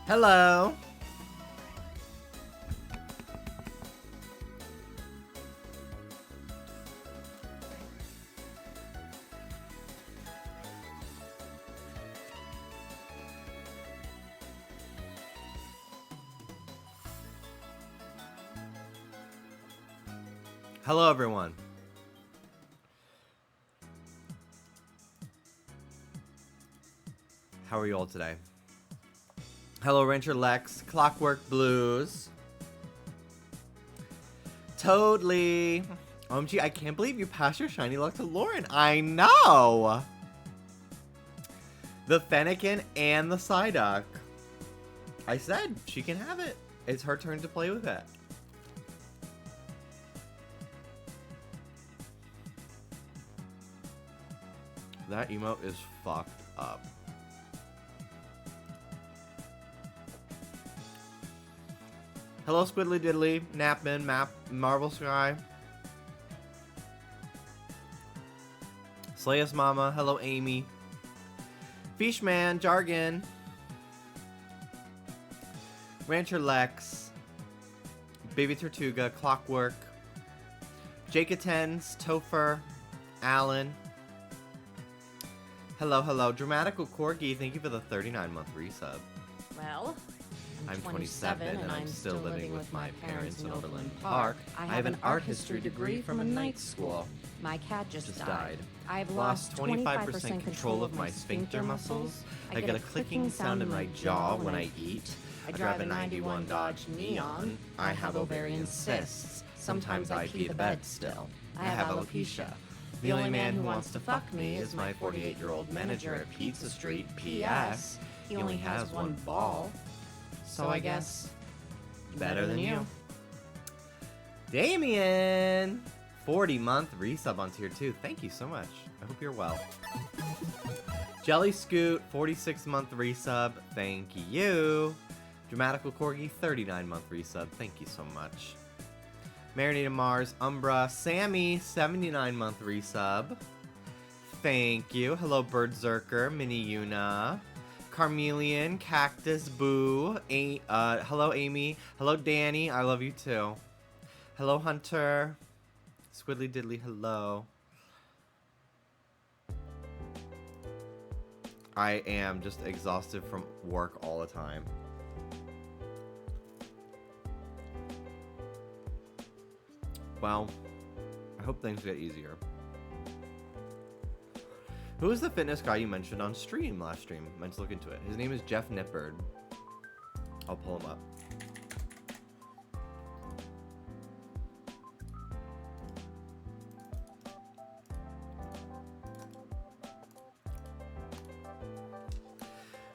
Hello. Hello, everyone. How are you all today? Hello, Rancher Lex, Clockwork Blues. Totally. OMG, I can't believe you passed your shiny luck to Lauren. I know. The Fennekin and the Psyduck. I said she can have it. It's her turn to play with it. That emote is fucked up. Hello, Squiddly Diddly, Napman, Map, Marble Sky. Slayus Mama, hello, Amy. Fishman, Jargon. Rancher Lex. Baby Tortuga, Clockwork. Jacatens, Topher, Alan. Hello, hello. Dramatical Corgi, thank you for the 39-month resub. Well, I'm 27 and I'm still living with my parents in Overland Park. I have an art history degree from a night school. My cat just died. I've lost 25% control of my sphincter muscles. I get a clicking sound in my jaw when I eat. I drive a 91 Dodge Neon. I have ovarian cysts. Sometimes I pee the bed still. I have alopecia. The only man who wants to fuck me is my 48-year-old manager at Pizza Street. P.S. He only has one ball. So I guess better than you. Damien! 40-month resub on tier 2. Thank you so much. I hope you're well. Jelly Scoot, 46-month resub. Thank you. Dramatical Corgi, 39-month resub. Thank you so much. Marinated Mars, Umbra, Sammy, 79-month resub. Thank you. Hello, Berserker, Mini Yuna, Carmelian, Cactus, Boo. Hello, Amy. Hello, Danny. I love you too. Hello, Hunter. Squiddly Diddly, hello. I am just exhausted from work all the time. Well, I hope things get easier. Who is the fitness guy you mentioned on stream last stream? I meant to look into it. His name is Jeff Nippard. I'll pull him up.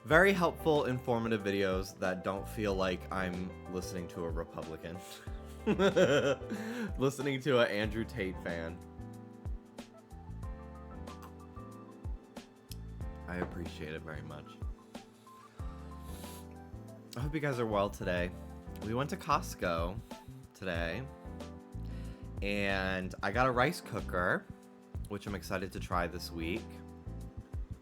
Very helpful, informative videos that don't feel like I'm listening to a Republican. Listening to an Andrew Tate fan. I appreciate it very much. I hope you guys are well today. We went to Costco today, and I got a rice cooker, which I'm excited to try this week.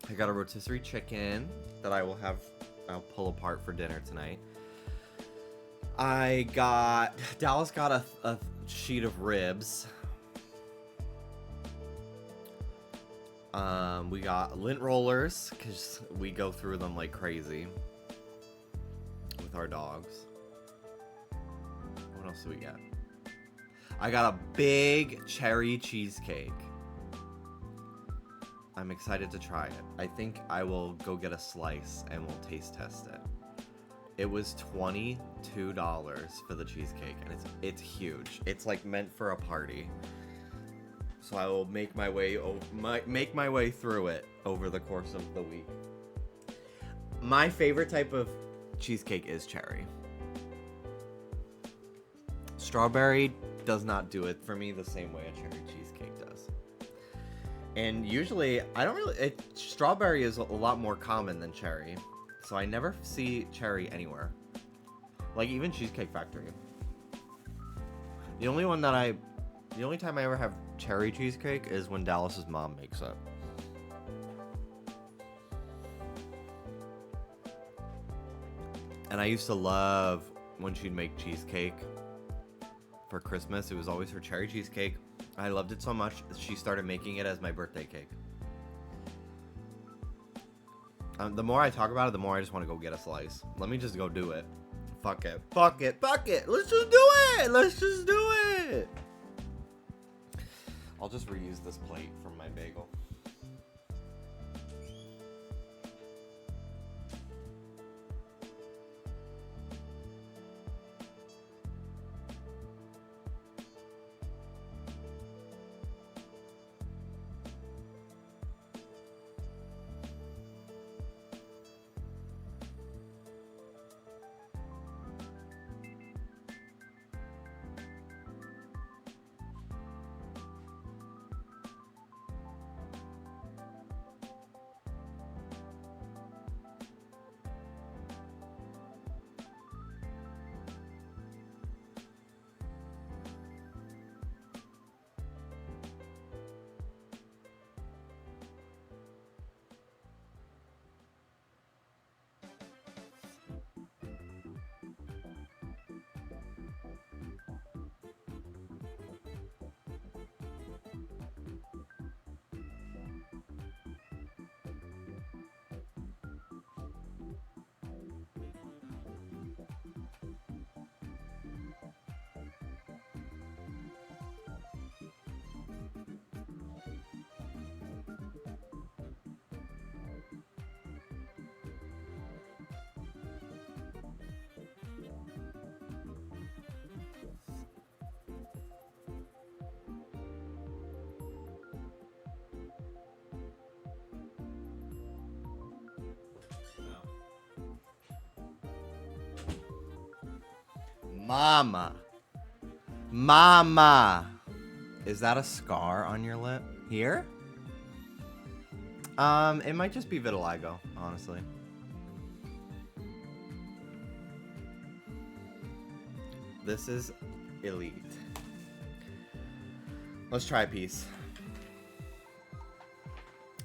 I got a rotisserie chicken that I'll pull apart for dinner tonight. Dallas got a sheet of ribs. We got lint rollers, because we go through them like crazy with our dogs. What else do we get? I got a big cherry cheesecake. I'm excited to try it. I think I will go get a slice and we'll taste test it. It was $22 for the cheesecake, and it's huge. It's like meant for a party. So I will make my way through it over the course of the week. My favorite type of cheesecake is cherry. Strawberry does not do it for me the same way a cherry cheesecake does. And usually, strawberry is a lot more common than cherry. So I never see cherry anywhere. Like even Cheesecake Factory. The only time I ever have cherry cheesecake is when Dallas's mom makes it. And I used to love when she'd make cheesecake for Christmas. It was always her cherry cheesecake. I loved it so much, she started making it as my birthday cake. The more I talk about it, the more I just want to go get a slice. Let me just go do it. Fuck it. Fuck it. Fuck it. Let's just do it. Let's just do it. I'll just reuse this plate from my bagel. Mama. Mama. Is that a scar on your lip? Here? It might just be vitiligo, honestly. This is elite. Let's try a piece.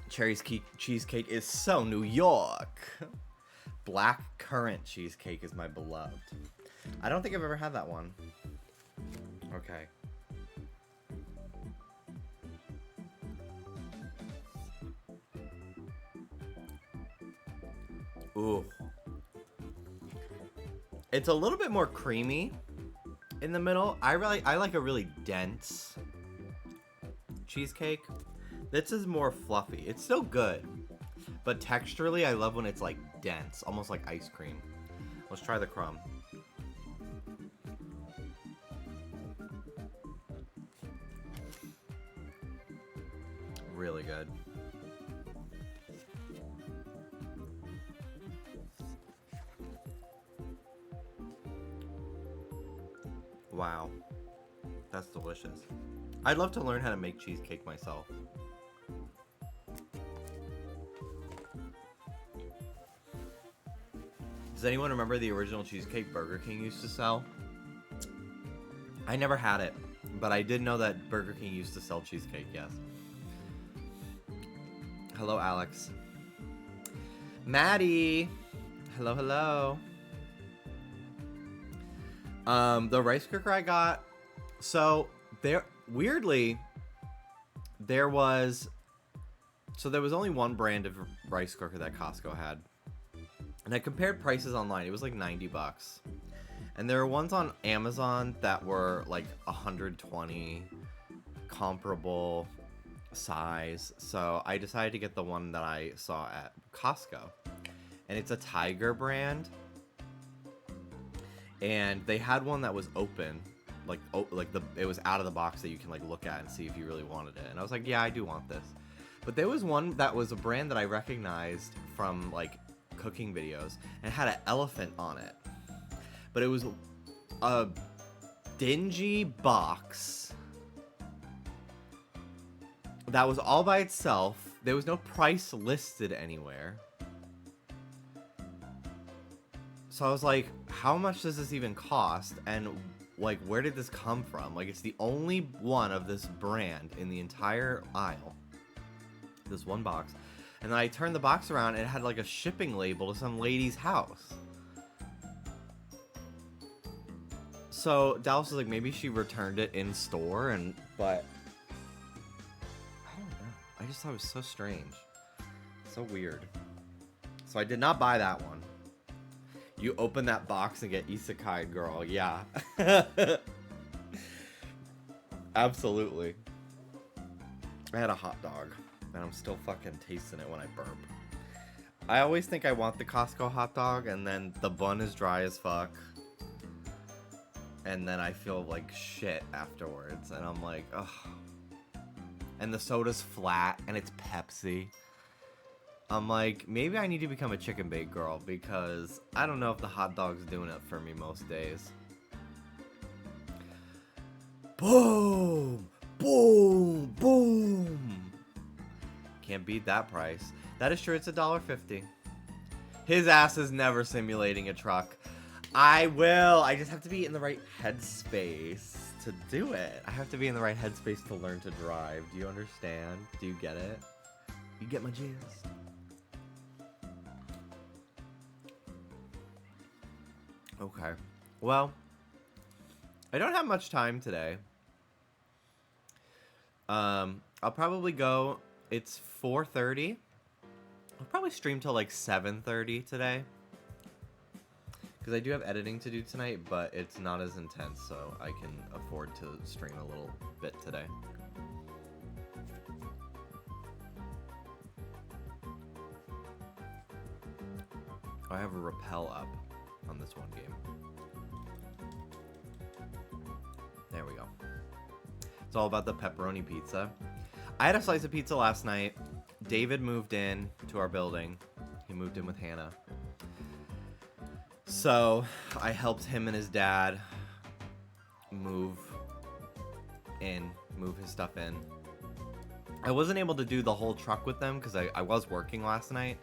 Cherry's cheesecake is so New York. Black currant cheesecake is my beloved. I don't think I've ever had that one. Okay. Ooh. It's a little bit more creamy in the middle. I like a really dense cheesecake. This is more fluffy. It's still good, but texturally I love when it's like dense, almost like ice cream. Let's try the crumb. Really good. Wow. That's delicious. I'd love to learn how to make cheesecake myself. Does anyone remember the original cheesecake Burger King used to sell? I never had it, but I did know that Burger King used to sell cheesecake, yes. Hello, Alex. Maddie! Hello, hello. The rice cooker I got, so weirdly, there was only one brand of rice cooker that Costco had. And I compared prices online. It was like 90 bucks. And there were ones on Amazon that were like 120, comparable size. So I decided to get the one that I saw at Costco. And it's a Tiger brand. And they had one that was open, it was out of the box that you can like look at and see if you really wanted it. And I was like, yeah, I do want this. But there was one that was a brand that I recognized from like cooking videos and had an elephant on it. But it was a dingy box that was all by itself. There was no price listed anywhere. So I was like, how much does this even cost? And like, where did this come from? Like, it's the only one of this brand in the entire aisle. This one box. And then I turned the box around and it had like a shipping label to some lady's house. so Dallas was like, maybe she returned it in store, but I don't know. I just thought it was so strange. So weird. So I did not buy that one. You open that box and get isekai, girl. Yeah. Absolutely. I had a hot dog, and I'm still fucking tasting it when I burp. I always think I want the Costco hot dog, and then the bun is dry as fuck. And then I feel like shit afterwards, and I'm like, ugh. And the soda's flat, and it's Pepsi. I'm like, maybe I need to become a chicken bake girl, because I don't know if the hot dog's doing it for me most days. Boom! Boom! Boom! Can't beat that price. That is true, it's $1.50. His ass is never simulating a truck. I will. I just have to be in the right headspace to do it. I have to be in the right headspace to learn to drive. Do you understand? Do you get it? You get my gist? Okay. Well, I don't have much time today. I'll probably go. It's 4:30. I'll probably stream till like 7:30 today. Because I do have editing to do tonight, but it's not as intense, so I can afford to stream a little bit today. I have a rappel up on this one game. There we go. It's all about the pepperoni pizza. I had a slice of pizza last night. David moved in to our building. He moved in with Hannah. So I helped him and his dad move his stuff in. I wasn't able to do the whole truck with them because I was working last night,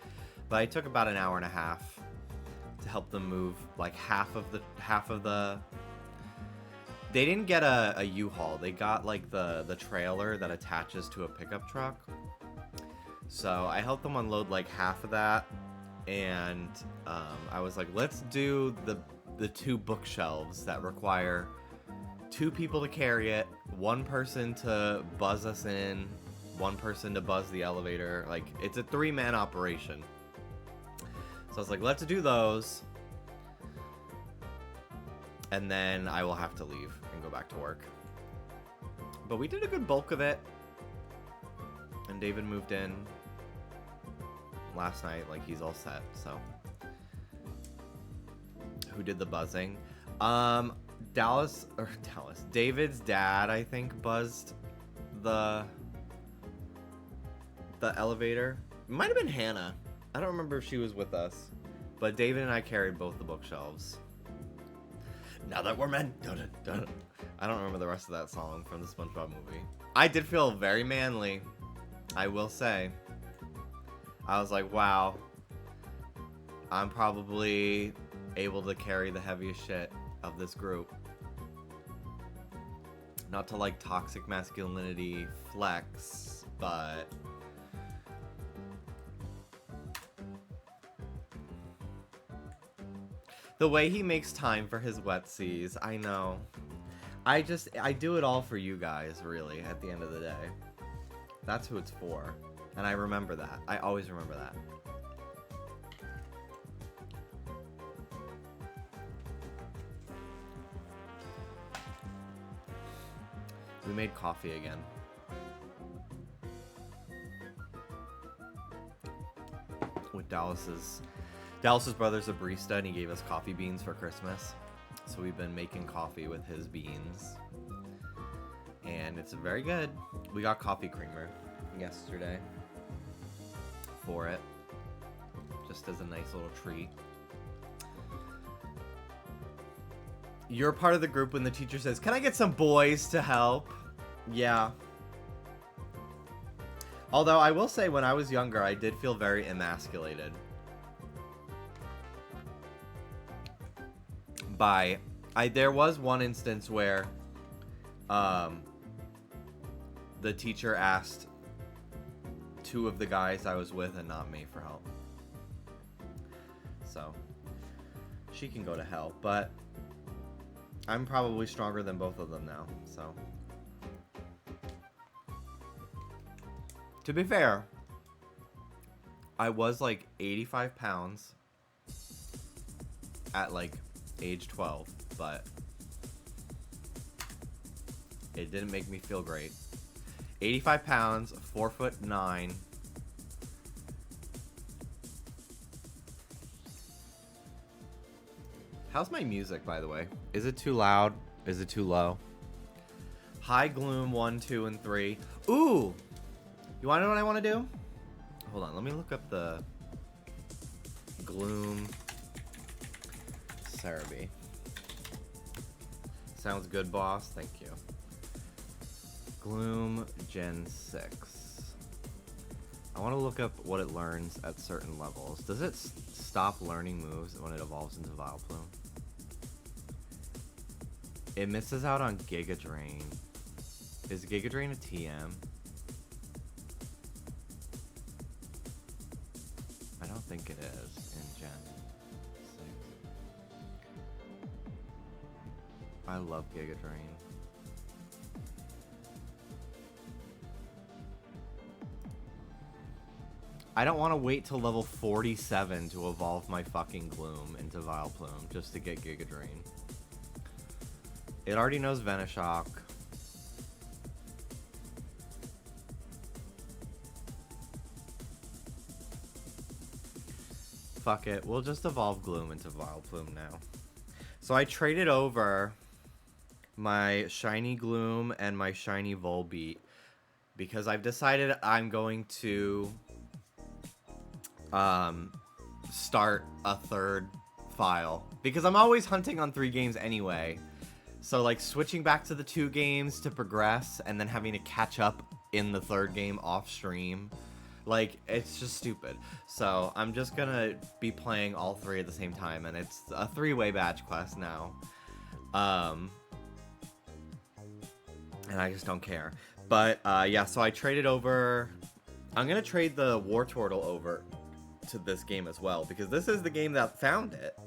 but I took about an hour and a half to help them move like half of the. They didn't get a U-Haul. They got like the trailer that attaches to a pickup truck. So I helped them unload like half of that. And I was like, let's do the 2 bookshelves that require 2 people to carry it, 1 person to buzz us in, 1 person to buzz the elevator. Like, it's a 3-man operation. So I was like, let's do those. And then I will have to leave and go back to work. But we did a good bulk of it. And David moved in last night, like he's all set. So who did the buzzing? David's dad, I think, buzzed the elevator. It might have been Hannah. I don't remember if she was with us, but David and I carried both the bookshelves. Now that we're men. I don't remember the rest of that song from the SpongeBob movie. I did feel very manly, I will say. I was like, wow, I'm probably able to carry the heaviest shit of this group. Not to like toxic masculinity flex, but the way he makes time for his wetzies, I know. I do it all for you guys, really, at the end of the day. That's who it's for. And I remember that. I always remember that. We made coffee again. With Dallas's brother's a barista, and he gave us coffee beans for Christmas. So we've been making coffee with his beans. And it's very good. We got coffee creamer yesterday for it, just as a nice little treat. You're part of the group when the teacher says, "Can I get some boys to help?" Yeah. Although I will say, when I was younger, I did feel very emasculated by there was one instance where the teacher asked 2 of the guys I was with and not me for help. So she can go to hell, but I'm probably stronger than both of them now, so. To be fair, I was like 85 pounds at like age 12, but it didn't make me feel great. 85 pounds, 4'9". How's my music, by the way? Is it too loud? Is it too low? High Gloom 1, 2, and 3. Ooh! You wanna know what I wanna do? Hold on, let me look up the Gloom Cerebi. Sounds good, boss. Thank you. Gloom Gen 6. I want to look up what it learns at certain levels. Does it stop learning moves when it evolves into Vileplume? It misses out on Giga Drain. Is Giga Drain a TM? I don't think it is in Gen 6. I love Giga Drain. I don't want to wait till level 47 to evolve my fucking Gloom into Vileplume just to get Giga Drain. It already knows Venoshock. Fuck it, we'll just evolve Gloom into Vileplume now. So I traded over my shiny Gloom and my shiny Volbeat because I've decided I'm going to start a third file because I'm always hunting on 3 games anyway. So like switching back to the 2 games to progress and then having to catch up in the 3rd game off stream, like it's just stupid. So I'm just gonna be playing all 3 at the same time, and it's a 3-way badge quest now. And I just don't care. But yeah, so I traded over. I'm gonna trade the Wartortle over to this game as well because this is the game that found it.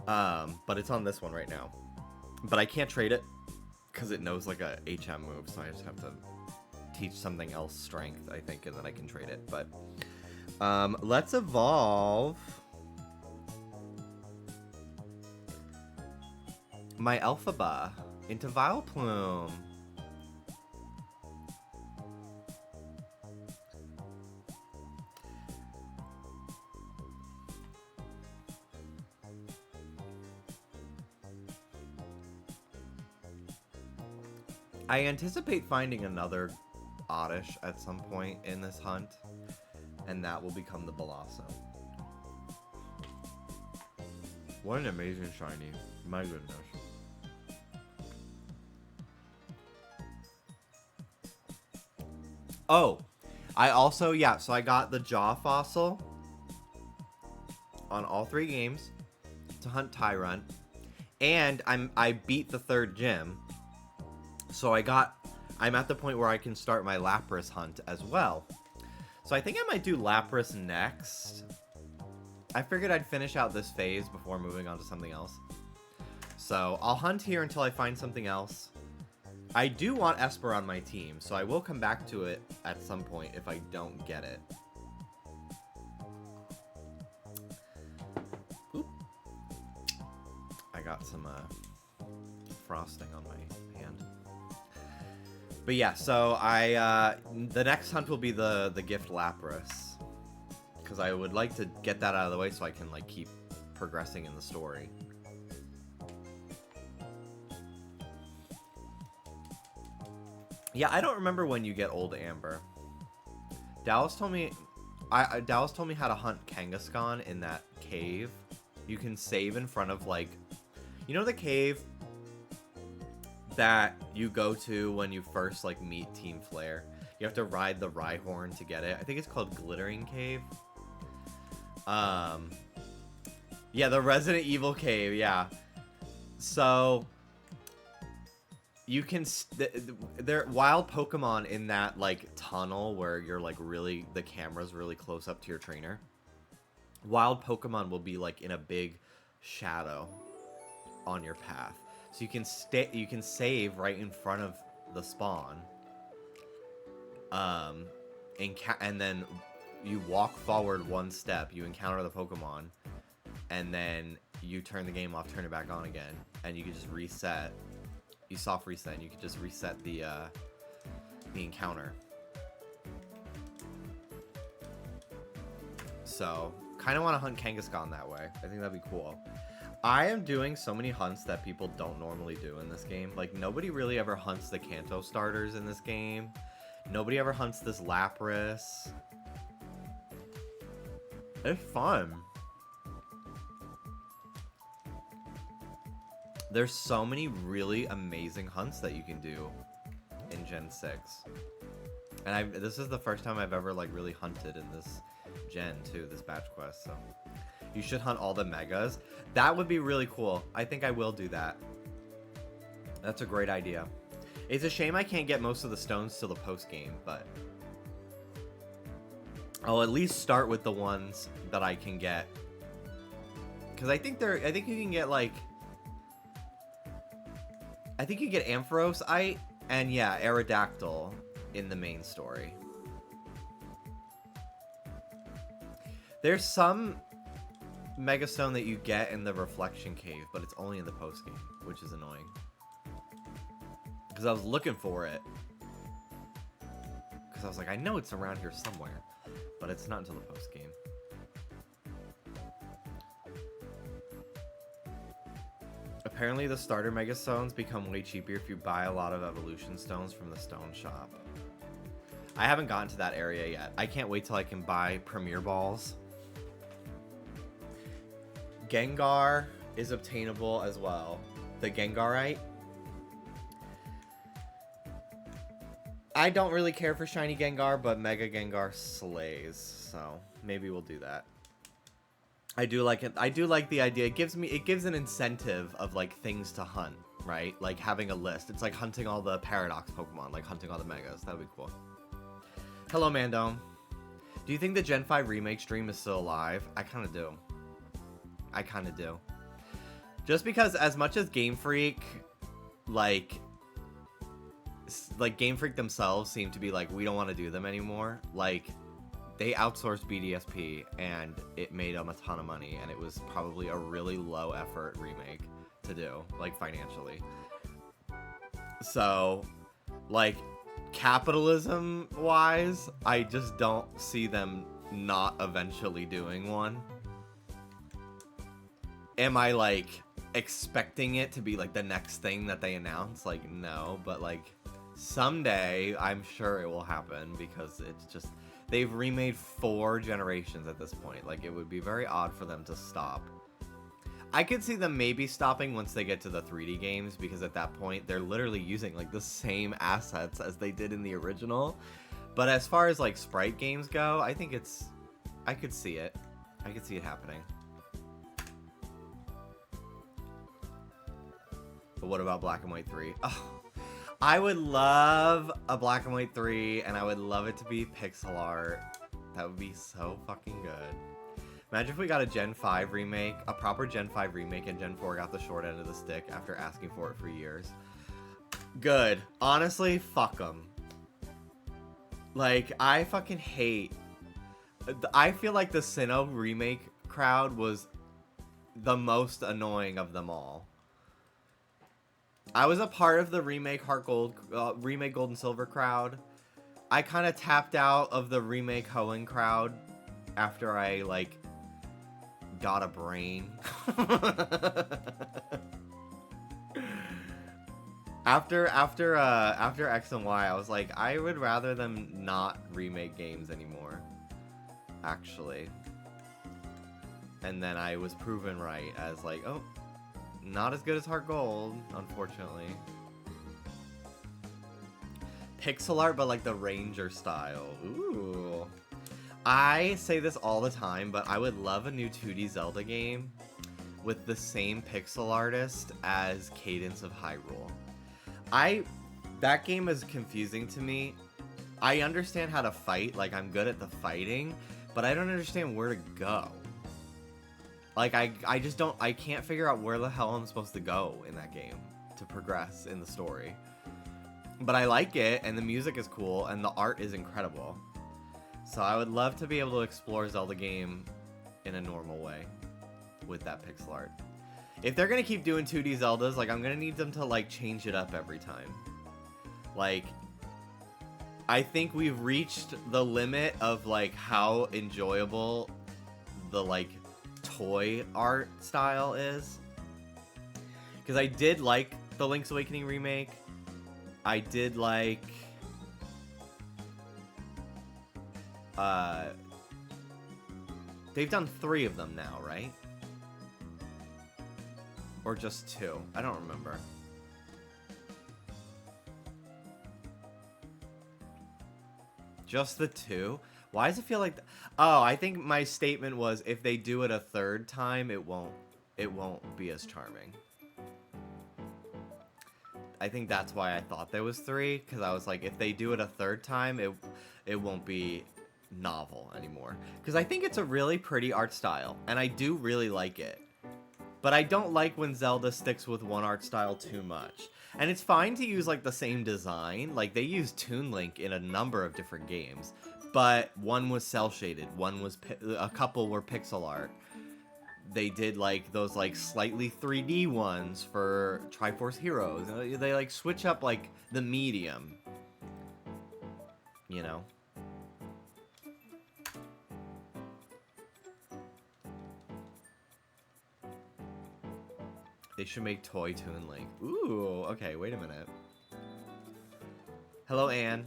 But it's on this one right now. But I can't trade it because it knows like a HM move, so I just have to teach something else strength, I think, and then I can trade it. But let's evolve my Elphaba into Vileplume. I anticipate finding another Oddish at some point in this hunt, and that will become the Blossom. What an amazing shiny. My goodness. Oh, I also, yeah, so I got the Jaw Fossil on all 3 games to hunt Tyrunt, and I beat the 3rd gym. So I'm at the point where I can start my Lapras hunt as well. So I think I might do Lapras next. I figured I'd finish out this phase before moving on to something else. So I'll hunt here until I find something else. I do want Esper on my team, so I will come back to it at some point if I don't get it. Oop. I got some frosting on my hand. But yeah, so the next hunt will be the gift Lapras, because I would like to get that out of the way so I can like keep progressing in the story. Yeah, I don't remember when you get Old Amber. Dallas told me Dallas told me how to hunt Kangaskhan in that cave. You can save in front of like, you know, the cave that you go to when you first like meet Team Flare. You have to ride the Rhyhorn to get it. I think it's called Glittering Cave. Yeah, the Resident Evil cave, yeah. So you can there wild Pokemon in that like tunnel where you're like really, the camera's really close up to your trainer. Wild Pokemon will be like in a big shadow on your path. So you can save right in front of the spawn. And then you walk forward one step, you encounter the Pokemon, and then you turn the game off, turn it back on again, and you can just reset. You soft reset, and you can just reset the encounter. So, kind of want to hunt Kangaskhan that way. I think that'd be cool. I am doing so many hunts that people don't normally do in this game. Like, nobody really ever hunts the Kanto starters in this game. Nobody ever hunts this Lapras. It's fun. There's so many really amazing hunts that you can do in Gen 6. And this is the first time I've ever, like, really hunted in this gen, too, this batch quest, so. You should hunt all the megas. That would be really cool. I think I will do that. That's a great idea. It's a shame I can't get most of the stones till the post-game, but I'll at least start with the ones that I can get. Because I think you can get, like, I think you get Ampharosite and, yeah, Aerodactyl in the main story. There's some Megastone that you get in the Reflection Cave, but it's only in the post-game, which is annoying. Because I was looking for it. Because I was like, I know it's around here somewhere. But it's not until the post-game. Apparently the starter Megastones become way cheaper if you buy a lot of evolution stones from the stone shop. I haven't gotten to that area yet. I can't wait till I can buy Premier Balls. Gengar is obtainable as well. The Gengarite. I don't really care for Shiny Gengar, but Mega Gengar slays. So maybe we'll do that. I do like it. I do like the idea. It gives an incentive of like things to hunt, right? Like having a list. It's like hunting all the Paradox Pokemon, like hunting all the Megas. That would be cool. Hello, Mandome. Do you think the Gen 5 remake stream is still alive? I kind of do. I kind of do. Just because as much as Game Freak, like Game Freak themselves seem to be like, we don't want to do them anymore. Like, they outsourced BDSP and it made them a ton of money, and it was probably a really low effort remake to do, like, financially. So, like, capitalism wise, I just don't see them not eventually doing one. Am I, like, expecting it to be, like, the next thing that they announce? Like, no, but, like, someday I'm sure it will happen, because it's just, they've remade 4 generations at this point. Like, it would be very odd for them to stop. I could see them maybe stopping once they get to the 3D games, because at that point they're literally using, like, the same assets as they did in the original. But as far as, like, sprite games go, I think it's, I could see it. I could see it happening. But what about Black and White 3? Oh, I would love a Black and White 3, and I would love it to be pixel art. That would be so fucking good. Imagine if we got a Gen 5 remake, a proper Gen 5 remake, and Gen 4 got the short end of the stick after asking for it for years. Good. Honestly, fuck them. Like, I fucking hate... I feel like the Sinnoh remake crowd was the most annoying of them all. I was a part of the remake remake Gold and Silver crowd. I kind of tapped out of the remake Hoenn crowd after I, like, got a brain. After X and Y, I was like, I would rather them not remake games anymore, actually. And then I was proven right as, like, oh, not as good as Heart Gold, unfortunately. Pixel art, but like the Ranger style. Ooh. I say this all the time, but I would love a new 2D Zelda game with the same pixel artist as Cadence of Hyrule. That game is confusing to me. I understand how to fight, like I'm good at the fighting, but I don't understand where to go. Like, I just don't, I can't figure out where the hell I'm supposed to go in that game. to progress in the story. But I like it, and the music is cool, and the art is incredible. So I would love to be able to explore Zelda game in a normal way with that pixel art. If they're gonna keep doing 2D Zeldas, like, I'm gonna need them to, like, change it up every time. Like, I think we've reached the limit of, like, how enjoyable the, like, toy art style is. Because I did like the Link's Awakening remake. I did like... they've done 3 of them now, right? Or just 2? I don't remember. Just the 2? Why does it feel like... Oh, I think my statement was if they do it a 3rd time, it won't be as charming. I think that's why I thought there was 3, because I was like, if they do it a 3rd time, it won't be novel anymore. Because I think it's a really pretty art style, and I do really like it. But I don't like when Zelda sticks with one art style too much. And it's fine to use, like, the same design. Like, they used Toon Link in a number of different games. But one was cel-shaded, a couple were pixel art. They did, like, those, like, slightly 3D ones for Triforce Heroes. They, like, switch up, like, the medium. You know? They should make Toy Toon Link. Ooh, okay, wait a minute. Hello, Anne.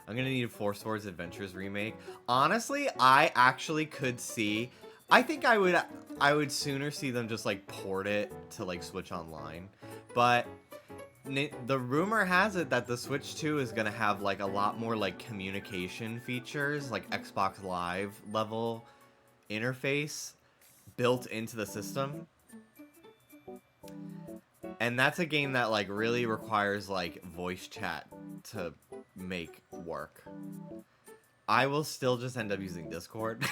I'm gonna need a Four Swords Adventures remake. Honestly, I actually could see... I think I would sooner see them just, like, port it to, like, Switch Online. But the rumor has it that the Switch 2 is gonna have, like, a lot more, like, communication features, like Xbox Live level interface built into the system. And that's a game that, like, really requires, like, voice chat to make work. I will still just end up using Discord.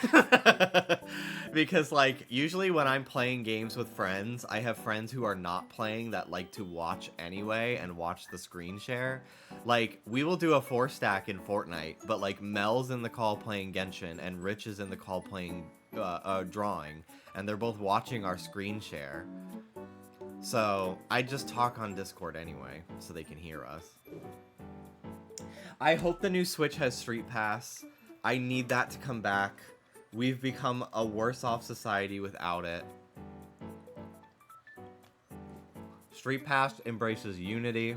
Because, like, usually when I'm playing games with friends, I have friends who are not playing that like to watch anyway and watch the screen share. Like, we will do a 4-stack in Fortnite, but, like, Mel's in the call playing Genshin and Rich is in the call playing drawing. And they're both watching our screen share. So, I just talk on Discord anyway, so they can hear us. I hope the new Switch has Street Pass. I need that to come back. We've become a worse off society without it. Street Pass embraces unity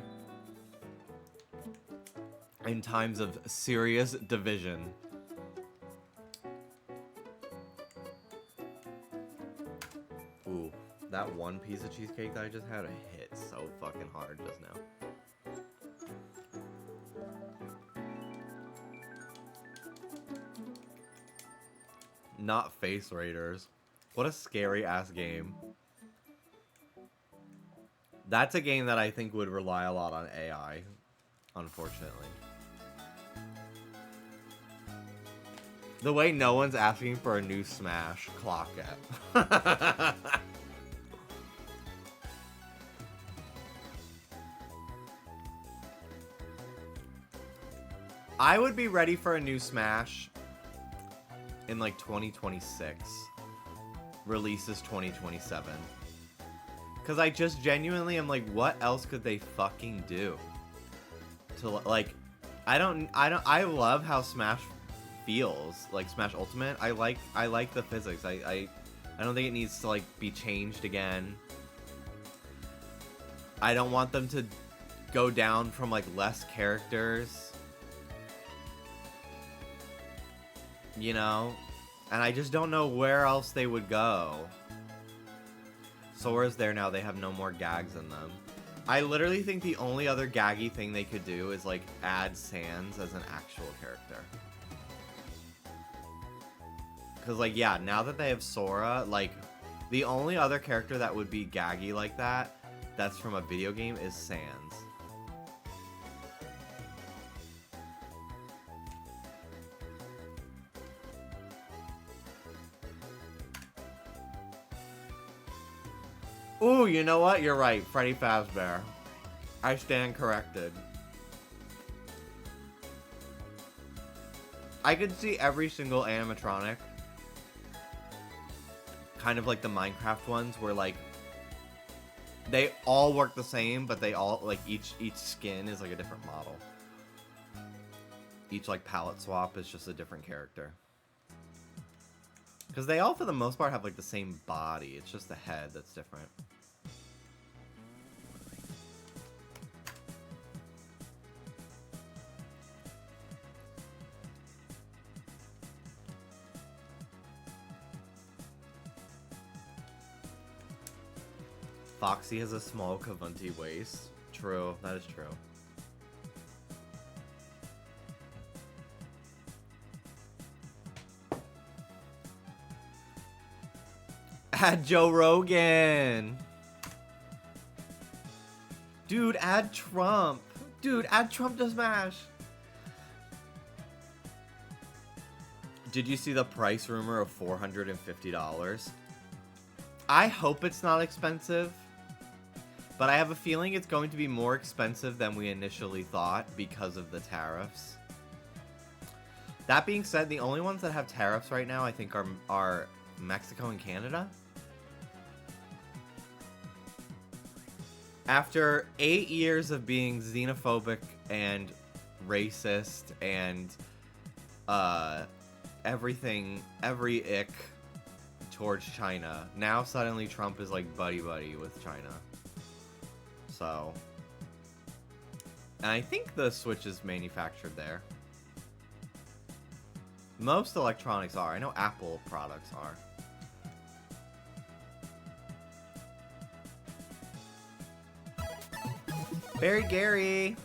in times of serious division. Ooh, that one piece of cheesecake that I just had hit so fucking hard just now. Not Face Raiders. What a scary ass game. That's a game that I think would rely a lot on AI, unfortunately. The way no one's asking for a new Smash, clock it. I would be ready for a new Smash in like 2026. Releases 2027. Because I just genuinely am like, what else could they fucking do? To, like, I love how Smash feels, like Smash Ultimate. I like the physics. I don't think it needs to, like, be changed again. I don't want them to go down from, like, less characters. You know? And I just don't know where else they would go. Sora's there now, they have no more gags in them. I literally think the only other gaggy thing they could do is, like, add Sans as an actual character. Because, like, yeah, now that they have Sora, like, the only other character that would be gaggy like that, that's from a video game, is Sans. Ooh, you know what? You're right. Freddy Fazbear. I stand corrected. I could see every single animatronic. Kind of like the Minecraft ones where like they all work the same, but they all like each skin is like a different model. Each like palette swap is just a different character. Because they all for the most part have like the same body. It's just the head that's different. Foxy has a small Kavunti waist. True, that is true. Add Joe Rogan. Dude, add Trump. Dude, add Trump to Smash. Did you see the price rumor of $450? I hope it's not expensive. But I have a feeling it's going to be more expensive than we initially thought because of the tariffs. That being said, the only ones that have tariffs right now, I think, are Mexico and Canada. After 8 years of being xenophobic and racist and everything, every ick towards China, now suddenly Trump is like buddy-buddy with China. So, and I think the Switch is manufactured there. Most electronics are. I know Apple products are. Barry Gary,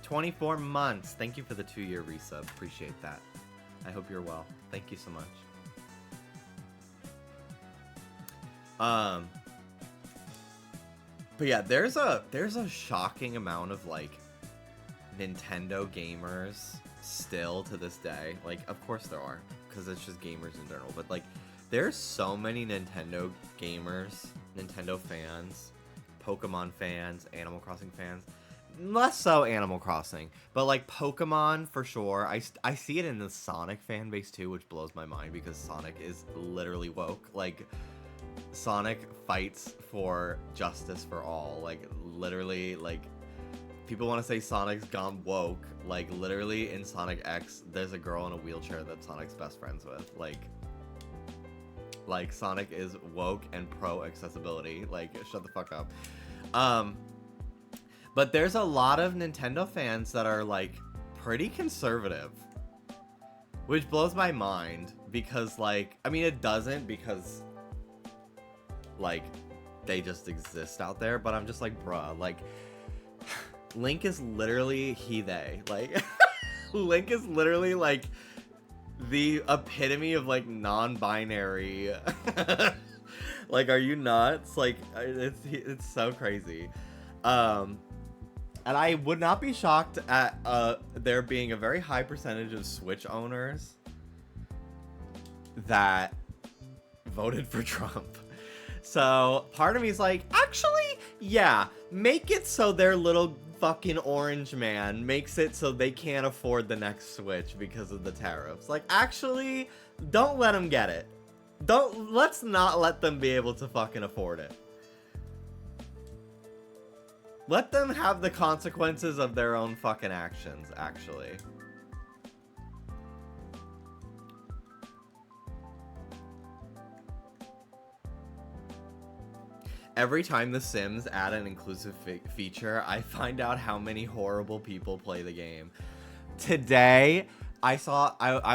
24 months. Thank you for the 2-year resub. Appreciate that. I hope you're well. Thank you so much. But yeah, there's a shocking amount of like Nintendo gamers still to this day. Like, of course there are, because it's just gamers in general. But like, there's so many Nintendo gamers, Nintendo fans, Pokemon fans, Animal Crossing fans. Less so Animal Crossing, but like Pokemon for sure. I see it in the Sonic fan base too, which blows my mind because Sonic is literally woke. Like, Sonic fights for justice for all. Like, literally, like, people want to say Sonic's gone woke. Like, literally in Sonic X, there's a girl in a wheelchair that Sonic's best friends with. Like Sonic is woke and pro accessibility. Like, shut the fuck up. But there's a lot of Nintendo fans that are like pretty conservative, which blows my mind because, like, I mean, it doesn't, because like they just exist out there, but I'm just like, bruh, like Link is literally he, they, like Link is literally like the epitome of like non-binary. Like, are you nuts? Like, it's so crazy. And I would not be shocked at there being a very high percentage of Switch owners that voted for Trump. So part of me is like, actually, yeah, make it so their little fucking orange man makes it so they can't afford the next Switch because of the tariffs. Like, actually, don't let them get it. Let's not let them be able to fucking afford it. Let them have the consequences of their own fucking actions, actually. Every time The Sims add an inclusive feature, I find out how many horrible people play the game. Today, I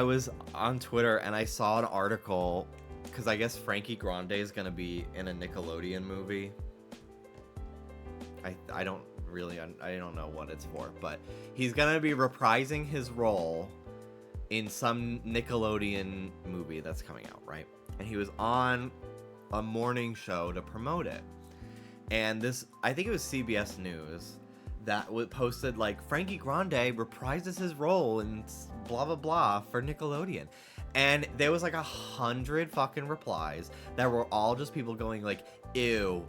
was on Twitter and I saw an article, because I guess Frankie Grande is going to be in a Nickelodeon movie. I don't know what it's for, but he's gonna be reprising his role in some Nickelodeon movie that's coming out, right? And he was on a morning show to promote it, and this, I think it was CBS News that posted like, Frankie Grande reprises his role in blah blah blah for Nickelodeon, And there was like 100 fucking replies that were all just people going like, ew,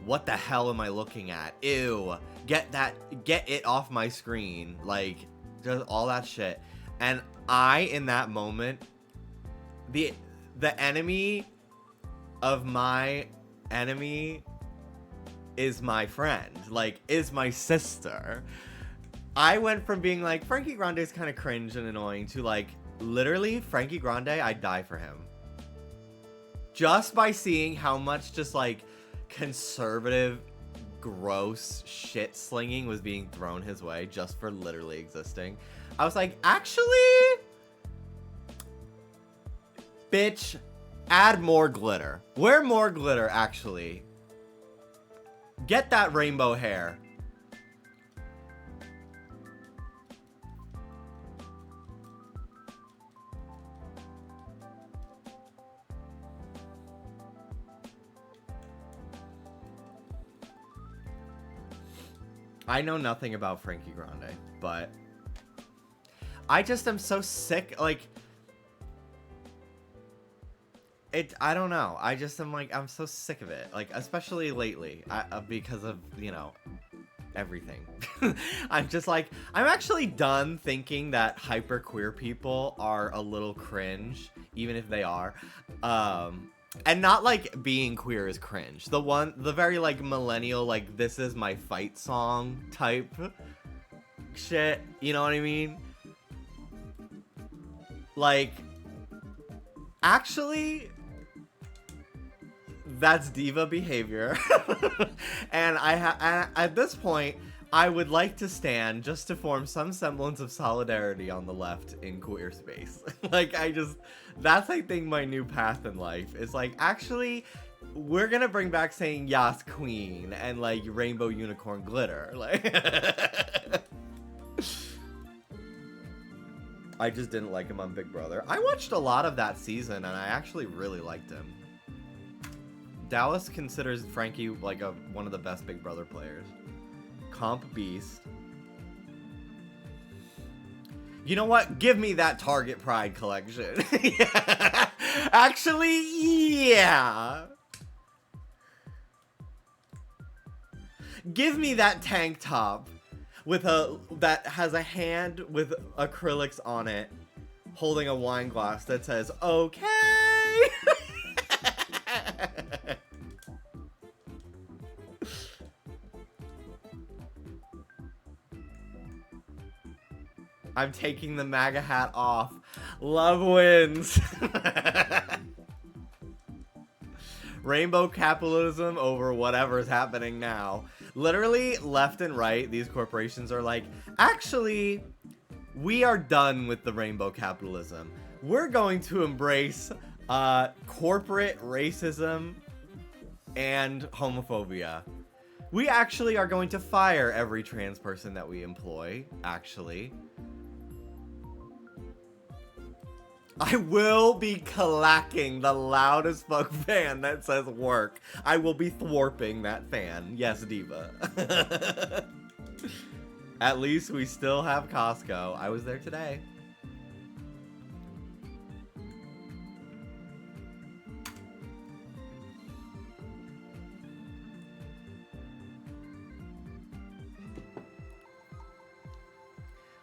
what the hell am I looking at? Ew, get it off my screen. Like, just all that shit. And I, in that moment, the enemy of my enemy is my friend, like, is my sister. I went from being like, Frankie Grande is kind of cringe and annoying to like, literally, Frankie Grande, I'd die for him. Just by seeing how much just like conservative, gross shit slinging was being thrown his way just for literally existing. I was like, actually, bitch, add more glitter. Wear more glitter, actually. Get that rainbow hair. I know nothing about Frankie Grande, but I just am so sick, like, I don't know. I just am like, I'm so sick of it. Like, especially lately, because of, you know, everything. I'm just like, I'm actually done thinking that hyper queer people are a little cringe, even if they are. And not like being queer is cringe. The very like millennial, like, this is my fight song type shit. You know what I mean? Like, actually, that's diva behavior. And at this point, I would like to stand just to form some semblance of solidarity on the left in queer space. Like, that's, I think, my new path in life. Is like, actually, we're gonna bring back saying Yas Queen and like rainbow unicorn glitter. Like, I just didn't like him on Big Brother. I watched a lot of that season and I actually really liked him. Dallas considers Frankie like one of the best Big Brother players. Comp beast. You know what? Give me that Target Pride collection. Yeah. Actually, yeah. Give me that tank top with that has a hand with acrylics on it holding a wine glass that says okay. I'm taking the MAGA hat off. Love wins. Rainbow capitalism over whatever's happening now. Literally, left and right, these corporations are like, actually, we are done with the rainbow capitalism. We're going to embrace corporate racism and homophobia. We actually are going to fire every trans person that we employ, actually. I will be clacking the loudest fuck fan that says work. I will be thwarping that fan. Yes, Diva. At least we still have Costco. I was there today.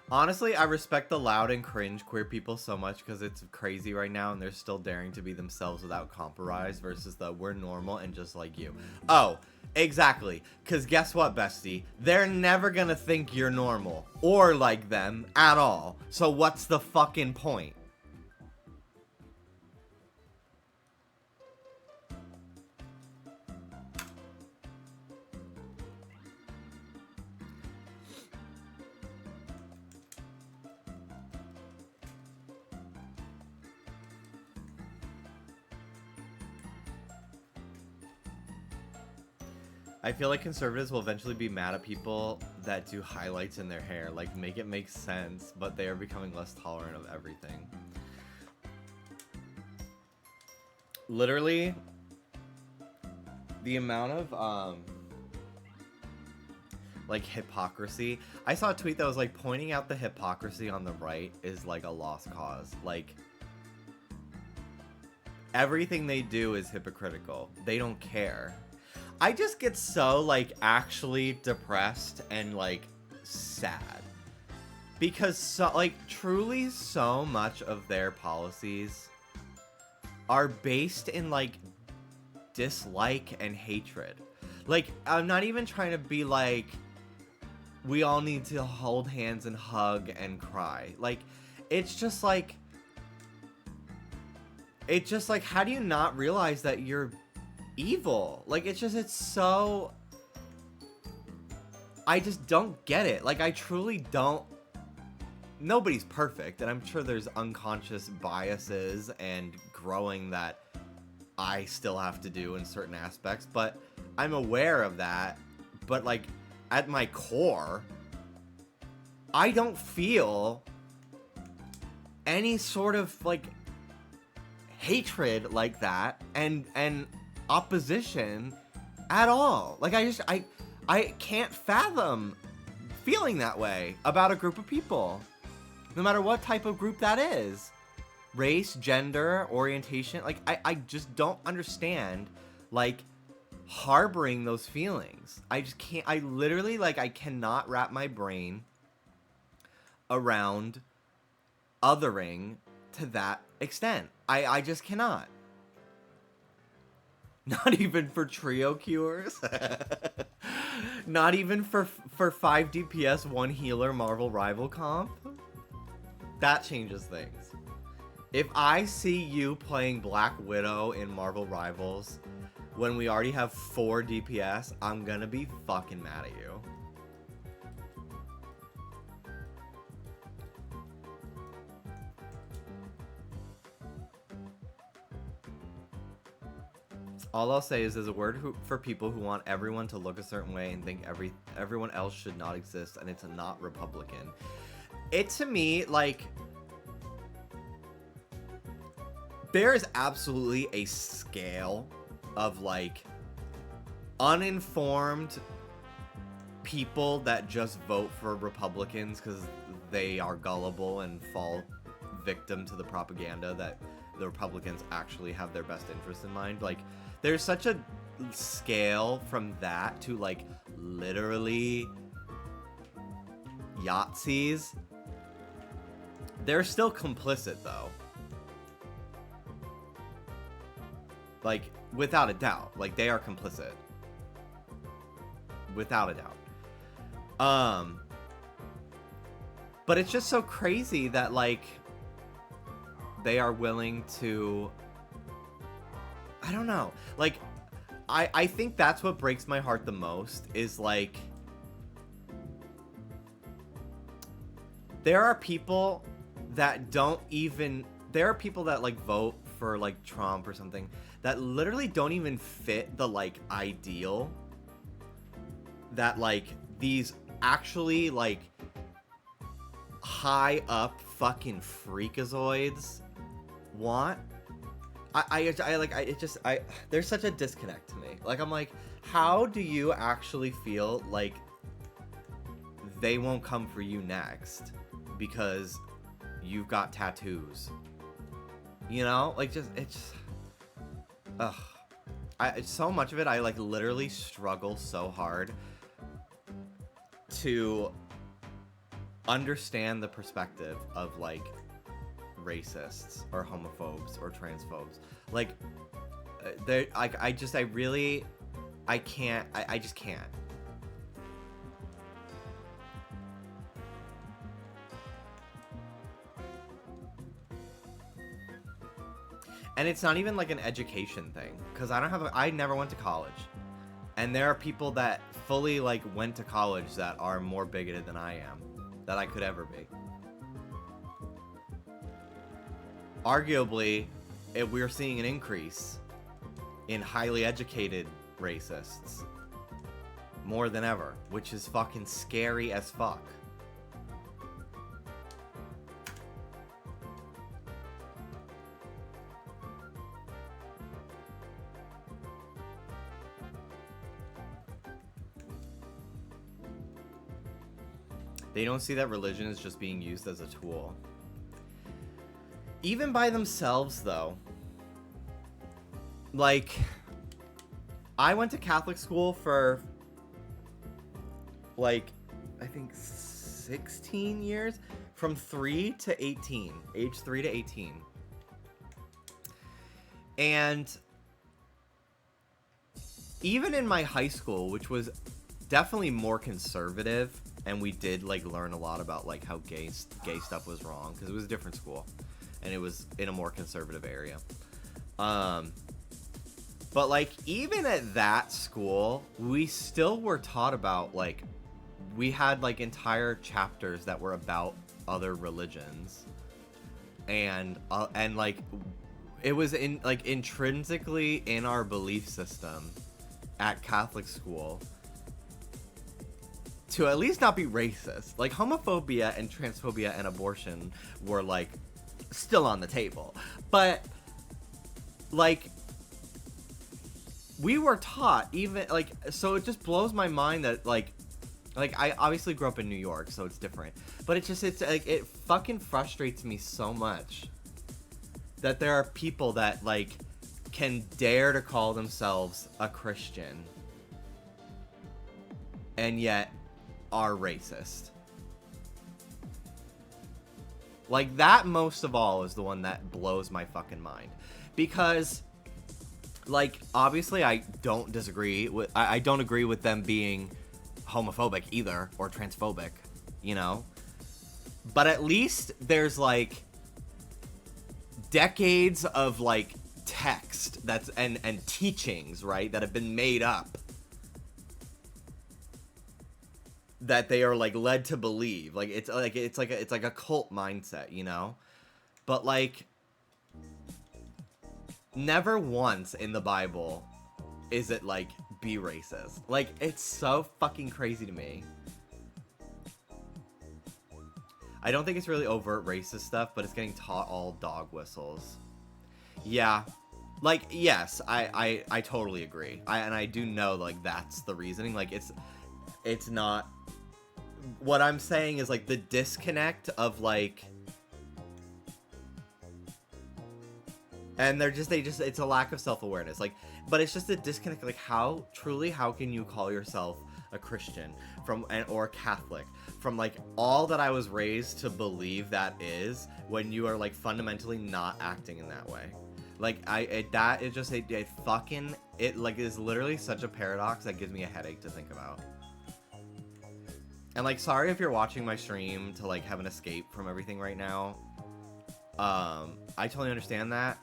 Honestly, I respect the loud and cringe queer people so much because it's crazy right now and they're still daring to be themselves without compromise versus the we're normal and just like you. Oh, exactly. Because guess what, bestie? They're never gonna think you're normal or like them at all. So what's the fucking point? I feel like conservatives will eventually be mad at people that do highlights in their hair. Like, make it make sense, but they are becoming less tolerant of everything. Literally, the amount of, like, hypocrisy. I saw a tweet that was, like, pointing out the hypocrisy on the right is, like, a lost cause. Like, everything they do is hypocritical. They don't care. I just get so, like, actually depressed and, like, sad. Because, so, like, truly so much of their policies are based in, like, dislike and hatred. Like, I'm not even trying to be like, we all need to hold hands and hug and cry. Like, it's just like, how do you not realize that you're evil? Like, it's so, I just don't get it. Like, I truly don't. Nobody's perfect, and I'm sure there's unconscious biases and growing that I still have to do in certain aspects, but I'm aware of that. But, like, at my core, I don't feel any sort of, like, hatred like that and opposition at all. Like, I can't fathom feeling that way about a group of people, no matter what type of group that is. Race, gender, orientation. Like, I just don't understand, like, harboring those feelings. I just can't. I literally, like, I cannot wrap my brain around othering to that extent. I just cannot. Not even for trio cures. Not even for 5 DPS, 1 healer Marvel Rival comp. That changes things. If I see you playing Black Widow in Marvel Rivals when we already have 4 DPS, I'm gonna be fucking mad at you. All I'll say is there's a word for people who want everyone to look a certain way and think everyone else should not exist, and it's a not Republican. It, to me, like, there is absolutely a scale of, like, uninformed people that just vote for Republicans because they are gullible and fall victim to the propaganda that the Republicans actually have their best interest in mind. Like, there's such a scale from that to, like, literally Yahtzees. They're still complicit, though. Like, without a doubt. Like, they are complicit. Without a doubt. But it's just so crazy that, like, they are willing to... I don't know. Like, I think that's what breaks my heart the most, is, like, there are people that don't even... There are people that, like, vote for, like, Trump or something that literally don't even fit the, like, ideal that, like, these actually, like, high up fucking freakazoids want. There's such a disconnect to me. Like, I'm like, how do you actually feel like they won't come for you next because you've got tattoos? You know, like, so much of it, I, like, literally struggle so hard to understand the perspective of, like, racists or homophobes or transphobes. Like, I just can't. And it's not even, like, an education thing, because I never went to college. And there are people that fully, like, went to college that are more bigoted than I am, that I could ever be. Arguably, we're seeing an increase in highly educated racists more than ever, which is fucking scary as fuck. They don't see that religion is just being used as a tool. Even by themselves, though, like, I went to Catholic school for, like, I think 16 years, from 3 to 18, age 3 to 18. And even in my high school, which was definitely more conservative, and we did, like, learn a lot about, like, how gay stuff was wrong, because it was a different school, and it was in a more conservative area. But, like, even at that school, we still were taught about, like, we had, like, entire chapters that were about other religions, and like, it was in, like, intrinsically in our belief system at Catholic school to at least not be racist. Like, homophobia and transphobia and abortion were, like, still on the table, but, like, we were taught, even, like, so it just blows my mind that, like, I obviously grew up in New York, so it's different, but it's like, it fucking frustrates me so much that there are people that, like, can dare to call themselves a Christian and yet are racist. Like, that most of all is the one that blows my fucking mind, because, like, obviously I don't disagree with, I don't agree with them being homophobic either, or transphobic, you know, but at least there's, like, decades of, like, text that's and teachings, right, that have been made up that they are, like, led to believe. Like, it's like a cult mindset, you know? But, like, never once in the Bible is it, like, be racist. Like, it's so fucking crazy to me. I don't think it's really overt racist stuff, but it's getting taught all dog whistles. Yeah. Like, yes, I totally agree. And I do know, like, that's the reasoning. Like, it's not... What I'm saying is, like, the disconnect of, like... And it's a lack of self-awareness. Like, but it's just a disconnect. Like, how can you call yourself a Christian or Catholic from, like, all that I was raised to believe that is, when you are, like, fundamentally not acting in that way? Like, it is literally such a paradox that gives me a headache to think about. And, like, sorry if you're watching my stream to, like, have an escape from everything right now. I totally understand that.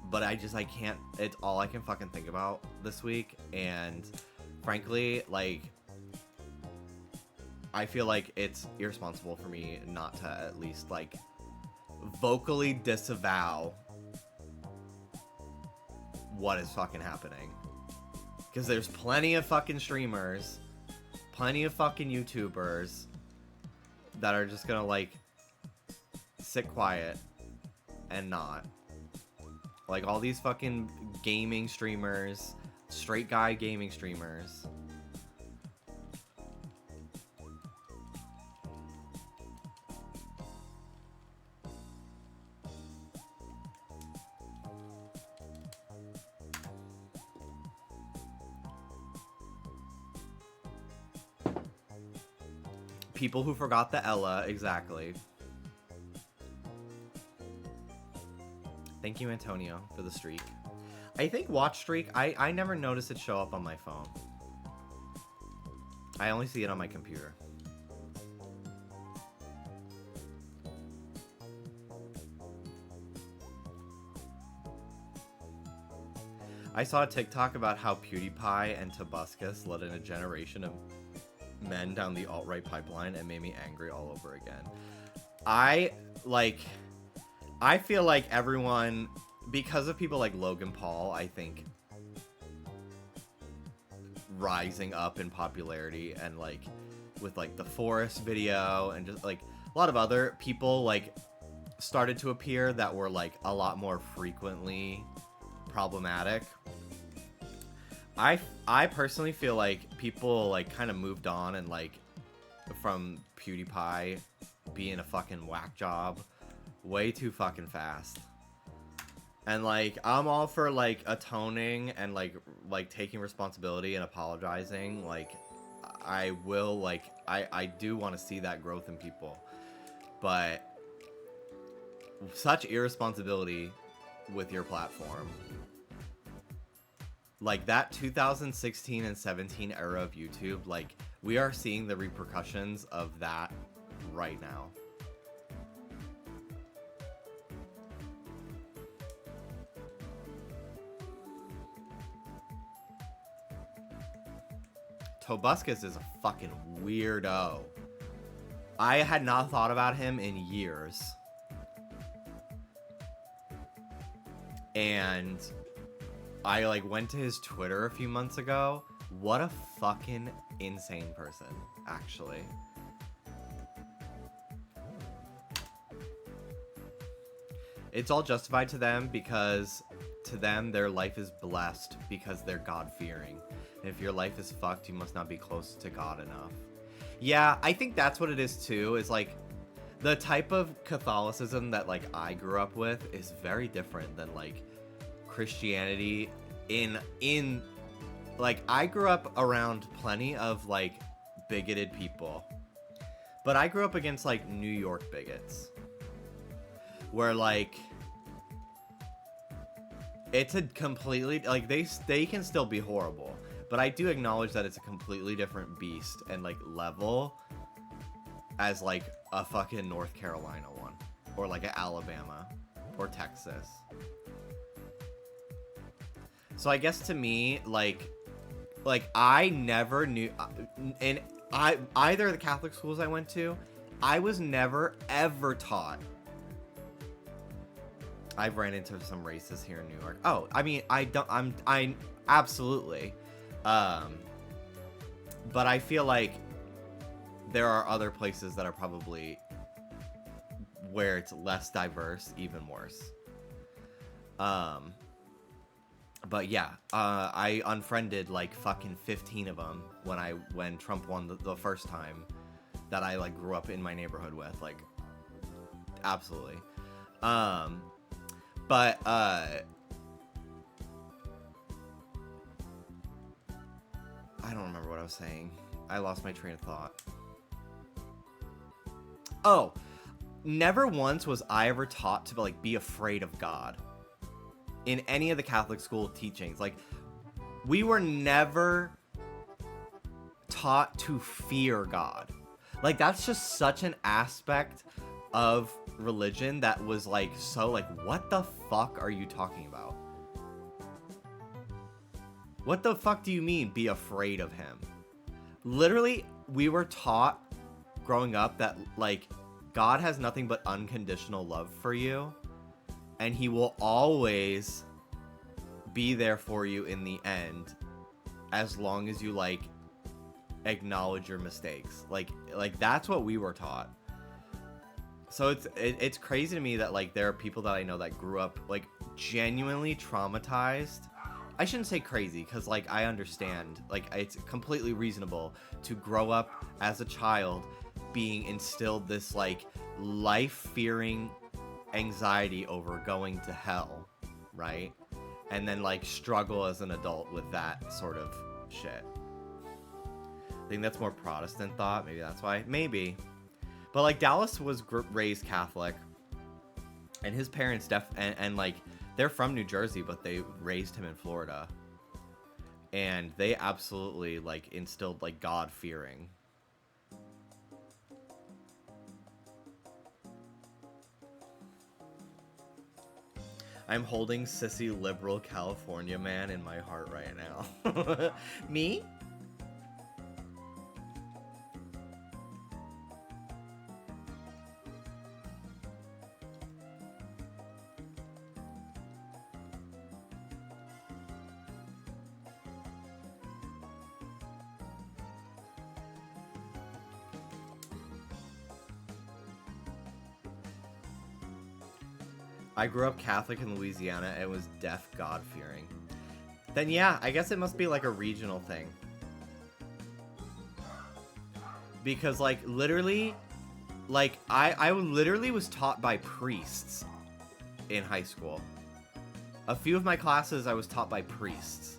But I can't, it's all I can fucking think about this week, and frankly, like, I feel like it's irresponsible for me not to at least, like, vocally disavow what is fucking happening. Because there's plenty of fucking streamers, plenty of fucking YouTubers that are just gonna, like, sit quiet and not. Like, all these fucking gaming streamers, straight guy gaming streamers. People who forgot the Ella, exactly. Thank you, Antonio, for the streak. I think watch streak, I never noticed it show up on my phone. I only see it on my computer. I saw a TikTok about how PewDiePie and Tobuscus led in a generation of men down the alt-right pipeline and made me angry all over again. I feel like everyone, because of people like Logan Paul, I think, rising up in popularity, and, like, with, like, the Forest video, and just, like, a lot of other people, like, started to appear that were, like, a lot more frequently problematic. I personally feel like people, like, kind of moved on, and, like, from PewDiePie being a fucking whack job way too fucking fast. And like I'm all for like atoning and like taking responsibility and apologizing. Like I will like I do want to see that growth in people. But such irresponsibility with your platform. Like that 2016 and 17 era of YouTube, like we are seeing the repercussions of that right now. Tobuscus is a fucking weirdo. I had not thought about him in years. And I like went to his Twitter a few months ago. What a fucking insane person, actually. It's all justified to them because to them their life is blessed because they're God-fearing. And if your life is fucked, you must not be close to God enough. Yeah, I think that's what it is too, is like the type of Catholicism that like I grew up with is very different than like Christianity in like I grew up around plenty of like bigoted people. But I grew up against like New York bigots. Where like it's a completely like they can still be horrible, but I do acknowledge that it's a completely different beast and like level as like a fucking North Carolina one or like an Alabama or Texas. So I guess to me like I never knew in either of the Catholic schools I went to, I was never ever taught. I've ran into some racists here in New York. Oh, I mean, I absolutely. But I feel like there are other places that are probably where it's less diverse, even worse. But yeah, I unfriended like fucking 15 of them when Trump won the first time that I like grew up in my neighborhood with, like absolutely. But I don't remember what I was saying. I lost my train of thought. Oh, never once was I ever taught to like be afraid of God in any of the Catholic school teachings. Like we were never taught to fear God. Like that's just such an aspect of religion that was like so like what the fuck are you talking about? What the fuck do you mean be afraid of him? Literally we were taught growing up that like God has nothing but unconditional love for you and he will always be there for you in the end as long as you like acknowledge your mistakes. Like that's what we were taught. So it's crazy to me that like there are people that I know that grew up like genuinely traumatized. I shouldn't say crazy because like I understand like it's completely reasonable to grow up as a child being instilled this like life-fearing anxiety over going to hell, right? And then like struggle as an adult with that sort of shit. I think that's more Protestant thought. Maybe that's why. Maybe. But like Dallas was raised Catholic, and his parents and like they're from New Jersey, but they raised him in Florida, and they absolutely like instilled like God fearing. I'm holding sissy liberal California man in my heart right now. Me? I grew up Catholic in Louisiana and was deaf God-fearing. Then yeah, I guess it must be like a regional thing. Because like literally, like I literally was taught by priests in high school. a few of my classes I was taught by priests.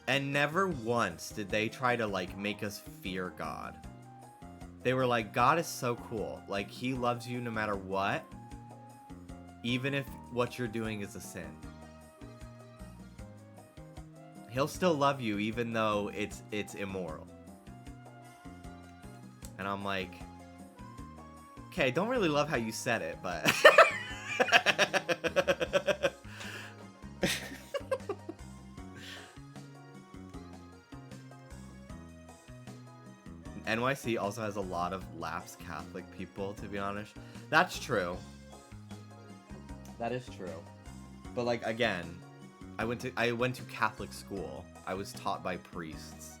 And never once did they try to, like, make us fear God. They were like, God is so cool. Like, he loves you no matter what. Even if what you're doing is a sin. He'll still love you even though it's immoral. And I'm like, okay, I don't really love how you said it, but... NYC also has a lot of lapsed Catholic people, to be honest. That's true. That is true. But like, again, I went to Catholic school. I was taught by priests.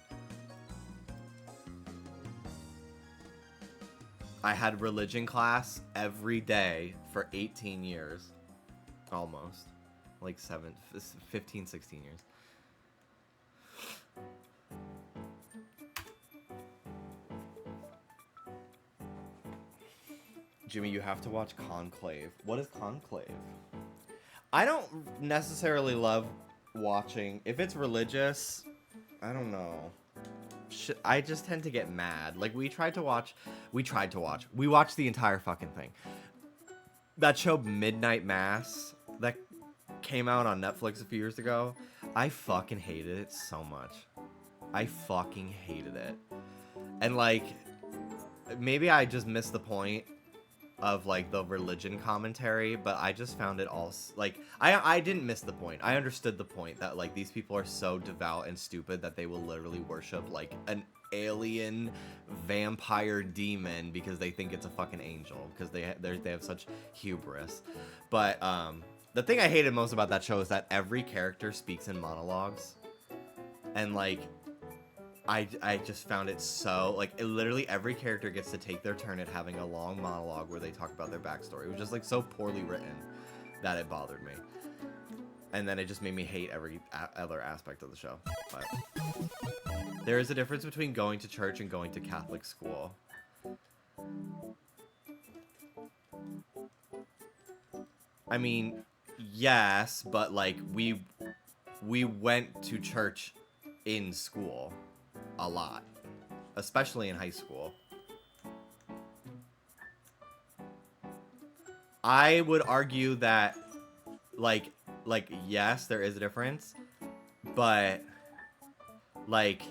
I had religion class every day for 18 years. Almost. Like 15, 16 years. Jimmy, you have to watch Conclave. What is Conclave? I don't necessarily love watching... If it's religious, I don't know. I just tend to get mad. Like, we watched the entire fucking thing. That show Midnight Mass that came out on Netflix a few years ago. I fucking hated it so much. I fucking hated it. And like, maybe I just missed the point of like the religion commentary, but I just found it all like I didn't miss the point. I understood the point that like these people are so devout and stupid that they will literally worship like an alien vampire demon because they think it's a fucking angel because they have such hubris. But the thing I hated most about that show is that every character speaks in monologues, and like I just found it so, like, literally every character gets to take their turn at having a long monologue where they talk about their backstory. It was just, like, so poorly written that it bothered me. And then it just made me hate every other aspect of the show. But there is a difference between going to church and going to Catholic school. I mean, yes, but, like, we went to church in school. A lot, especially in high school. I would argue that, like, yes, there is a difference, but, like,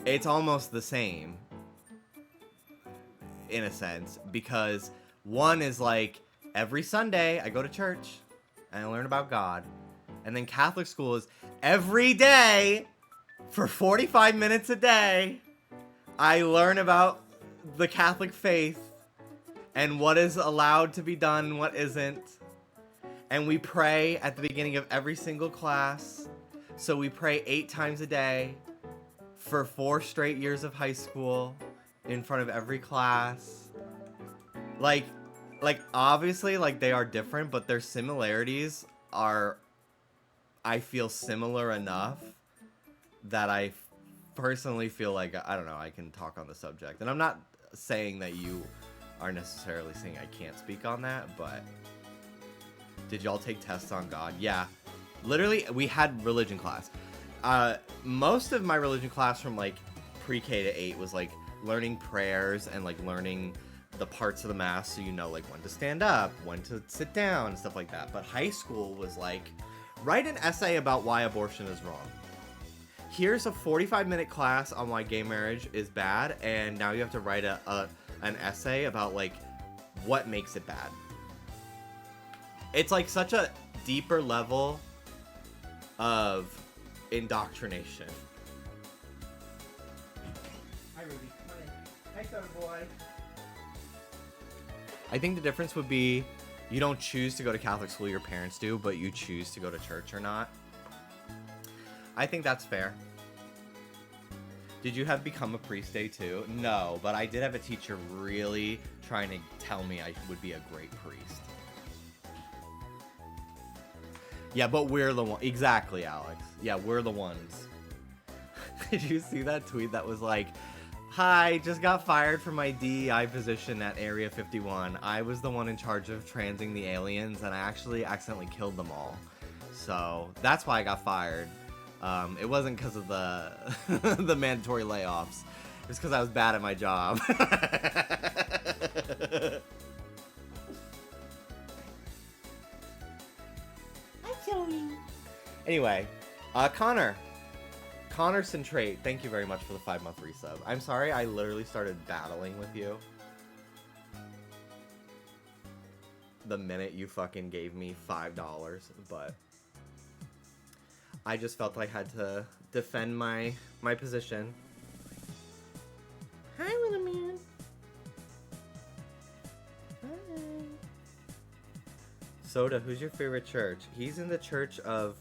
it's almost the same, in a sense, because one is, like, every Sunday I go to church, and I learn about God, and then Catholic school is every day, for 45 minutes a day, I learn about the Catholic faith and what is allowed to be done, what isn't. And we pray at the beginning of every single class. So we pray 8 times a day for 4 straight years of high school in front of every class. Like obviously, like, they are different, but their similarities are, I feel, similar enough that I personally feel like, I don't know, I can talk on the subject. And I'm not saying that you are necessarily saying I can't speak on that, but did y'all take tests on God? Yeah. Literally, we had religion class. Most of my religion class from, like, pre-K to 8 was, like, learning prayers and, like, learning the parts of the mass so you know, like, when to stand up, when to sit down, and stuff like that. But high school was, like, write an essay about why abortion is wrong. Here's a 45-minute class on why gay marriage is bad, and now you have to write an essay about, like, what makes it bad. It's, like, such a deeper level of indoctrination. Hi, Ruby. Come on in. Hi, soda boy. I think the difference would be you don't choose to go to Catholic school, your parents do, but you choose to go to church or not. I think that's fair. Did you have become a priest day too? No, but I did have a teacher really trying to tell me I would be a great priest. Yeah, but we're the one. Exactly, Alex. Yeah, we're the ones. Did you see that tweet that was like, Hi, just got fired from my DEI position at Area 51. I was the one in charge of transing the aliens, and I actually accidentally killed them all. So that's why I got fired. It wasn't because of the the mandatory layoffs. It was because I was bad at my job. Anyway, Connor Centrate, thank you very much for the 5-month resub. I'm sorry I literally started battling with you the minute you fucking gave me $5, but I just felt I had to defend my position. Hi, little man. Hi. Soda, who's your favorite church? He's in the church of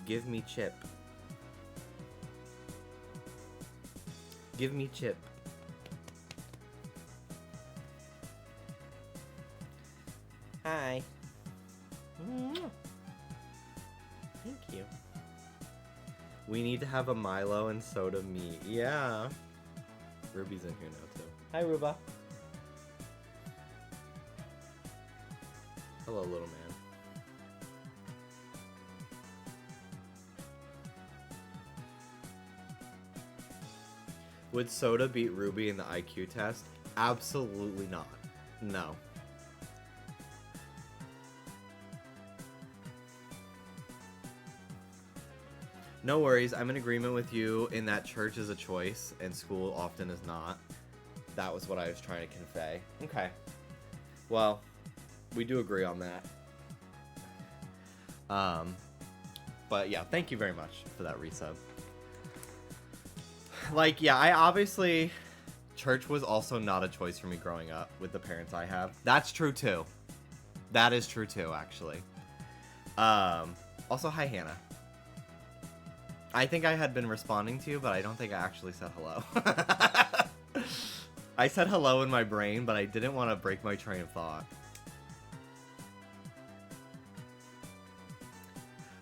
Give Me Chip. Give me Chip. Hi. Thank you. We need to have a Milo and soda meet. Yeah. Ruby's in here now too. Hi, Ruba. Hello, little man. Would Soda beat Ruby in the IQ test? Absolutely not. No. No worries, I'm in agreement with you in that church is a choice and school often is not. That was what I was trying to convey. Okay. Well, we do agree on that. But yeah, thank you very much for that resub. Like, yeah, I obviously... Church was also not a choice for me growing up with the parents I have. That's true, too. That is true, too, actually. Also, hi, Hannah. I think I had been responding to you, but I don't think I actually said hello. I said hello in my brain, but I didn't want to break my train of thought.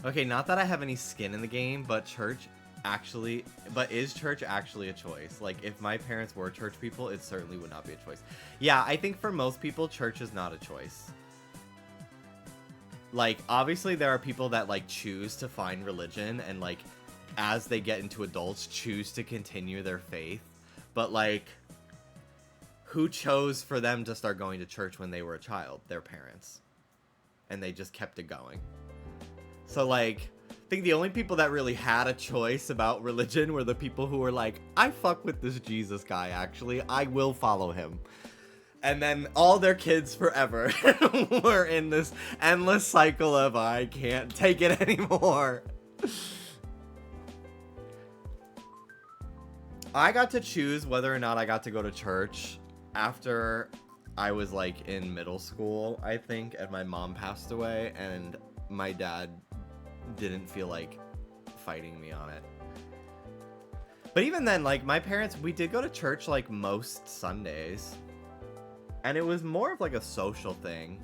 Okay, not that I have any skin in the game, but is church actually a choice? Like, if my parents were church people, it certainly would not be a choice. Yeah, I think for most people, church is not a choice. Like, obviously there are people that, like, choose to find religion and, like, as they get into adults, choose to continue their faith. But, like, who chose for them to start going to church when they were a child? Their parents. And they just kept it going. So, like... I think the only people that really had a choice about religion were the people who were like, I fuck with this Jesus guy, actually. I will follow him. And then all their kids forever were in this endless cycle of, I can't take it anymore. I got to choose whether or not I got to go to church after I was, like, in middle school, I think, and my mom passed away, and my dad didn't feel like fighting me on it. But even then, like, my parents, we did go to church, like, most Sundays. And it was more of, like, a social thing.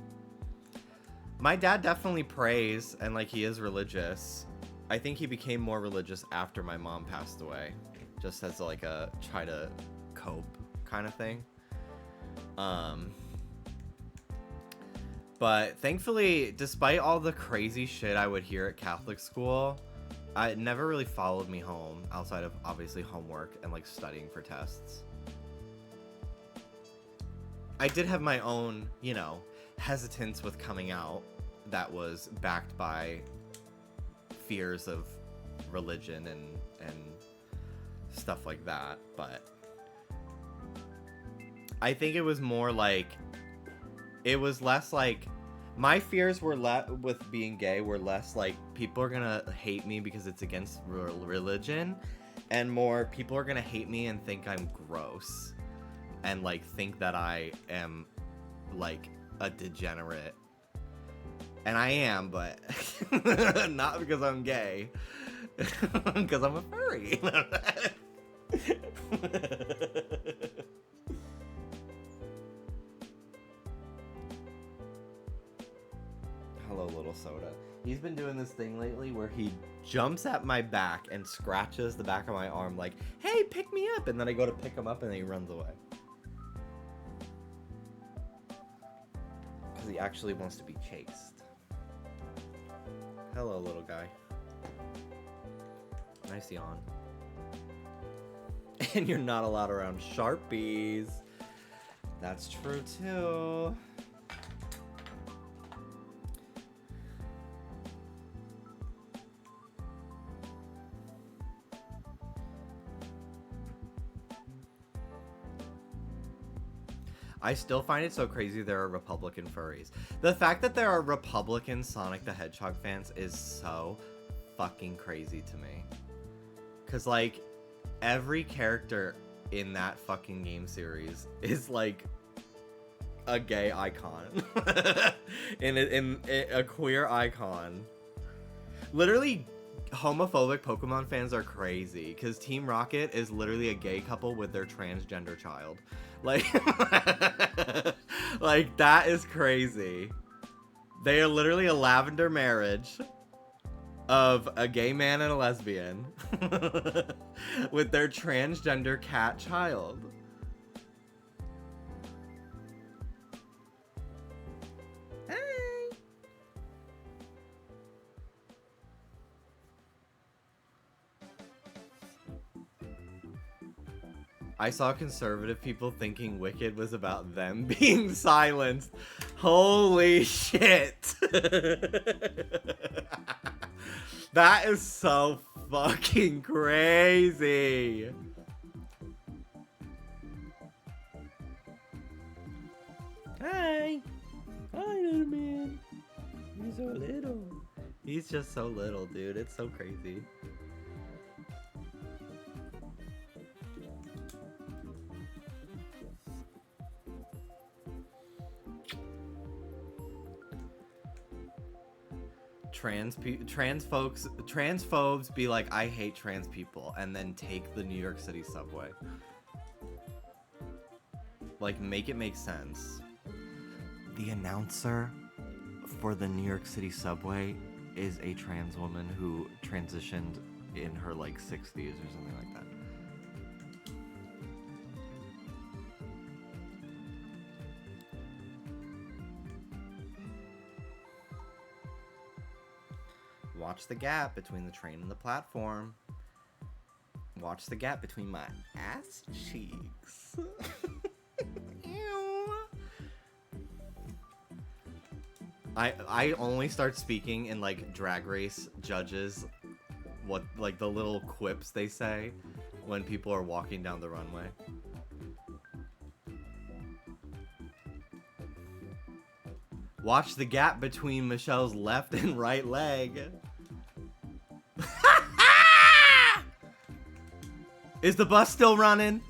My dad definitely prays, and, like, he is religious. I think he became more religious after my mom passed away. Just as, like, a try to cope kind of thing. But thankfully, despite all the crazy shit I would hear at Catholic school, it never really followed me home outside of obviously homework and like studying for tests. I did have my own, you know, hesitance with coming out that was backed by fears of religion and stuff like that, but I think it was more like, it was less like, my fears were with being gay were less like people are gonna hate me because it's against religion, and more people are gonna hate me and think I'm gross and like think that I am like a degenerate, and I am, but not because I'm gay, because I'm a furry. Hello, little soda. He's been doing this thing lately where he jumps at my back and scratches the back of my arm like, hey, pick me up. And then I go to pick him up and then he runs away. Because he actually wants to be chased. Hello, little guy. Nice yawn. And you're not allowed around Sharpies. That's true too. I still find it so crazy there are Republican furries. The fact that there are Republican Sonic the Hedgehog fans is so fucking crazy to me. Cause like every character in that fucking game series is like a gay icon. in a queer icon. Literally homophobic Pokemon fans are crazy because Team Rocket is literally a gay couple with their transgender child. Like, like that is crazy. They are literally a lavender marriage of a gay man and a lesbian with their transgender cat child. I saw conservative people thinking Wicked was about them being silenced. Holy shit. That is so fucking crazy. Hi. Hi, little man. You're so little. He's just so little, dude. It's so crazy. Transphobes be like, I hate trans people, and then take the New York City subway. Like, make it make sense. The announcer for the New York City subway is a trans woman who transitioned in her like 60s or something like that. Watch the gap between the train and the platform. Watch the gap between my ass cheeks. Ew. I only start speaking in like Drag Race judges, what like the little quips they say when people are walking down the runway. Watch the gap between Michelle's left and right leg. Is the bus still running?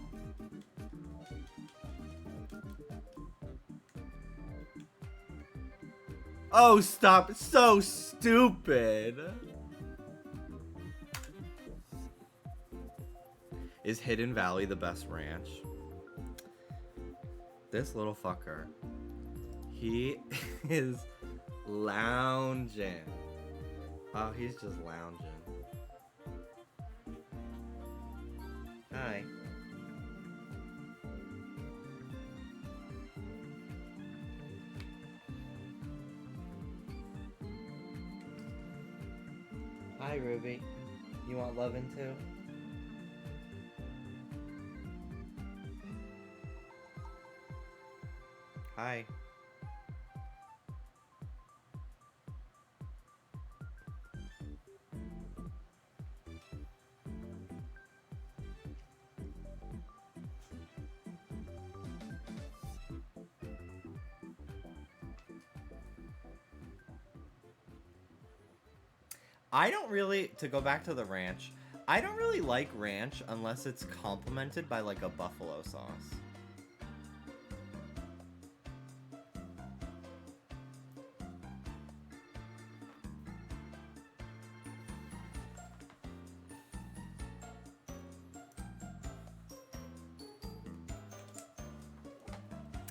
Oh, stop. It's so stupid. Is Hidden Valley the best ranch? This little fucker. He is lounging. Oh, he's just lounging. Hi. Hi, Ruby. You want lovin' too? Hi. I don't really, to go back to the ranch, I don't really like ranch unless it's complemented by like a buffalo sauce.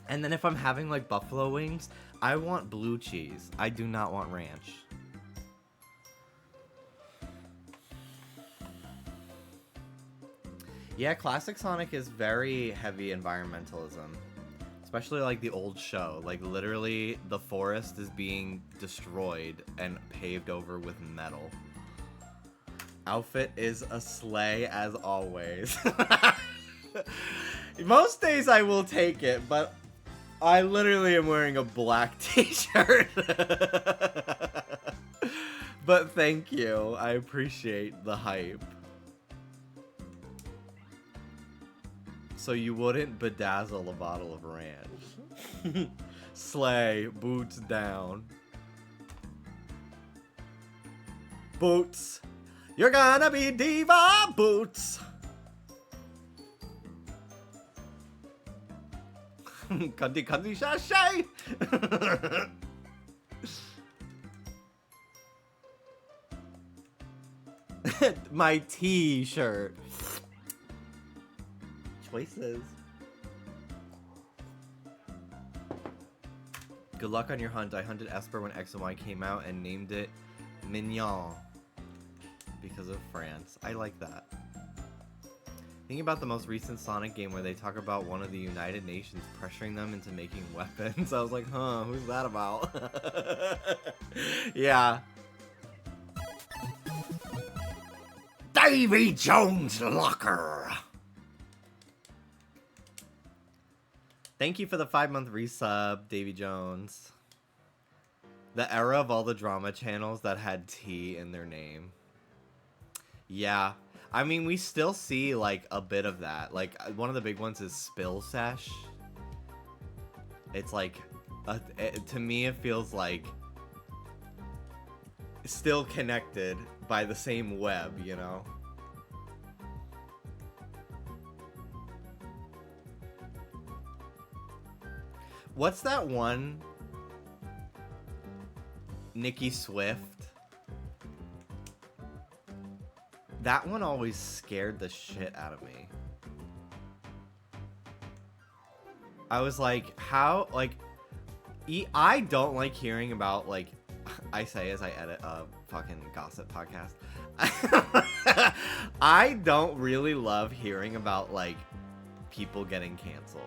And then if I'm having like buffalo wings, I want blue cheese. I do not want ranch. Yeah, classic Sonic is very heavy environmentalism. Especially like the old show. Like literally the forest is being destroyed and paved over with metal. Outfit is a sleigh as always. Most days I will take it, but I literally am wearing a black t-shirt. But thank you. I appreciate the hype. So you wouldn't bedazzle a bottle of ranch. Slay, boots down. Boots. You're gonna be diva boots. Cunty cunty shay. My t-shirt. Choices. Good luck on your hunt. I hunted Esper when X and Y came out and named it Mignon because of France. I like that. Thinking about the most recent Sonic game where they talk about one of the United Nations pressuring them into making weapons. I was like, huh, who's that about? Yeah. Davy Jones Locker. Thank you for the 5-month resub, Davy Jones. The era of all the drama channels that had T in their name. Yeah. I mean, we still see, like, a bit of that. Like, one of the big ones is Spill Sesh. It's like, to me, it feels like still connected by the same web, you know? What's that one? Nicki Swift. That one always scared the shit out of me. I was like, how, like, I don't like hearing about, like, I say as I edit a fucking gossip podcast. I don't really love hearing about, like, people getting canceled.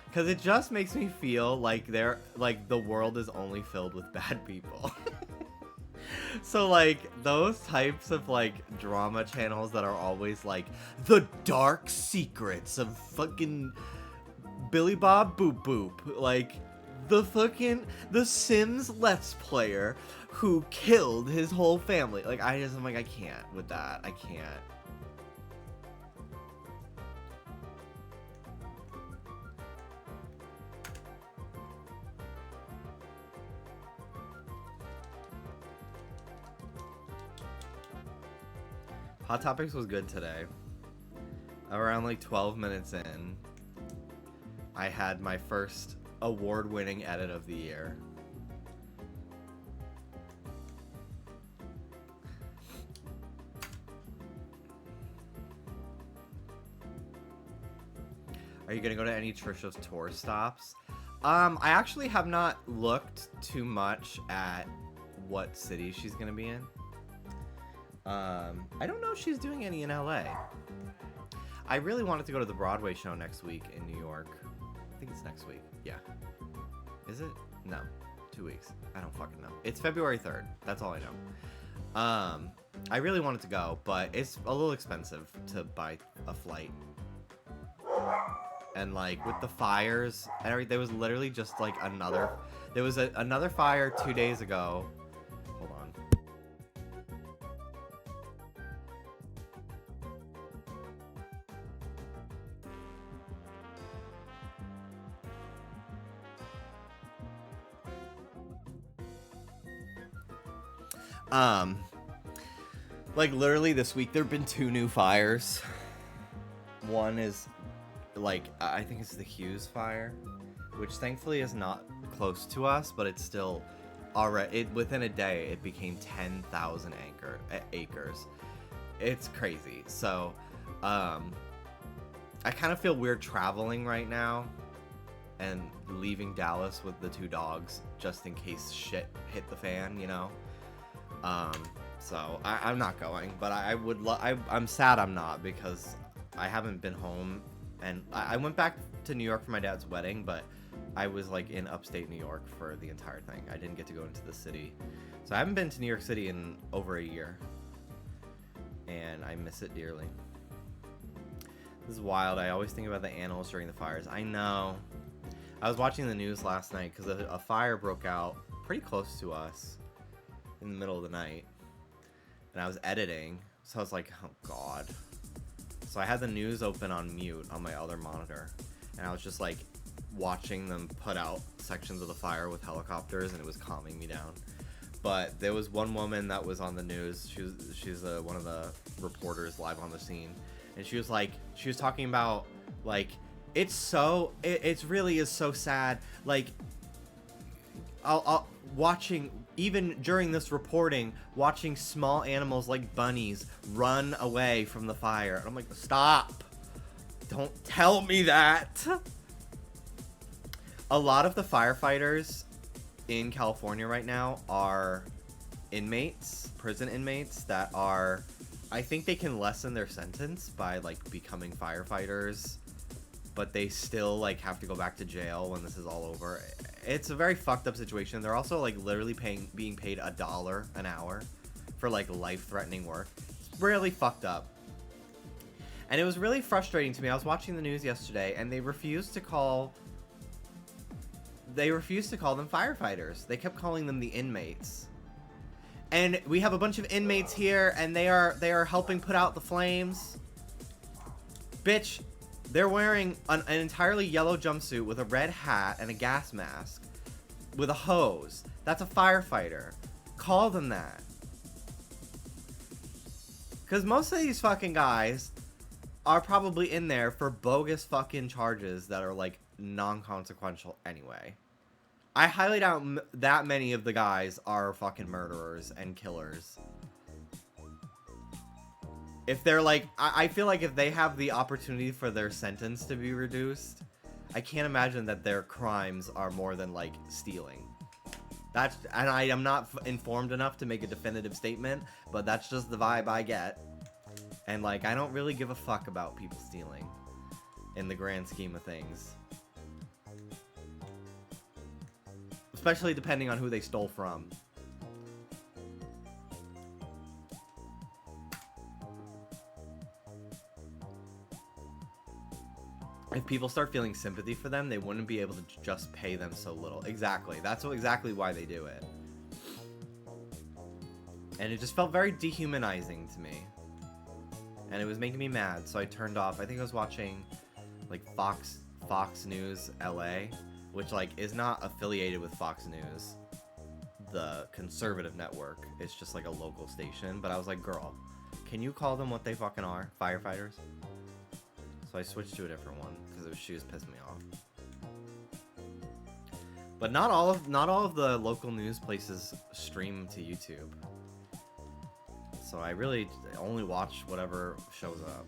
Because it just makes me feel like the world is only filled with bad people. So, like, those types of, like, drama channels that are always, like, the dark secrets of fucking Billy Bob Boop Boop. Like, the Sims Let's Player who killed his whole family. Like, I'm like, I can't with that. I can't. Hot Topics was good today. Around like 12 minutes in, I had my first award-winning edit of the year. Are you gonna go to any Trisha's tour stops? I actually have not looked too much at what city she's gonna be in. I don't know if she's doing any in LA. I really wanted to go to the Broadway show next week in New York. I think it's next week. Yeah. Is it? No. 2 weeks. I don't fucking know. It's February 3rd. That's all I know. I really wanted to go, but it's a little expensive to buy a flight. And like with the fires, there was literally just like there was another fire 2 days ago. Hold on. Like literally this week there have been 2 new fires. One is like, I think it's the Hughes fire, which thankfully is not close to us, but it's still already, within a day it became 10,000 acres. It's crazy. So, I kind of feel weird traveling right now and leaving Dallas with the 2 dogs just in case shit hit the fan, you know? So I'm not going, but I'm sad I'm not, because I haven't been home, and I went back to New York for my dad's wedding, but I was like in upstate New York for the entire thing. I didn't get to go into the city. So I haven't been to New York City in over a year, and I miss it dearly. This is wild. I always think about the animals during the fires. I know. I was watching the news last night because a fire broke out pretty close to us in the middle of the night, and I was editing, so I was like, oh god. So I had the news open on mute on my other monitor, and I was just like watching them put out sections of the fire with helicopters, and it was calming me down. But there was one woman that was on the news. She's one of the reporters live on the scene, and she was talking about like it really is so sad. Like I'll watching, even during this reporting, watching small animals like bunnies run away from the fire. And I'm like, stop. Don't tell me that. A lot of the firefighters in California right now are inmates, prison inmates that are, I think they can lessen their sentence by like becoming firefighters, but they still like have to go back to jail when this is all over. It's a very fucked up situation. They're also like literally being paid $1 an hour for like life-threatening work. It's really fucked up. And it was really frustrating to me. I was watching the news yesterday, and they refused to call them firefighters. They kept calling them the inmates. And we have a bunch of inmates here, and they are helping put out the flames. Bitch, they're wearing an entirely yellow jumpsuit with a red hat and a gas mask with a hose. That's a firefighter. Call them that. Because most of these fucking guys are probably in there for bogus fucking charges that are like non-consequential anyway. I highly doubt that many of the guys are fucking murderers and killers. If they're like, I feel like if they have the opportunity for their sentence to be reduced, I can't imagine that their crimes are more than like stealing. And I am not informed enough to make a definitive statement, but that's just the vibe I get. And like, I don't really give a fuck about people stealing in the grand scheme of things. Especially depending on who they stole from. If people start feeling sympathy for them, they wouldn't be able to just pay them so little. Exactly. That's exactly why they do it. And it just felt very dehumanizing to me. And it was making me mad, so I turned off. I think I was watching like Fox News LA, which like is not affiliated with Fox News, the conservative network. It's just like a local station. But I was like, girl, can you call them what they fucking are? Firefighters? So I switched to a different one because she was pissing me off. But not all of the local news places stream to YouTube. So I really only watch whatever shows up.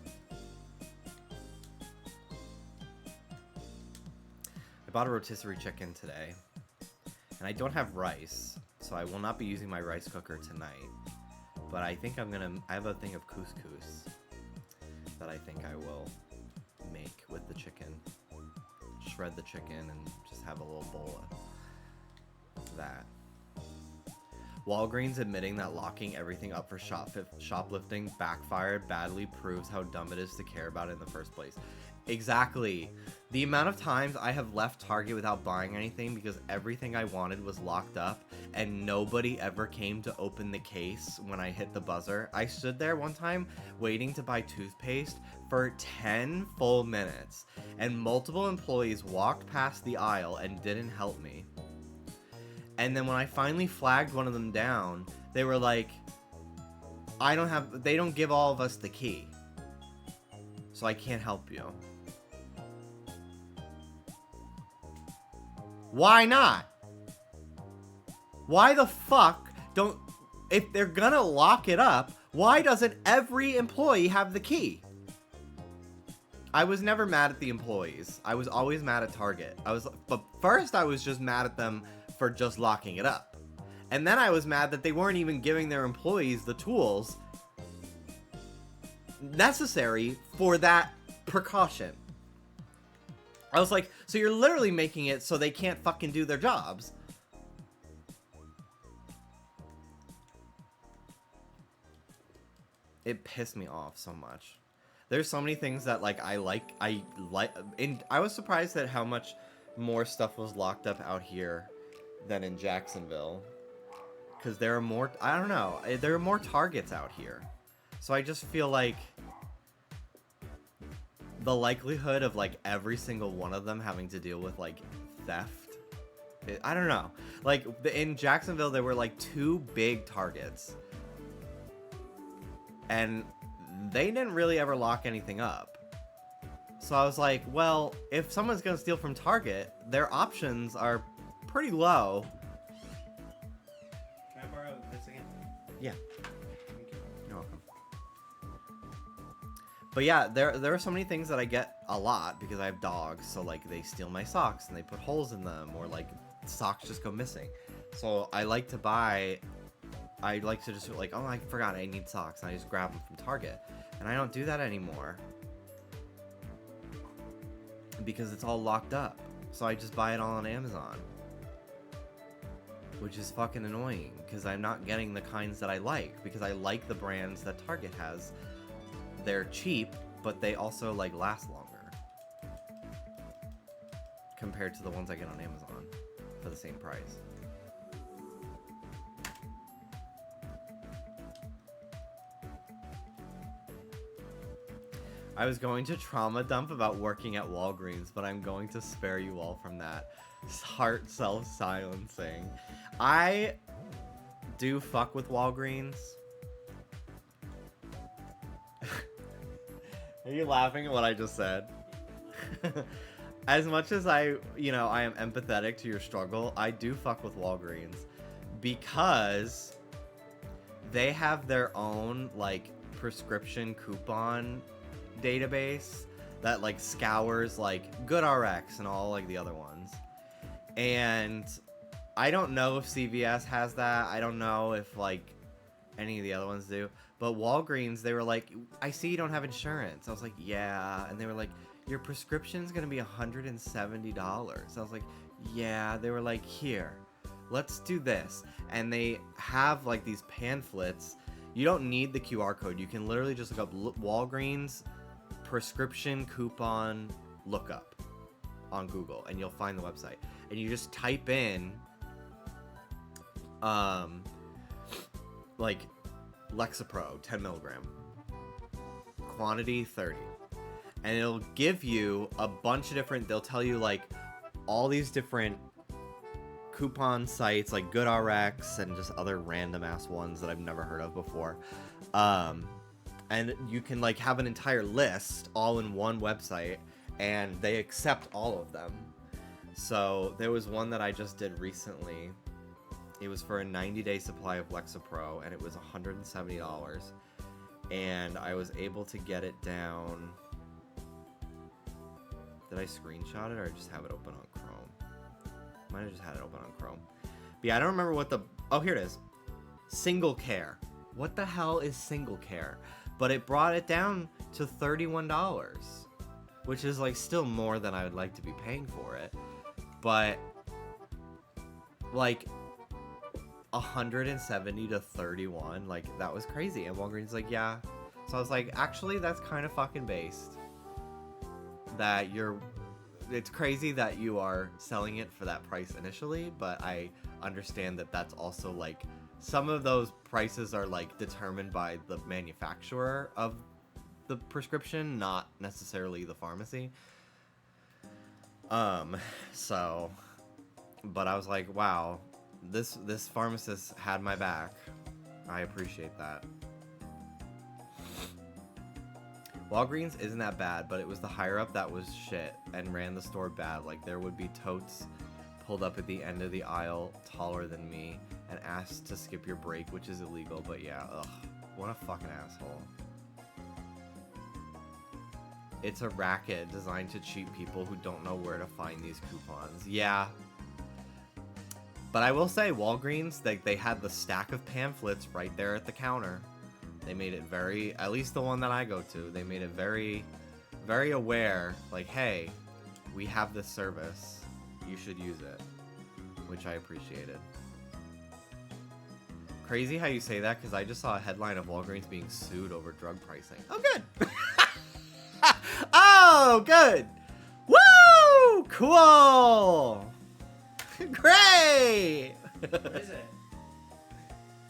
I bought a rotisserie chicken today, and I don't have rice, so I will not be using my rice cooker tonight. But I think I have a thing of couscous that I think I will make with the chicken. Shred the chicken and just have a little bowl of that. Walgreens admitting that locking everything up for shoplifting backfired badly proves how dumb it is to care about it in the first place. Exactly. The amount of times I have left Target without buying anything because everything I wanted was locked up and nobody ever came to open the case when I hit the buzzer. I stood there one time waiting to buy toothpaste for 10 full minutes, and multiple employees walked past the aisle and didn't help me. And then when I finally flagged one of them down, they were like, they don't give all of us the key, so I can't help you. Why not? Why the fuck if they're gonna lock it up, why doesn't every employee have the key? I was never mad at the employees. I was always mad at Target. But first I was just mad at them for just locking it up. And then I was mad that they weren't even giving their employees the tools necessary for that precaution. I was like, so you're literally making it so they can't fucking do their jobs. It pissed me off so much. There's so many things that like I like, and I was surprised at how much more stuff was locked up out here than in Jacksonville. Because there are more, I don't know, there are more targets out here. So I just feel like the likelihood of like every single one of them having to deal with like theft, I don't know. Like in Jacksonville, there were like 2 big targets. And they didn't really ever lock anything up. So I was like, well, if someone's going to steal from Target, their options are pretty low. Can I borrow this again? Yeah. You're welcome. But yeah, there are so many things that I get a lot because I have dogs. So like they steal my socks and they put holes in them, or like socks just go missing. So I like to just like, oh, I forgot I need socks, and I just grab them from Target. And I don't do that anymore because it's all locked up. So I just buy it all on Amazon, which is fucking annoying because I'm not getting the kinds that I like, because I like the brands that Target has. They're cheap, but they also like last longer compared to the ones I get on Amazon for the same price. I was going to trauma dump about working at Walgreens, but I'm going to spare you all from that. Heart self-silencing. I do fuck with Walgreens. Are you laughing at what I just said? As much as I am empathetic to your struggle, I do fuck with Walgreens because they have their own like prescription coupon database that like scours like GoodRx and all like the other ones. And I don't know if CVS has that. I don't know if like any of the other ones do. But Walgreens, they were like, I see you don't have insurance. I was like, yeah. And they were like, your prescription's gonna be $170. I was like, yeah. They were like, here, let's do this. And they have like these pamphlets. You don't need the QR code. You can literally just look up Walgreens prescription coupon lookup on Google, and you'll find the website. And you just type in like Lexapro 10 milligram, quantity 30, and it'll give you a bunch of different, they'll tell you like all these different coupon sites like GoodRx and just other random ass ones that I've never heard of before. And you can like have an entire list all in one website, and they accept all of them. So there was one that I just did recently. It was for a 90-day supply of Lexapro, and it was $170. And I was able to get it down. Did I screenshot it or just have it open on Chrome? Might have just had it open on Chrome. But yeah, I don't remember what the... Oh, here it is. Single Care. What the hell is Single Care? But it brought it down to $31, which is like still more than I would like to be paying for it. But like 170 to 31, like that was crazy. And Walgreens like, yeah. So I was like, actually, that's kind of fucking based. It's crazy that you are selling it for that price initially, but I understand that that's also like, some of those prices are like determined by the manufacturer of the prescription, not necessarily the pharmacy. So, but I was like, wow, this pharmacist had my back. I appreciate that. Walgreens isn't that bad, but it was the higher up that was shit and ran the store bad. Like there would be totes pulled up at the end of the aisle taller than me and asked to skip your break, which is illegal. But yeah, ugh, what a fucking asshole. It's a racket designed to cheat people who don't know where to find these coupons. Yeah. But I will say, Walgreens, they had the stack of pamphlets right there at the counter. They made it very, at least the one that I go to, they made it very, very aware, like, hey, we have this service, you should use it, which I appreciated. Crazy how you say that, because I just saw a headline of Walgreens being sued over drug pricing. Oh, good! Oh, good! Woo! Cool! Great! What is it?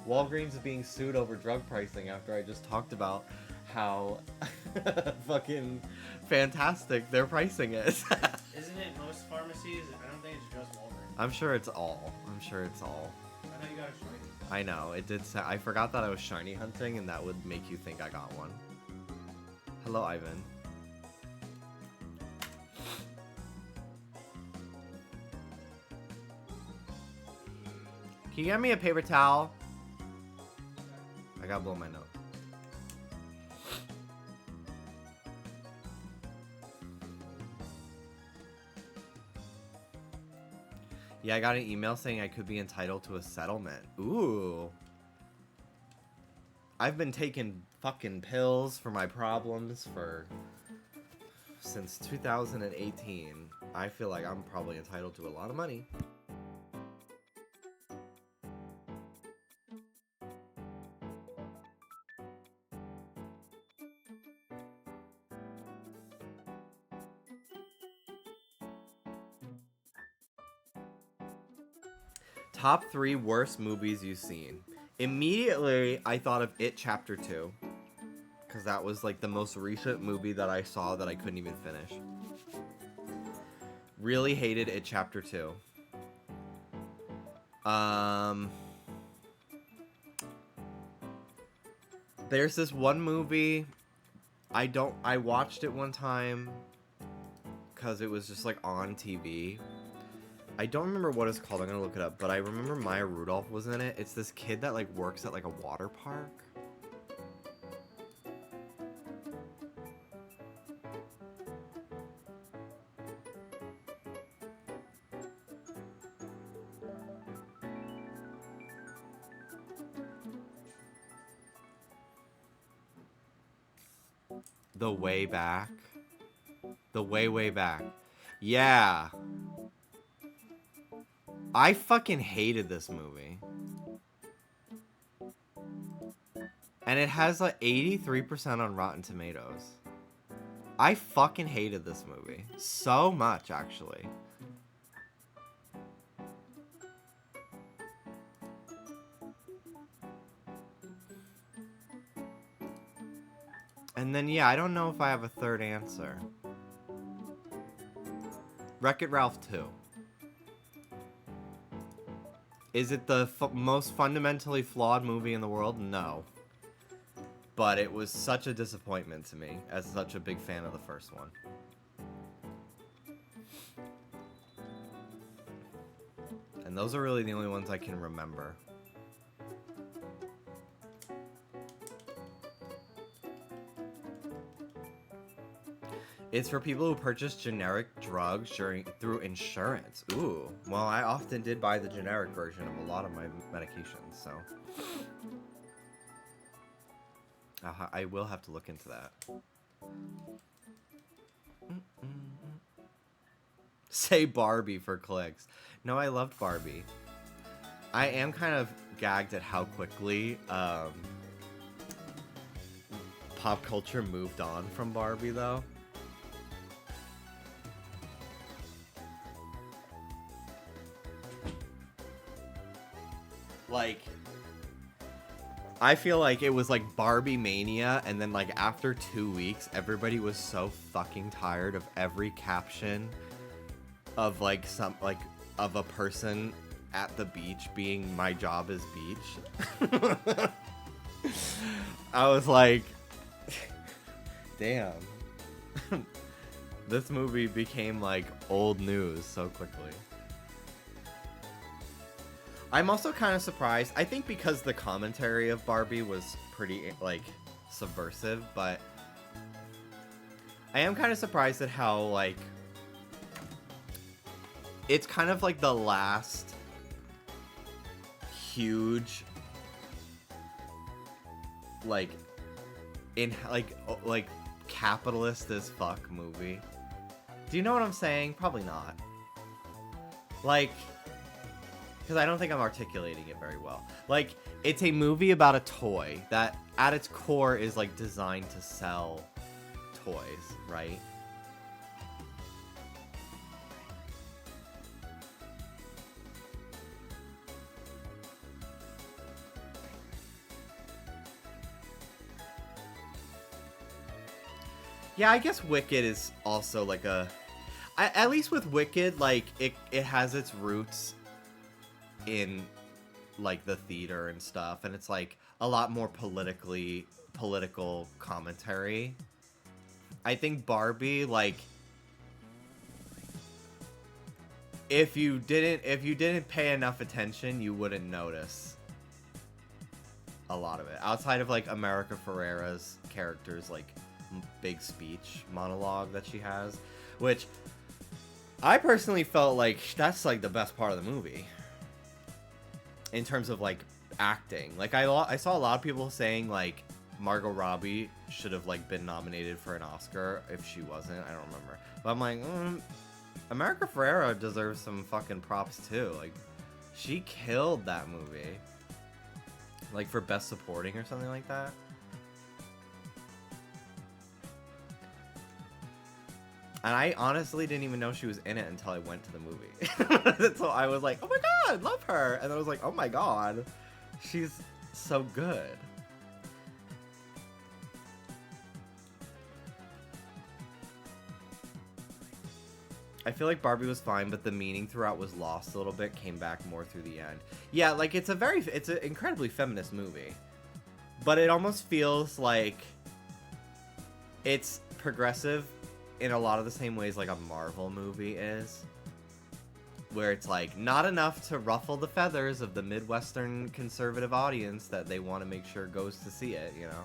Walgreens is being sued over drug pricing after I just talked about how fucking fantastic their pricing is. Isn't it most pharmacies? I don't think it's just Walgreens. I'm sure it's all. I'm sure it's all. I know you got a shiny. I know, it did say, I forgot that I was shiny hunting and that would make you think I got one. Hello, Ivan. Can you get me a paper towel? I gotta blow my nose. Yeah, I got an email saying I could be entitled to a settlement. Ooh. I've been taking fucking pills for my problems since 2018. I feel like I'm probably entitled to a lot of money. Top 3 worst movies you've seen. Immediately, I thought of It Chapter 2. Because that was like the most recent movie that I saw that I couldn't even finish. Really hated It Chapter 2. There's this one movie. I watched it one time. Because it was just like on TV. I don't remember what it's called. I'm gonna look it up. But I remember Maya Rudolph was in it. It's this kid that like works at like a water park. The Way Back. The Way Back. Yeah. I fucking hated this movie. And it has like 83% on Rotten Tomatoes. I fucking hated this movie. So much, actually. And then, yeah, I don't know if I have a third answer. Wreck-It Ralph 2. Is it the most fundamentally flawed movie in the world? No. But it was such a disappointment to me, as such a big fan of the first one. And those are really the only ones I can remember. It's for people who purchase generic drugs through insurance. Ooh. Well, I often did buy the generic version of a lot of my medications, so... I will have to look into that. Say Barbie for clicks. No, I loved Barbie. I am kind of gagged at how quickly pop culture moved on from Barbie, though. Like, I feel like it was like Barbie Mania, and then like after 2 weeks, everybody was so fucking tired of every caption of like of a person at the beach being "my job is beach." I was like, damn. This movie became like old news so quickly. I'm also kind of surprised. I think because the commentary of Barbie was pretty, like, subversive, but I am kind of surprised at how, like, it's kind of like the last huge, like, in like capitalist as fuck movie. Do you know what I'm saying? Probably not. Like, because I don't think I'm articulating it very well. Like, it's a movie about a toy that at its core is like designed to sell toys, right? Yeah, I guess Wicked is also like at least with Wicked, like it has its roots in like the theater and stuff, and it's like a lot more political commentary. I think Barbie, like, if you didn't pay enough attention, you wouldn't notice a lot of it. Outside of like America Ferrera's characters, like big speech monologue that she has, which I personally felt like that's like the best part of the movie in terms of like acting. Like I saw a lot of people saying like Margot Robbie should have like been nominated for an Oscar if she wasn't. I don't remember, but I'm like, America Ferrera deserves some fucking props too. Like, she killed that movie, like for best supporting or something like that. And I honestly didn't even know she was in it until I went to the movie. So I was like, oh my god, love her. And I was like, oh my god, she's so good. I feel like Barbie was fine, but the meaning throughout was lost a little bit, came back more through the end. Yeah, like it's an incredibly feminist movie. But it almost feels like it's progressive in a lot of the same ways like a Marvel movie is, where it's like not enough to ruffle the feathers of the Midwestern conservative audience that they want to make sure goes to see it, you know?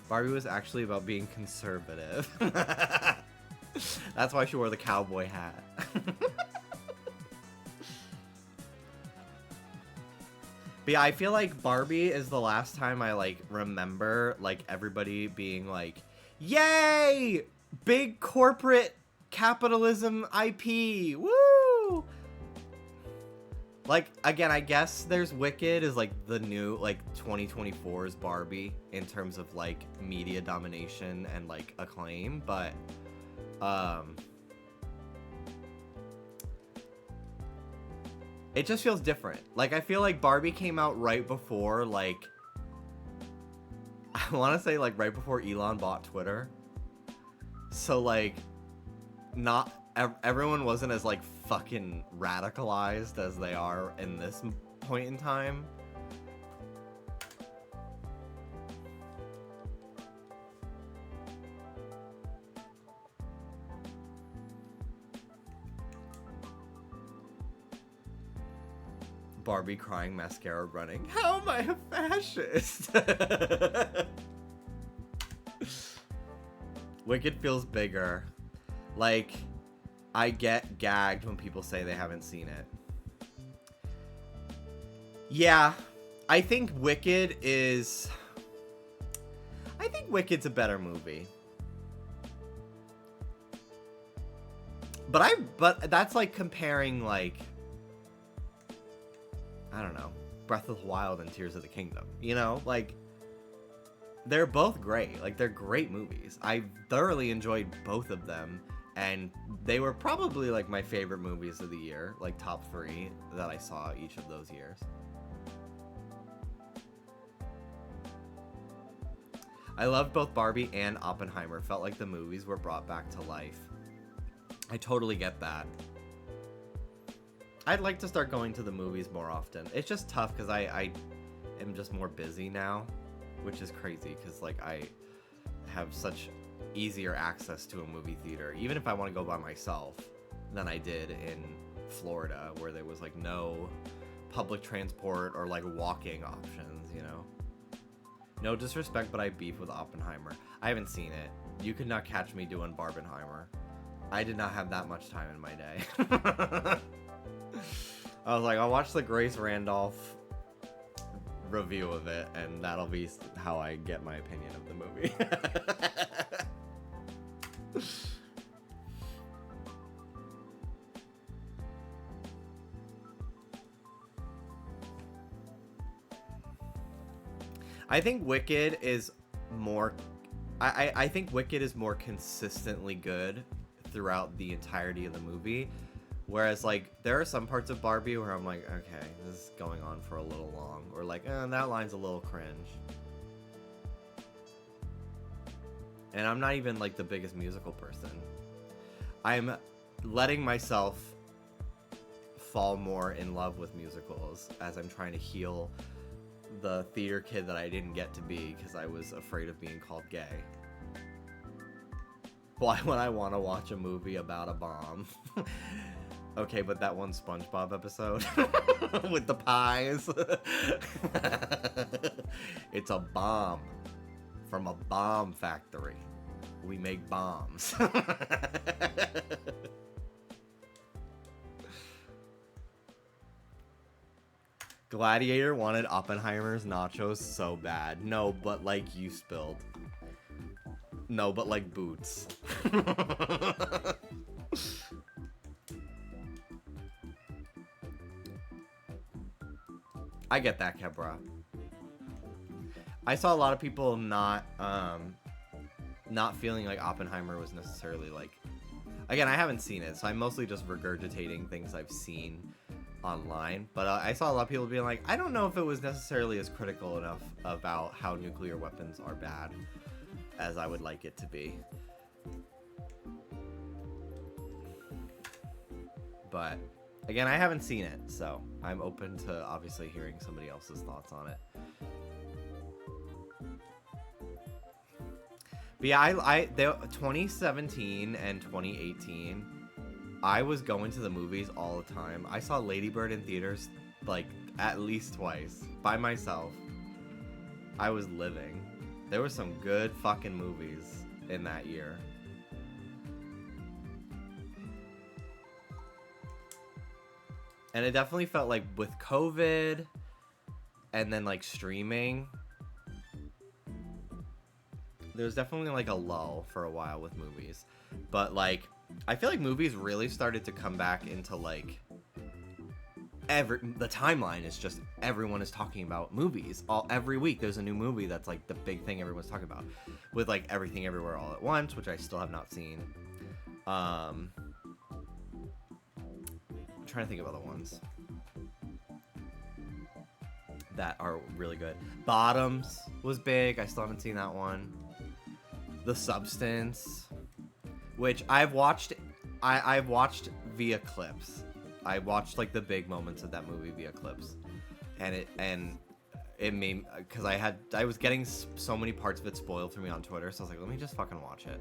Barbie was actually about being conservative. That's why she wore the cowboy hat. But yeah, I feel like Barbie is the last time I like remember like everybody being like, yay! Big corporate capitalism IP! Woo! Like, again, I guess there's Wicked is like the new, like 2024's Barbie in terms of like media domination and like acclaim, but it just feels different. Like, I feel like Barbie came out right before, like, I want to say like right before Elon bought Twitter. So like, not everyone wasn't as like fucking radicalized as they are in this point in time. Barbie crying, mascara running. How am I a fascist? Wicked feels bigger. Like, I get gagged when people say they haven't seen it. Yeah, I think Wicked's a better movie. But that's like comparing like, I don't know, Breath of the Wild and Tears of the Kingdom. You know, like, they're both great. Like, they're great movies. I thoroughly enjoyed both of them. And they were probably like my favorite movies of the year, like top 3 that I saw each of those years. I loved both Barbie and Oppenheimer. Felt like the movies were brought back to life. I totally get that. I'd like to start going to the movies more often. It's just tough because I am just more busy now, which is crazy because like I have such easier access to a movie theater, even if I want to go by myself, than I did in Florida, where there was like no public transport or like walking options, you know. No disrespect, but I beef with Oppenheimer. I haven't seen it. You could not catch me doing Barbenheimer. I did not have that much time in my day. I was like, I'll watch the Grace Randolph review of it, and that'll be how I get my opinion of the movie. I think Wicked is more... I think Wicked is more consistently good throughout the entirety of the movie. Whereas, like, there are some parts of Barbie where I'm like, okay, this is going on for a little long. Or like, that line's a little cringe. And I'm not even, like, the biggest musical person. I'm letting myself fall more in love with musicals as I'm trying to heal the theater kid that I didn't get to be because I was afraid of being called gay. Why would I want to watch a movie about a bomb? Okay, but that one SpongeBob episode with the pies. It's a bomb from a bomb factory. We make bombs. Gladiator wanted Oppenheimer's nachos so bad. No, but like you spilled. No, but like boots. I get that, Kebra. I saw a lot of people not feeling like Oppenheimer was necessarily like... Again, I haven't seen it, so I'm mostly just regurgitating things I've seen online. But I saw a lot of people being like, I don't know if it was necessarily as critical enough about how nuclear weapons are bad as I would like it to be. But again, I haven't seen it, so I'm open to obviously hearing somebody else's thoughts on it. But yeah, 2017 and 2018, I was going to the movies all the time. I saw Lady Bird in theaters like at least twice by myself. I was living. There were some good fucking movies in that year. And it definitely felt like with COVID and then like streaming, there's definitely like a lull for a while with movies. But like, I feel like movies really started to come back into like the timeline is just everyone is talking about movies. Every week there's a new movie that's like the big thing everyone's talking about. With like Everything Everywhere All at Once, which I still have not seen. I'm trying to think of other ones that are really good. Bottoms was big. I still haven't seen that one. The Substance, which I've watched via clips. I watched like the big moments of that movie via clips, and it made, because I was getting so many parts of it spoiled for me on Twitter, so I was like, let me just fucking watch it.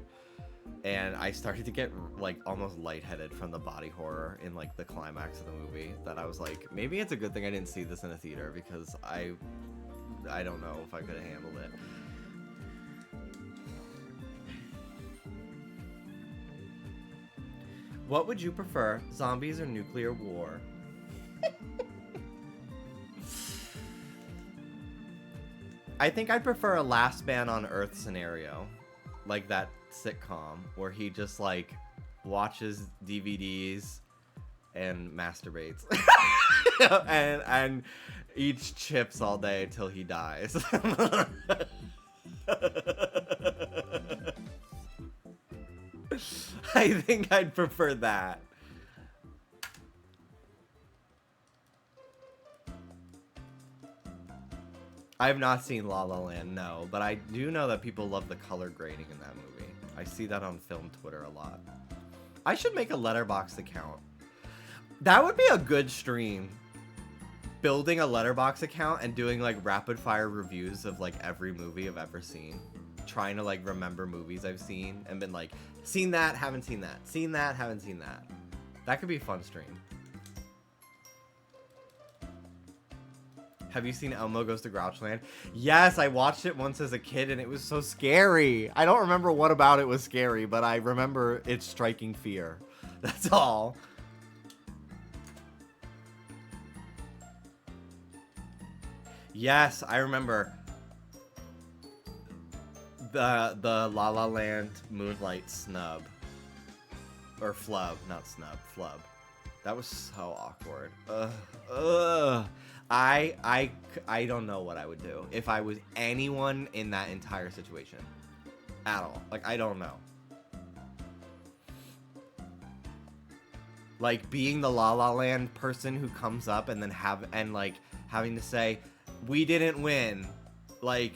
And I started to get like almost lightheaded from the body horror in like the climax of the movie, that I was like, maybe it's a good thing I didn't see this in a theater, because I don't know if I could have handled it. What would you prefer, zombies or nuclear war? I think I'd prefer a Last Man on Earth scenario, like that sitcom where he just like watches DVDs and masturbates and eats chips all day till he dies. I think I'd prefer that. I have not seen La La Land, no, but I do know that people love the color grading in that movie. I see that on film Twitter a lot. I should make a Letterboxd account. That would be a good stream. Building a Letterboxd account and doing like rapid fire reviews of like every movie I've ever seen. Trying to like remember movies I've seen and been like, seen that, haven't seen that, seen that, haven't seen that. That could be a fun stream. Have you seen Elmo Goes to Grouchland? Yes, I watched it once as a kid and it was so scary. I don't remember what about it was scary, but I remember it striking fear. That's all. Yes, I remember the La La Land Moonlight snub. Or flub, not snub, flub. That was so awkward. I don't know what I would do if I was anyone in that entire situation. At all. Like, I don't know. Like, being the La La Land person who comes up and then having to say, we didn't win. Like,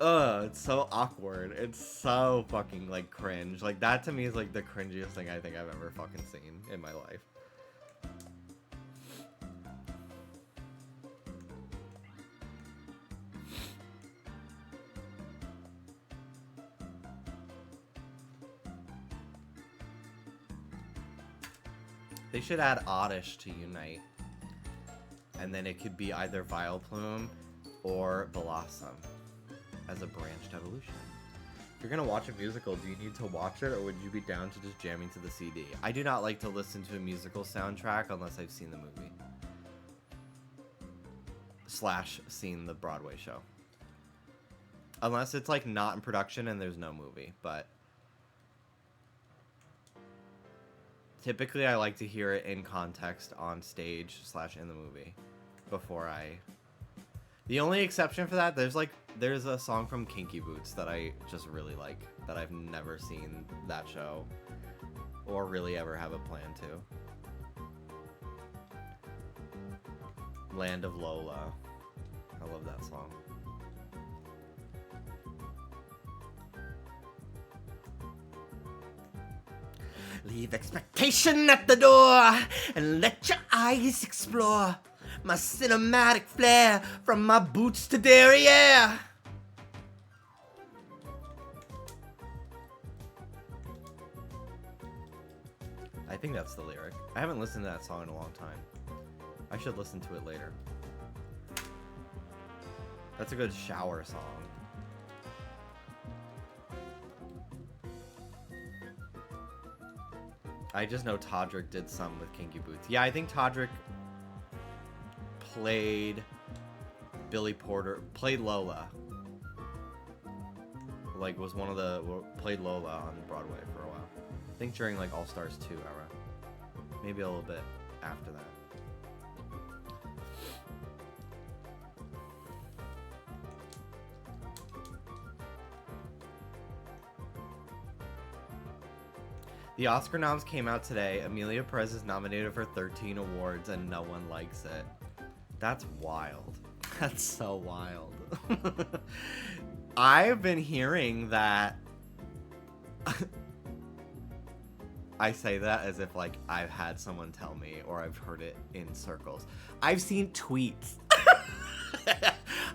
it's so awkward. It's so fucking, like, cringe. Like, that to me is, like, the cringiest thing I think I've ever fucking seen in my life. They should add Oddish to Unite. And then it could be either Vileplume or Blossom as a branched evolution. If you're gonna watch a musical, do you need to watch it or would you be down to just jamming to the CD? I do not like to listen to a musical soundtrack unless I've seen the movie. / seen the Broadway show. Unless it's like not in production and there's no movie, but typically I like to hear it in context on stage / in the movie before I... The only exception for that, there's a song from Kinky Boots that I just really like, that I've never seen that show or really ever have a plan to. Land of Lola. I love that song. Leave expectation at the door and let your eyes explore my cinematic flair from my boots to derriere. I think that's the lyric. I haven't listened to that song in a long time. I should listen to it later. That's a good shower song. I just know Todrick did some with Kinky Boots. Yeah, I think Todrick played played Lola. Like, was one of the, played Lola on Broadway for a while. I think during, like, All Stars 2 era. Maybe a little bit after that. The Oscar noms came out today. Emilia Perez is nominated for 13 awards and no one likes it. That's wild. That's so wild. I've been hearing that... I say that as if, like, I've had someone tell me or I've heard it in circles. I've seen tweets.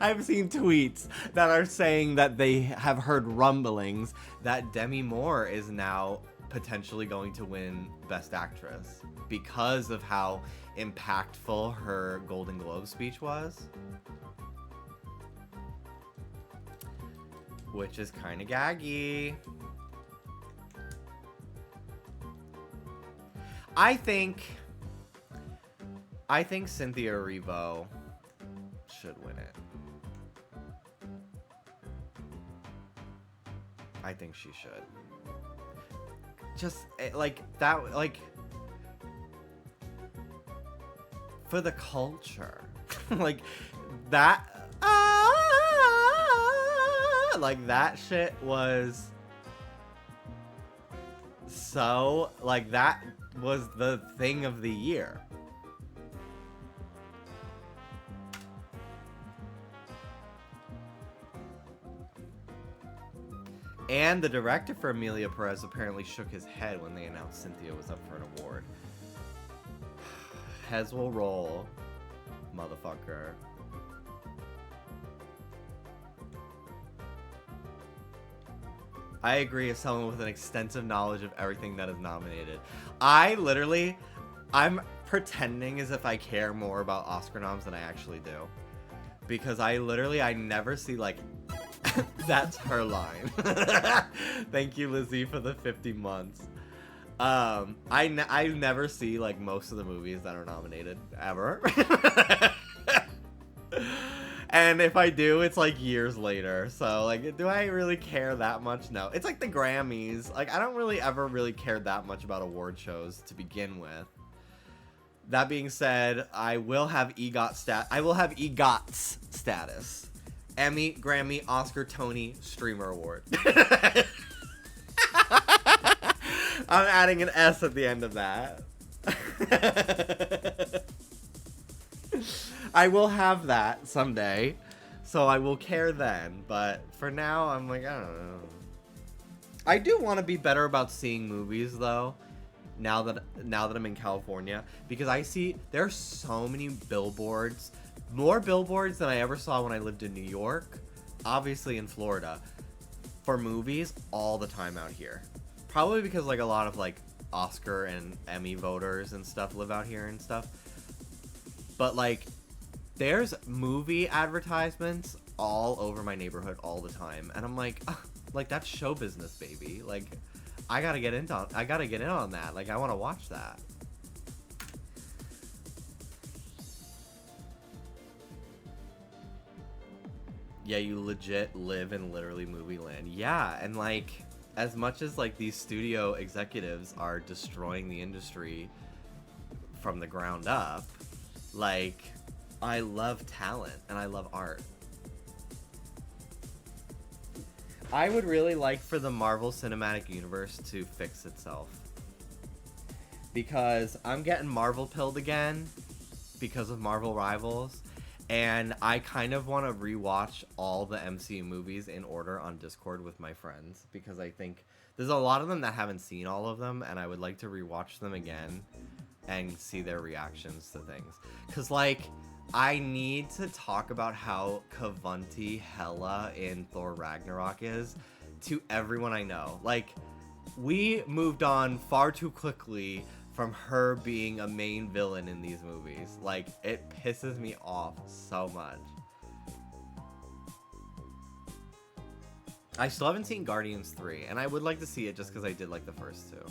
I've seen tweets that are saying that they have heard rumblings that Demi Moore is now potentially going to win Best Actress because of how impactful her Golden Globe speech was. Which is kind of gaggy. I think Cynthia Erivo should win it. I think she should. Just like that, like for the culture, like that. Like that shit was so, like, that was the thing of the year. And the director for Emilia Perez apparently shook his head when they announced Cynthia was up for an award. Heads will roll, motherfucker. I agree as someone with an extensive knowledge of everything that is nominated. I'm pretending as if I care more about Oscar noms than I actually do. Because I never see, like, that's her line. Thank you, Lizzie, for the 50 months. I never see, like, most of the movies that are nominated, ever. And if I do, it's, like, years later. So, like, do I really care that much? No. It's like the Grammys. Like, I don't really ever really care that much about award shows to begin with. That being said, I will have EGOT's status. Emmy, Grammy, Oscar, Tony, Streamer Award. I'm adding an S at the end of that. I will have that someday, so I will care then. But for now, I'm like, I don't know. I do want to be better about seeing movies, though. Now that I'm in California, because I see there's so many billboards, more billboards than I ever saw when I lived in New York, obviously in Florida, for movies all the time out here. Probably because like a lot of like Oscar and Emmy voters and stuff live out here and stuff. But like there's movie advertisements all over my neighborhood all the time, and I'm like that's show business, baby. Like I gotta get in on that. Like I want to watch that. Yeah, you legit live in literally movie land. Yeah, and like as much as like these studio executives are destroying the industry from the ground up, like I love talent and I love art. I would really like for the Marvel Cinematic Universe to fix itself. Because I'm getting Marvel pilled again because of Marvel Rivals. And I kind of want to rewatch all the MCU movies in order on Discord with my friends. Because I think there's a lot of them that haven't seen all of them. And I would like to rewatch them again and see their reactions to things. Because like I need to talk about how Kavanti Hela in Thor Ragnarok is to everyone I know. Like, we moved on far too quickly from her being a main villain in these movies. Like, it pisses me off so much. I still haven't seen Guardians 3, and I would like to see it just because I did like the first two.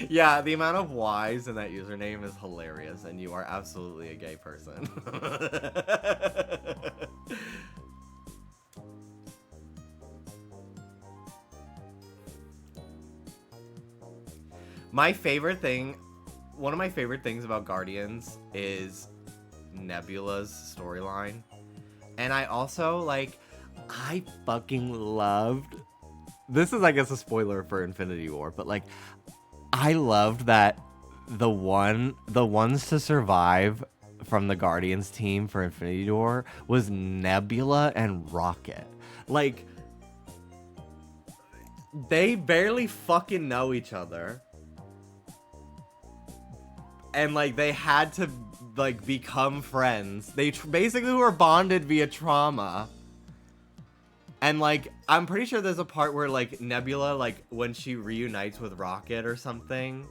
Yeah, the amount of Y's in that username is hilarious, and you are absolutely a gay person. One of my favorite things about Guardians is Nebula's storyline. And I also, like, I fucking loved... This is, I guess, a spoiler for Infinity War, but, like, I loved that the ones to survive from the Guardians team for Infinity War was Nebula and Rocket. Like, they barely fucking know each other. And, like, they had to, like, become friends. They basically were bonded via trauma. And, like, I'm pretty sure there's a part where, like, Nebula, like, when she reunites with Rocket or something,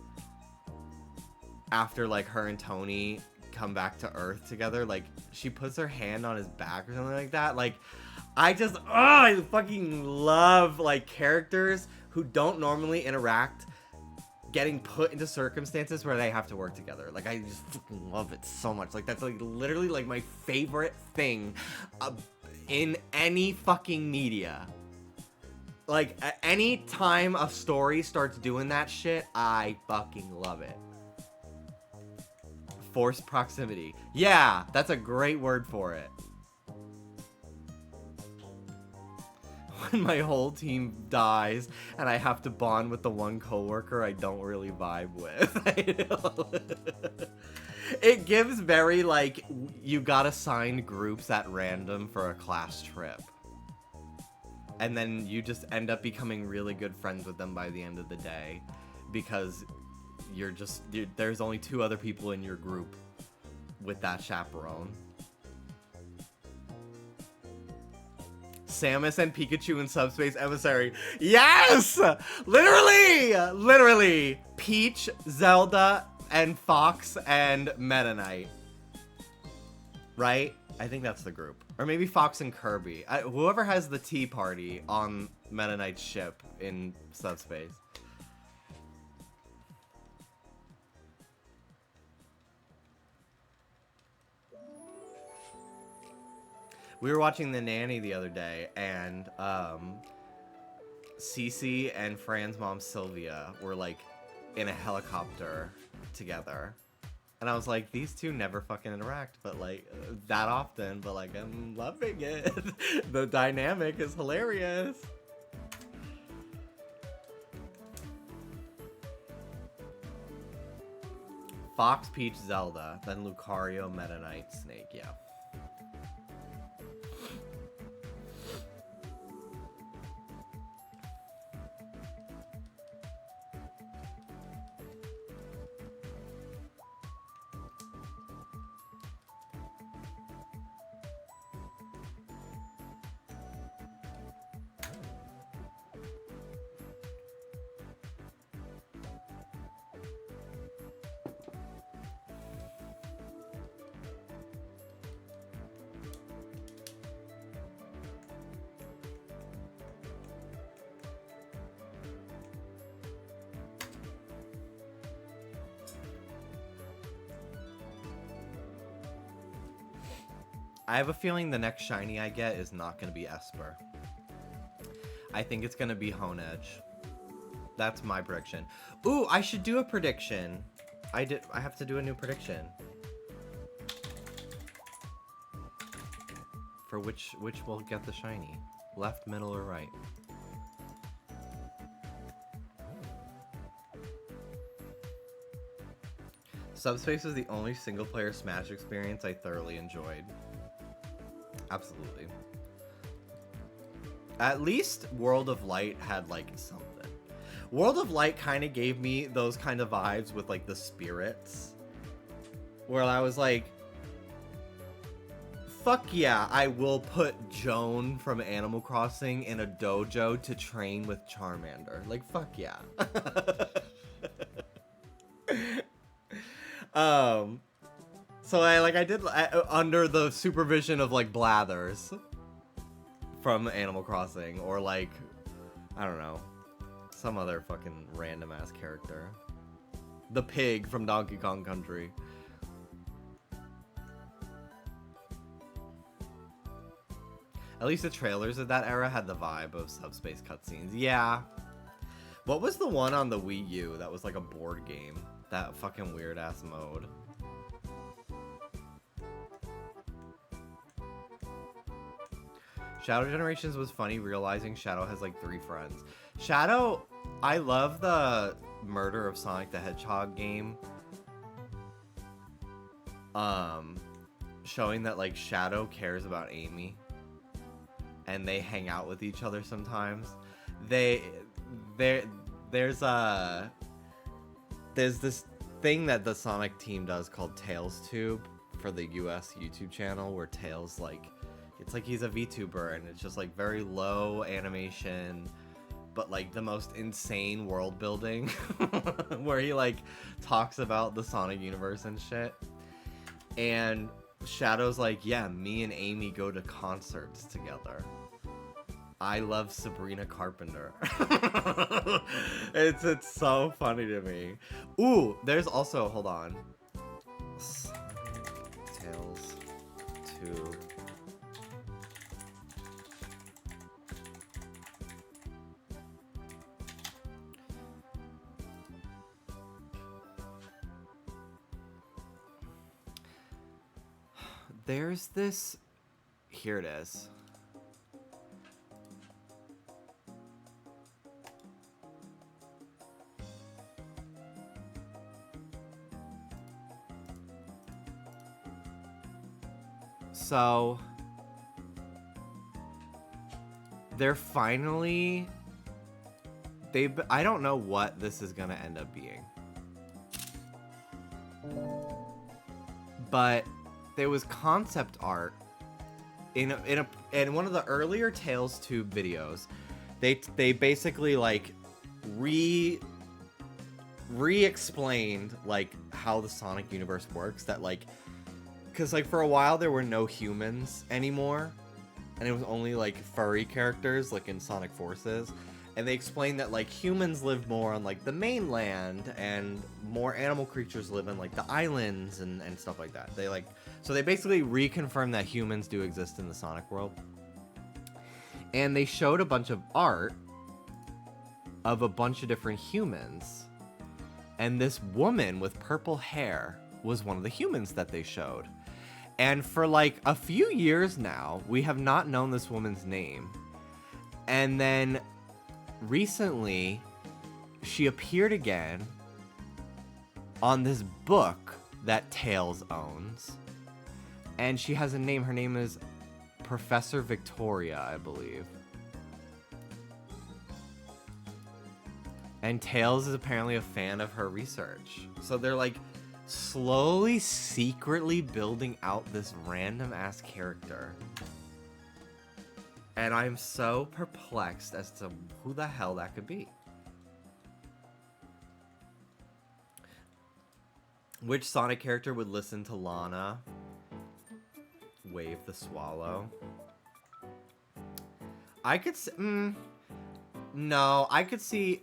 after, like, her and Tony come back to Earth together, like, she puts her hand on his back or something like that. Like, I fucking love, like, characters who don't normally interact getting put into circumstances where they have to work together. Like, I just fucking love it so much. Like, that's, like, literally, like, my favorite thing in any fucking media. Like, at any time a story starts doing that shit, I fucking love it. Forced proximity. Yeah, that's a great word for it. When my whole team dies and I have to bond with the one coworker I don't really vibe with. It gives very, like, you got assigned groups at random for a class trip. And then you just end up becoming really good friends with them by the end of the day. Because there's only 2 other people in your group with that chaperone. Samus and Pikachu in Subspace Emissary. Yes! Literally! Peach, Zelda, and Fox and Meta Knight. Right? I think that's the group. Or maybe Fox and Kirby. Whoever has the tea party on Meta Knight's ship in Subspace. We were watching The Nanny the other day, and Cece and Fran's mom Sylvia were like in a helicopter together. And I was like, these two never fucking interact, but like that often, but like I'm loving it. The dynamic is hilarious. Fox, Peach, Zelda, then Lucario, Meta Knight, Snake, yeah. I have a feeling the next shiny I get is not going to be Esper. I think it's going to be Honedge. That's my prediction. Ooh, I should do a prediction. I have to do a new prediction. For which will get the shiny. Left, middle, or right? Subspace was the only single-player Smash experience I thoroughly enjoyed. Absolutely. At least World of Light had, like, something. World of Light kind of gave me those kind of vibes with, like, the spirits. Where I was like, fuck yeah, I will put Joan from Animal Crossing in a dojo to train with Charmander. Like, fuck yeah. So I did under the supervision of like Blathers from Animal Crossing, or like, I don't know, some other fucking random ass character. The pig from Donkey Kong Country. At least the trailers of that era had the vibe of Subspace cutscenes. Yeah. What was the one on the Wii U that was like a board game? That fucking weird ass mode. Shadow Generations was funny realizing Shadow has like 3 friends. Shadow, I love the Murder of Sonic the Hedgehog game. Showing that like Shadow cares about Amy. And they hang out with each other sometimes. There's this thing that the Sonic team does called Tails Tube for the US YouTube channel, where Tails like, it's like he's a VTuber and it's just like very low animation, but like the most insane world building where he like talks about the Sonic universe and shit. And Shadow's like, yeah, me and Amy go to concerts together. I love Sabrina Carpenter. It's so funny to me. Ooh, there's also, hold on. Tails 2. There's this, here it is. So, they're finally, I don't know what this is gonna end up being. But there was concept art in a in one of the earlier Tales Tube videos, they basically like re-explained like how the Sonic universe works. That like, because like for a while there were no humans anymore, and it was only like furry characters like in Sonic Forces. And they explained that like humans live more on like the mainland, and more animal creatures live in like the islands and stuff like that. So they basically reconfirmed that humans do exist in the Sonic world. And they showed a bunch of art of a bunch of different humans. And this woman with purple hair was one of the humans that they showed. And for like a few years now, we have not known this woman's name. And then recently, she appeared again on this book that Tails owns. And she has a name. Her name is Professor Victoria, I believe. And Tails is apparently a fan of her research. So they're like slowly, secretly building out this random ass character. And I'm so perplexed as to who the hell that could be. Which Sonic character would listen to Lana? Wave the Swallow. I could no, I could see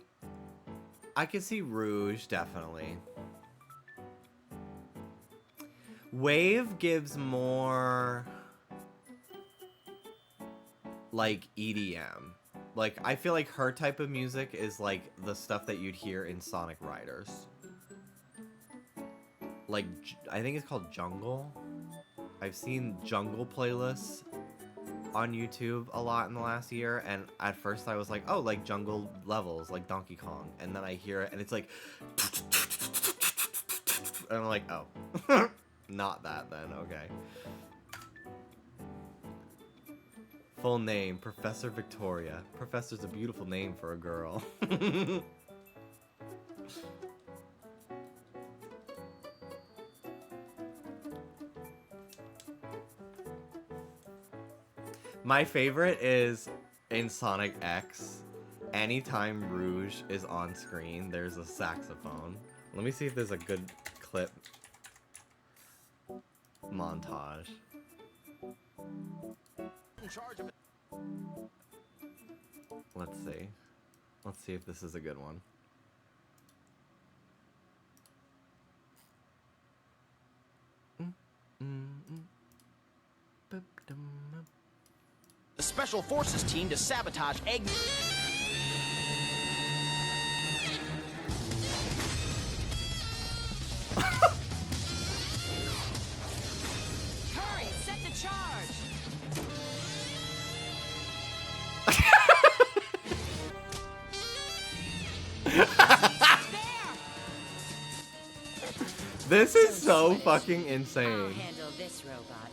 Rouge, definitely. Wave gives more like EDM. Like, I feel like her type of music is like the stuff that you'd hear in Sonic Riders. Like, I think it's called Jungle. I've seen Jungle playlists on YouTube a lot in the last year, and at first I was like, oh, like jungle levels, like Donkey Kong. And then I hear it, and it's like... And I'm like, oh. Not that then, okay. Full name, Professor Victoria. Professor's a beautiful name for a girl. My favorite is in Sonic X. Anytime Rouge is on screen, there's a saxophone. Let me see if there's a good clip montage. Let's see. Let's see if this is a good one. The Special Forces team to sabotage Egg... Hurry, set the charge. This is so fucking I'll insane. handle this robot.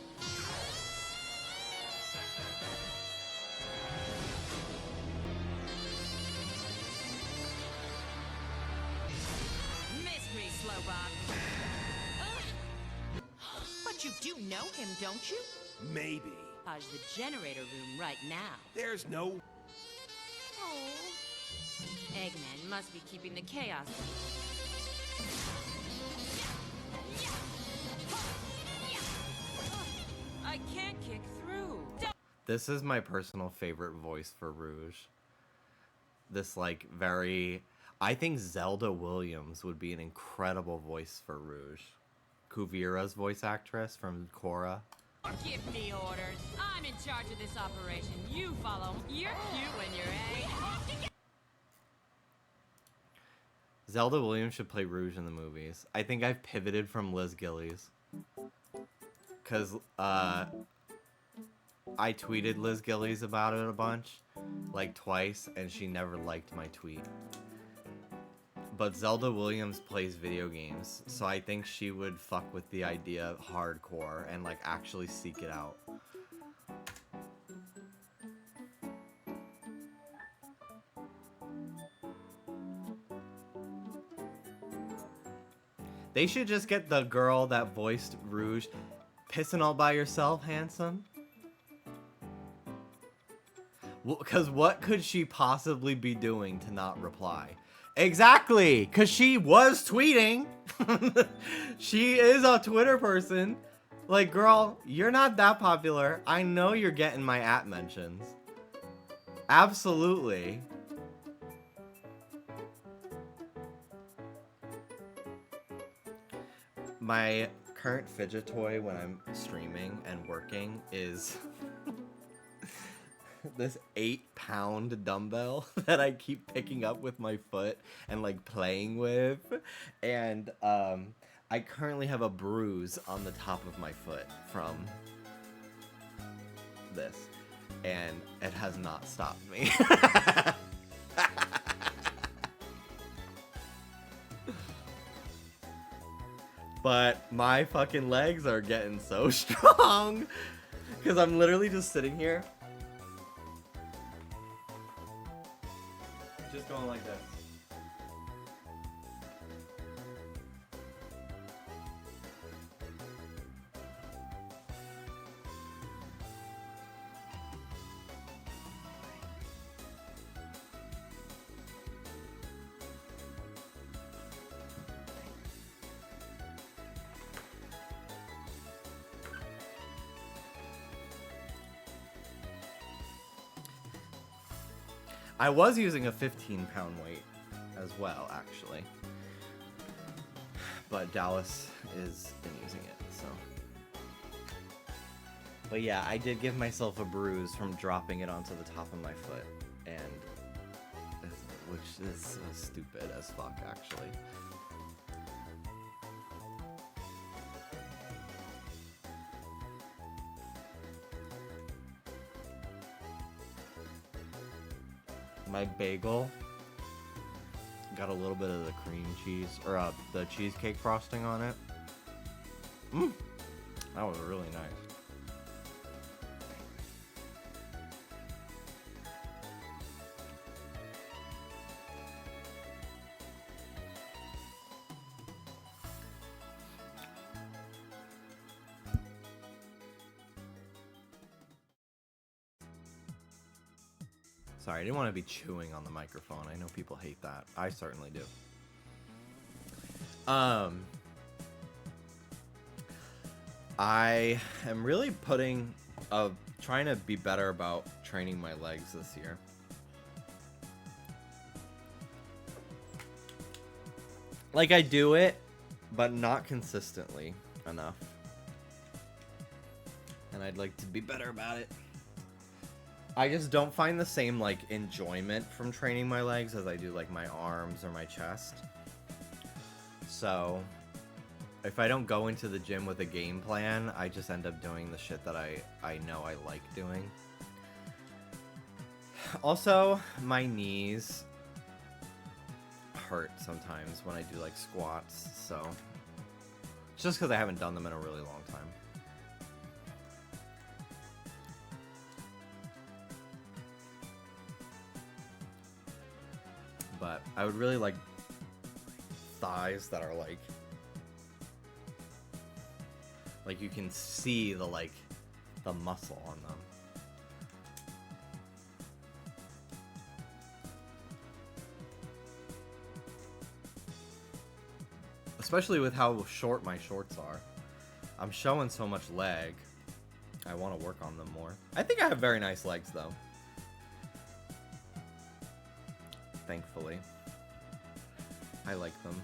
Miss me, Slowbot. But you do know him, don't you? Maybe. How's the generator room right now? There's no... Oh. Eggman must be keeping the chaos. I can't kick through. This is my personal favorite voice for Rouge. This, like, very... I think Zelda Williams would be an incredible voice for Rouge. Kuvira's voice actress from Korra. Give me orders. I'm in charge of this operation. You follow. You're cute when you're A. Zelda Williams should play Rouge in the movies. I think I've pivoted from Liz Gillies. Because, I tweeted Liz Gillies about it a bunch. Like, twice, and she never liked my tweet. But Zelda Williams plays video games, so I think she would fuck with the idea hardcore and, like, actually seek it out. They should just get the girl that voiced Rouge. Pissing all by yourself, handsome? Because what could she possibly be doing to not reply? Exactly, because she was tweeting. She is a Twitter person. Like, girl, you're not that popular. I know you're getting my @ mentions. Absolutely. My current fidget toy when I'm streaming and working is this 8-pound dumbbell that I keep picking up with my foot and like playing with. And I currently have a bruise on the top of my foot from this. And it has not stopped me. But my fucking legs are getting so strong. Because I'm literally just sitting here. Just going like this. I was using a 15-pound weight as well, actually. But Dallas has been using it, so. But yeah, I did give myself a bruise from dropping it onto the top of my foot, and which is so stupid as fuck, actually. My bagel got a little bit of the cream cheese, or the cheesecake frosting on it. That was really nice. Sorry, I didn't want to be chewing on the microphone. I know people hate that. I certainly do. I am really trying to be better about training my legs this year. Like, I do it, but not consistently enough. And I'd like to be better about it. I just don't find the same, like, enjoyment from training my legs as I do, like, my arms or my chest. So, if I don't go into the gym with a game plan, I just end up doing the shit that I know I like doing. Also, my knees hurt sometimes when I do, like, squats, so. It's just because I haven't done them in a really long time. But I would really like thighs that are like you can see the the muscle on them. Especially with how short my shorts are. I'm showing so much leg. I want to work on them more. I think I have very nice legs though. Thankfully. I like them.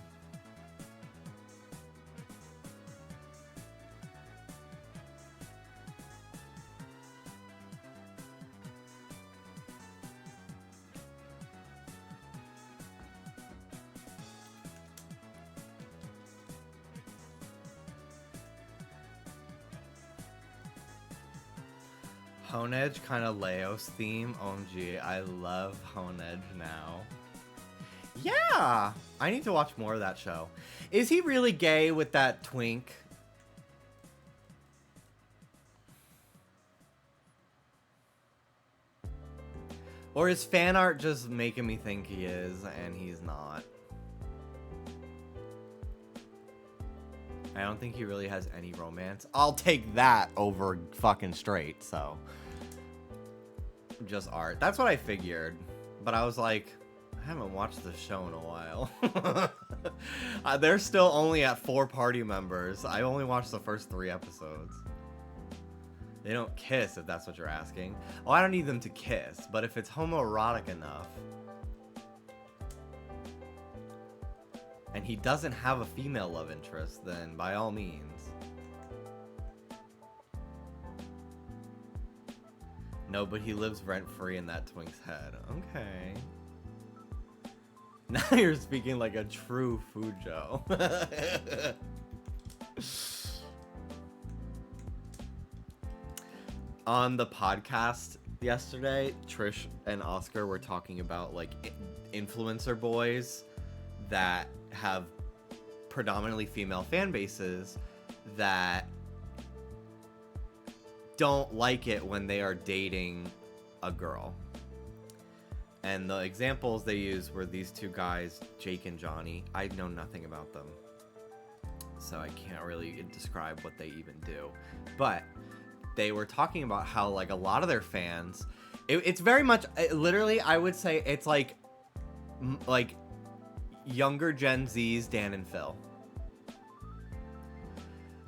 Honedge kind of Leos theme. OMG, I love Honedge now. Yeah! I need to watch more of that show. Is he really gay with that twink? Or is fan art just making me think he is and he's not? I don't think he really has any romance. I'll take that over fucking straight, so. just art. That's what I figured. But I was like, I haven't watched the show in a while. They're still only at 4 party members. I only watched the first 3 episodes. They don't kiss, if that's what you're asking. Oh, I don't need them to kiss, but if it's homoerotic enough, and he doesn't have a female love interest, then by all means. No, but he lives rent-free in that twink's head. Okay. Now you're speaking like a true Fujo. On the podcast yesterday, Trish and Oscar were talking about like influencer boys that have predominantly female fan bases that don't like it when they are dating a girl. And the examples they used were these 2 guys, Jake and Johnny. I know nothing about them, so I can't really describe what they even do. But they were talking about how like a lot of their fans, it's very much, literally, I would say it's like younger Gen Z's Dan and Phil.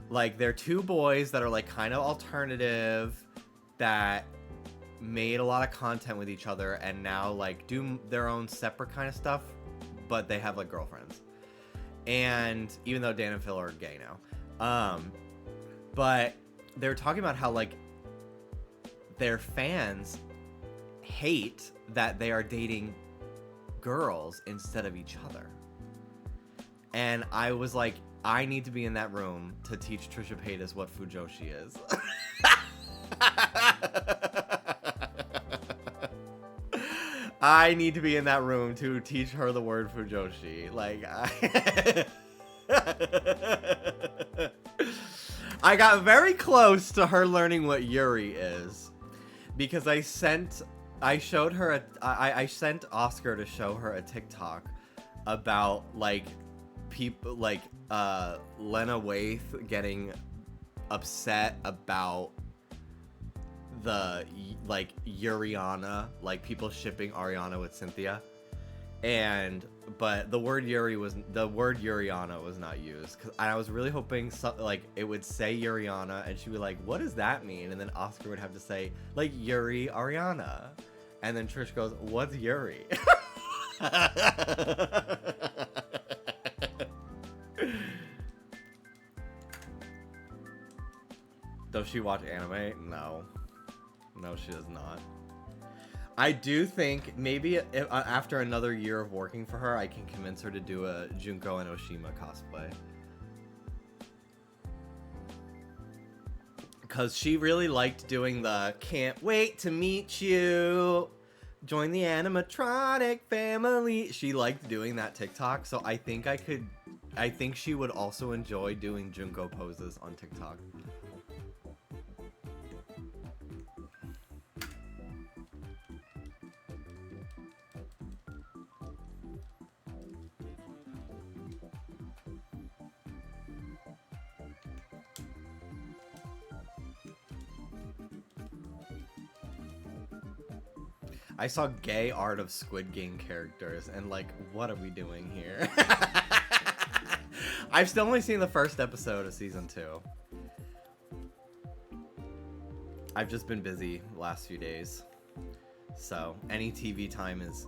Like, they're 2 boys that are like kind of alternative, that made a lot of content with each other and now like do their own separate kind of stuff, but they have like girlfriends. And even though Dan and Phil are gay now, but they're talking about how like their fans hate that they are dating girls instead of each other. And I was like, I need to be in that room to teach Trisha Paytas what Fujoshi is. I need to be in that room to teach her the word Fujoshi. Like, I got very close to her learning what Yuri is, because I sent Oscar to show her a TikTok about like people like Lena Waithe getting upset about the like Yuriana, like people shipping Ariana with Cynthia, but the word Yuriana was not used, because I was really hoping like it would say Yuriana and she'd be like, what does that mean? And then Oscar would have to say like Yuri Ariana, and then Trish goes, what's Yuri? Does she watch anime? No, she does not. I do think maybe if, after another year of working for her, I can convince her to do a Junko and Oshima cosplay. Because she really liked doing the can't wait to meet you, join the animatronic family. She liked doing that TikTok, so I think she would also enjoy doing Junko poses on TikTok. I saw gay art of Squid Game characters, and like, what are we doing here? I've still only seen the first episode of season 2. I've just been busy the last few days, so any TV time is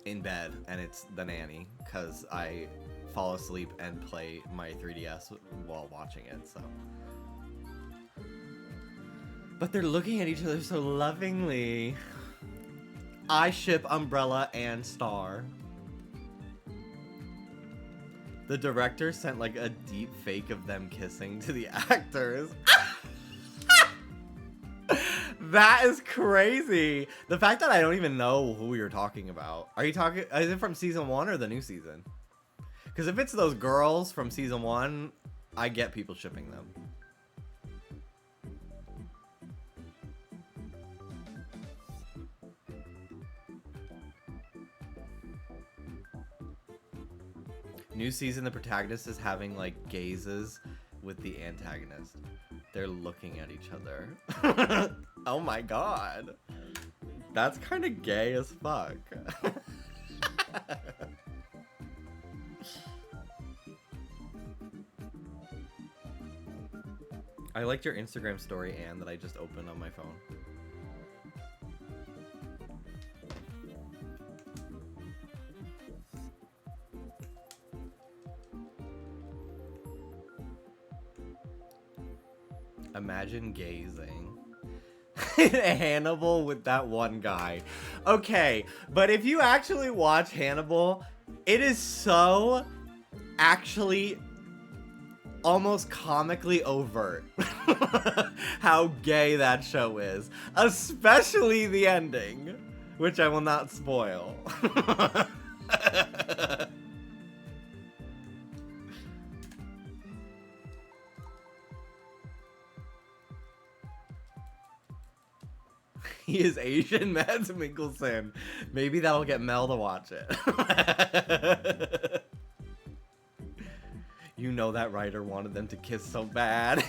in bed, and it's the nanny, because I fall asleep and play my 3DS while watching it, so. But they're looking at each other so lovingly. I ship Umbrella and Star. The director sent like a deep fake of them kissing to the actors. That is crazy. The fact that I don't even know who you're talking about. Are you talking, is it from season 1 or the new season? Because if it's those girls from season 1, I get people shipping them. New season, the protagonist is having like gazes with the antagonist. They're looking at each other. Oh my god. That's kind of gay as fuck. I liked your Instagram story, Anne, that I just opened on my phone. Imagine gazing. Hannibal with that one guy. Okay, but if you actually watch Hannibal, it is so actually almost comically overt how gay that show is. Especially the ending, which I will not spoil. He is Asian, Mads Mikkelsen. Maybe that'll get Mel to watch it. You know that writer wanted them to kiss so bad.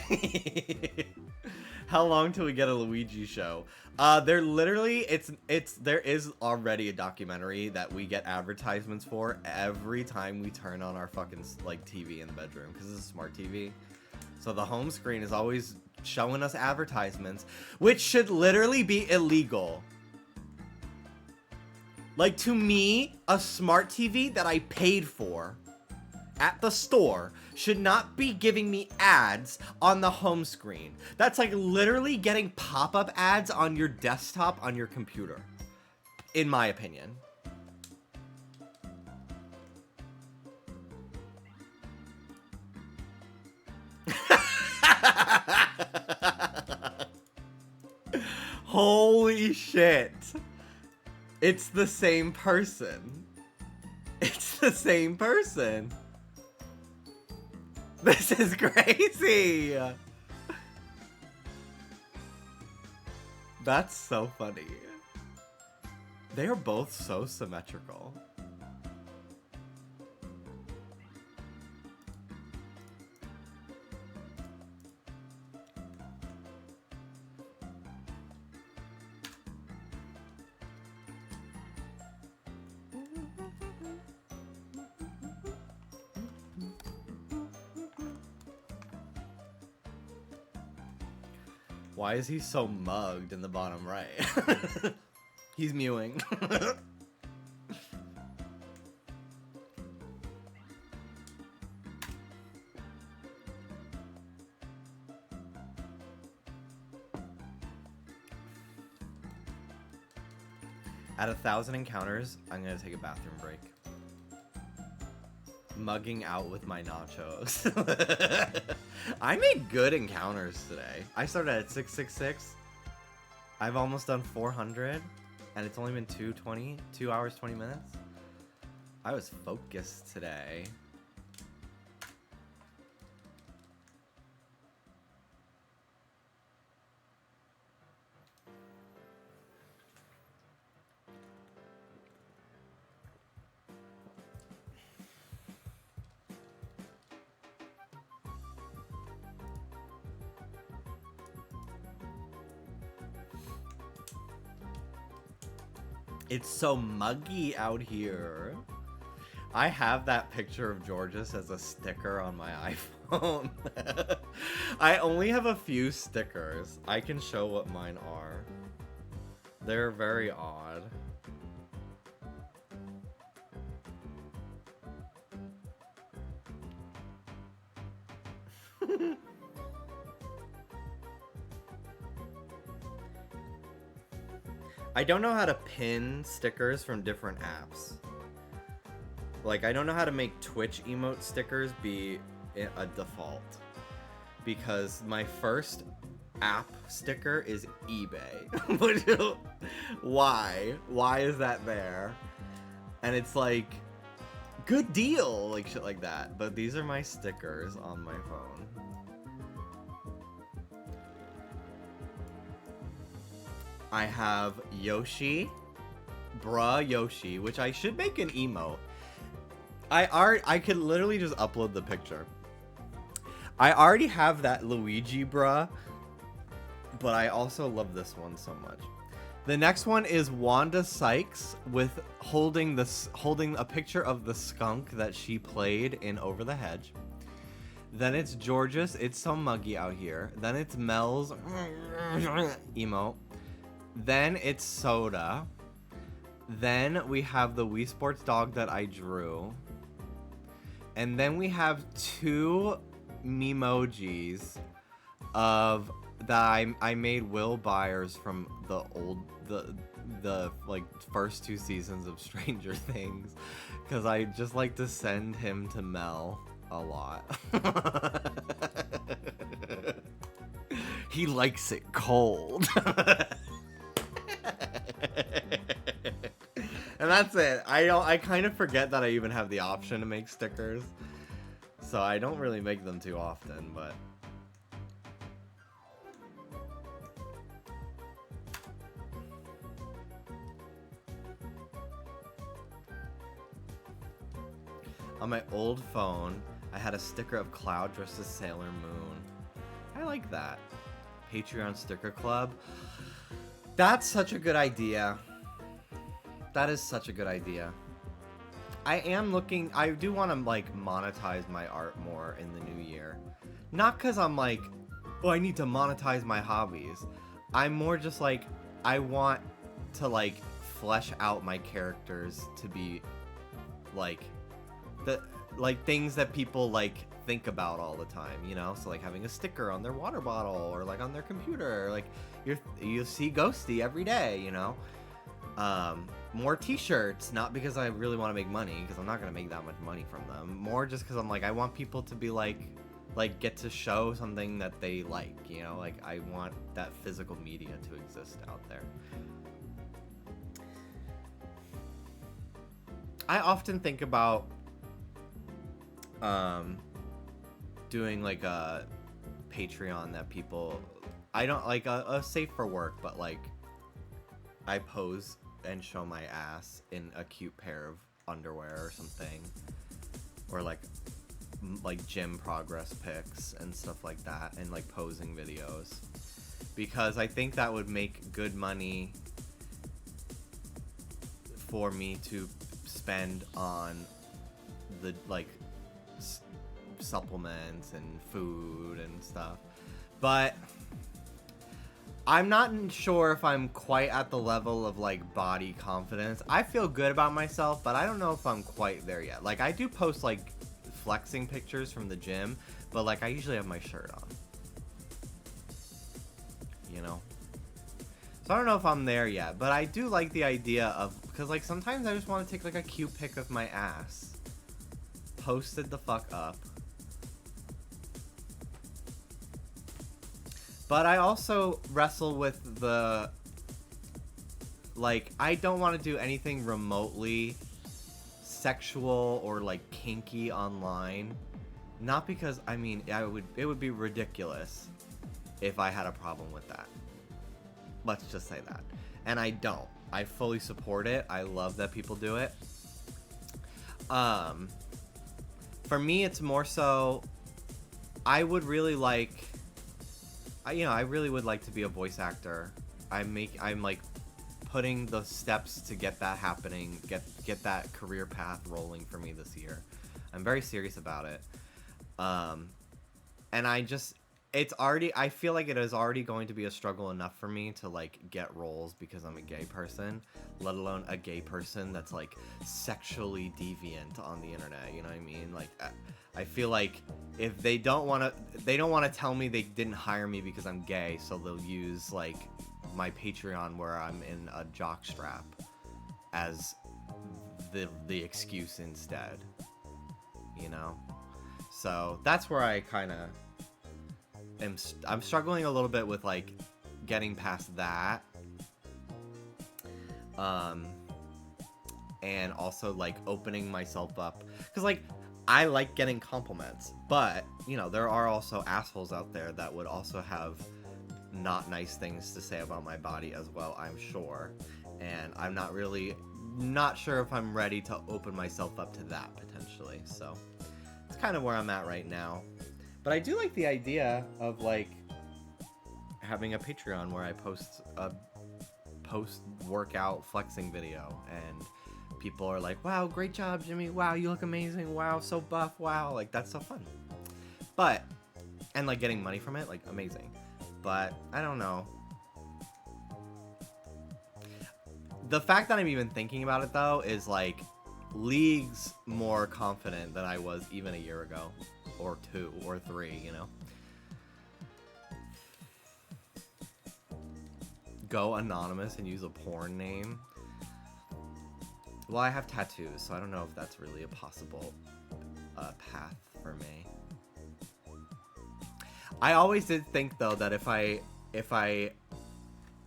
How long till we get a Luigi show? There literally, there is already a documentary that we get advertisements for every time we turn on our fucking like TV in the bedroom, because it's a smart TV. So the home screen is always showing us advertisements, which should literally be illegal. Like, to me, a smart TV that I paid for at the store should not be giving me ads on the home screen. That's like literally getting pop-up ads on your desktop on your computer, in my opinion. Holy shit. It's the same person. It's the same person. This is crazy. That's so funny. They are both so symmetrical. Why is he so mugged in the bottom right? He's mewing. At 1,000 encounters, I'm gonna take a bathroom break. Mugging out with my nachos. I made good encounters today. I started at 666. I've almost done 400, and it's only been 2 hours 20 minutes. I was focused today. It's so muggy out here. I have that picture of Georges as a sticker on my iPhone. I only have a few stickers. I can show what mine are. They're very odd. I don't know how to pin stickers from different apps. Like, I don't know how to make Twitch emote stickers be a default. Because my first app sticker is eBay. Why? Why is that there? And it's like, good deal, like shit like that. But these are my stickers on my phone. I have Yoshi, bruh Yoshi, which I should make an emote. I could literally just upload the picture. I already have that Luigi bruh, but I also love this one so much. The next one is Wanda Sykes with holding a picture of the skunk that she played in Over the Hedge. Then it's George's It's So Muggy Out Here. Then it's Mel's emote. Then it's Soda. Then we have the Wii Sports dog that I drew. And then we have 2 memojis of that I made Will Byers from the like first 2 seasons of Stranger Things, because I just like to send him to Mel a lot. He likes it cold. And that's it. I kind of forget that I even have the option to make stickers, so I don't really make them too often, but on my old phone, I had a sticker of Cloud dressed as Sailor Moon. I like that. Patreon sticker club. That's such a good idea. That is such a good idea. I do want to like monetize my art more in the new year. Not because I'm like, oh, I need to monetize my hobbies. I'm more just like, I want to like flesh out my characters to be like things that people like think about all the time, you know? So like having a sticker on their water bottle or like on their computer, or like you see Ghosty every day, you know? More t-shirts, not because I really want to make money, because I'm not going to make that much money from them. More just because I'm like, I want people to be like get to show something that they like, you know? Like I want that physical media to exist out there. I often think about doing like a Patreon that people, I don't like a safe for work, but like I pose and show my ass in a cute pair of underwear or something, or like gym progress pics and stuff like that, and like posing videos, because I think that would make good money for me to spend on the like supplements and food and stuff. But I'm not sure if I'm quite at the level of like body confidence. I feel good about myself, but I don't know if I'm quite there yet. Like I do post like flexing pictures from the gym, but like I usually have my shirt on, you know? So I don't know if I'm there yet, but I do like the idea of, because like sometimes I just want to take like a cute pic of my ass, post it the fuck up. But I also wrestle with the, like, I don't want to do anything remotely sexual or like kinky online. Not because, I mean, it would be ridiculous if I had a problem with that. Let's just say that. And I don't. I fully support it. I love that people do it. For me, it's more so, I would really like, I really would like to be a voice actor. I'm like putting the steps to get that happening, get that career path rolling for me this year. I'm very serious about it. And I feel like it is already going to be a struggle enough for me to like get roles because I'm a gay person, let alone a gay person that's like sexually deviant on the internet, you know what I mean? Like I feel like if they don't want to tell me they didn't hire me because I'm gay, so they'll use like my Patreon where I'm in a jockstrap as the excuse instead, you know? So that's where I kind of I'm struggling a little bit with like getting past that, and also like opening myself up, because like I like getting compliments, but there are also assholes out there that would also have not nice things to say about my body as well, I'm sure, and I'm not sure if I'm ready to open myself up to that potentially. So it's kind of where I'm at right now. But I do like the idea of like having a Patreon where I post post-workout flexing video, and people are like, wow, great job, Jimmy. Wow, you look amazing. Wow, so buff. Wow, like, that's so fun. But, and like getting money from it, like, amazing. But, I don't know. The fact that I'm even thinking about it, though, is like leagues more confident than I was even a year ago, or 2 or 3, you know. Go anonymous and use a porn name. Well, I have tattoos, so I don't know if that's really a possible path for me. I always did think, though, that if I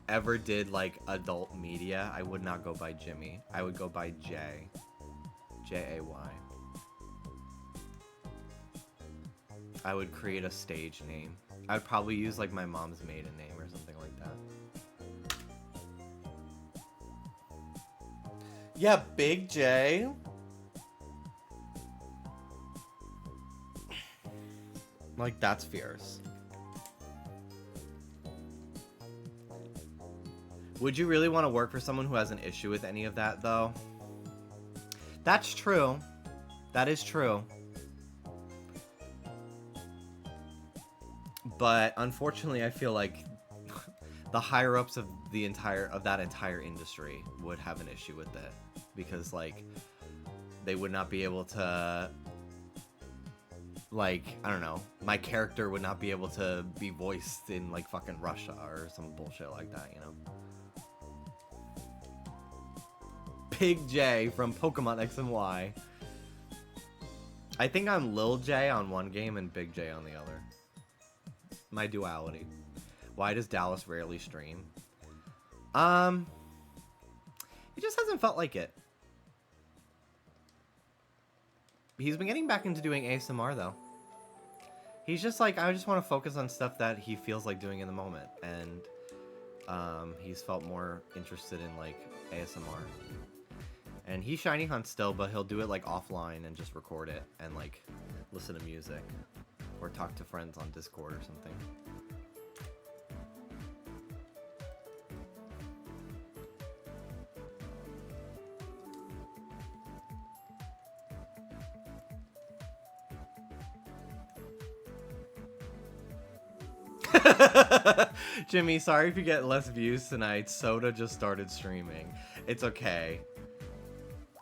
ever did like adult media, I would not go by Jimmy. I would go by J. J-A-Y. I would create a stage name. I would probably use like my mom's maiden name or something like that. Yeah, Big J. Like, that's fierce. Would you really want to work for someone who has an issue with any of that, though? That's true. That is true. But unfortunately, I feel like the higher ups of that entire industry would have an issue with it, because like they would not be able to, like, I don't know, my character would not be able to be voiced in like fucking Russia or some bullshit like that, you know. Big J from Pokemon X and Y. I think I'm Lil J on one game and Big J on the other. My duality. Why does Dallas rarely stream? It just hasn't felt like it. He's been getting back into doing ASMR though. He's just like, I just want to focus on stuff that he feels like doing in the moment, and he's felt more interested in like ASMR. And he shiny hunts still, but he'll do it like offline and just record it and like listen to music or talk to friends on Discord or something. Jimmy, sorry if you get less views tonight. Soda just started streaming. It's okay.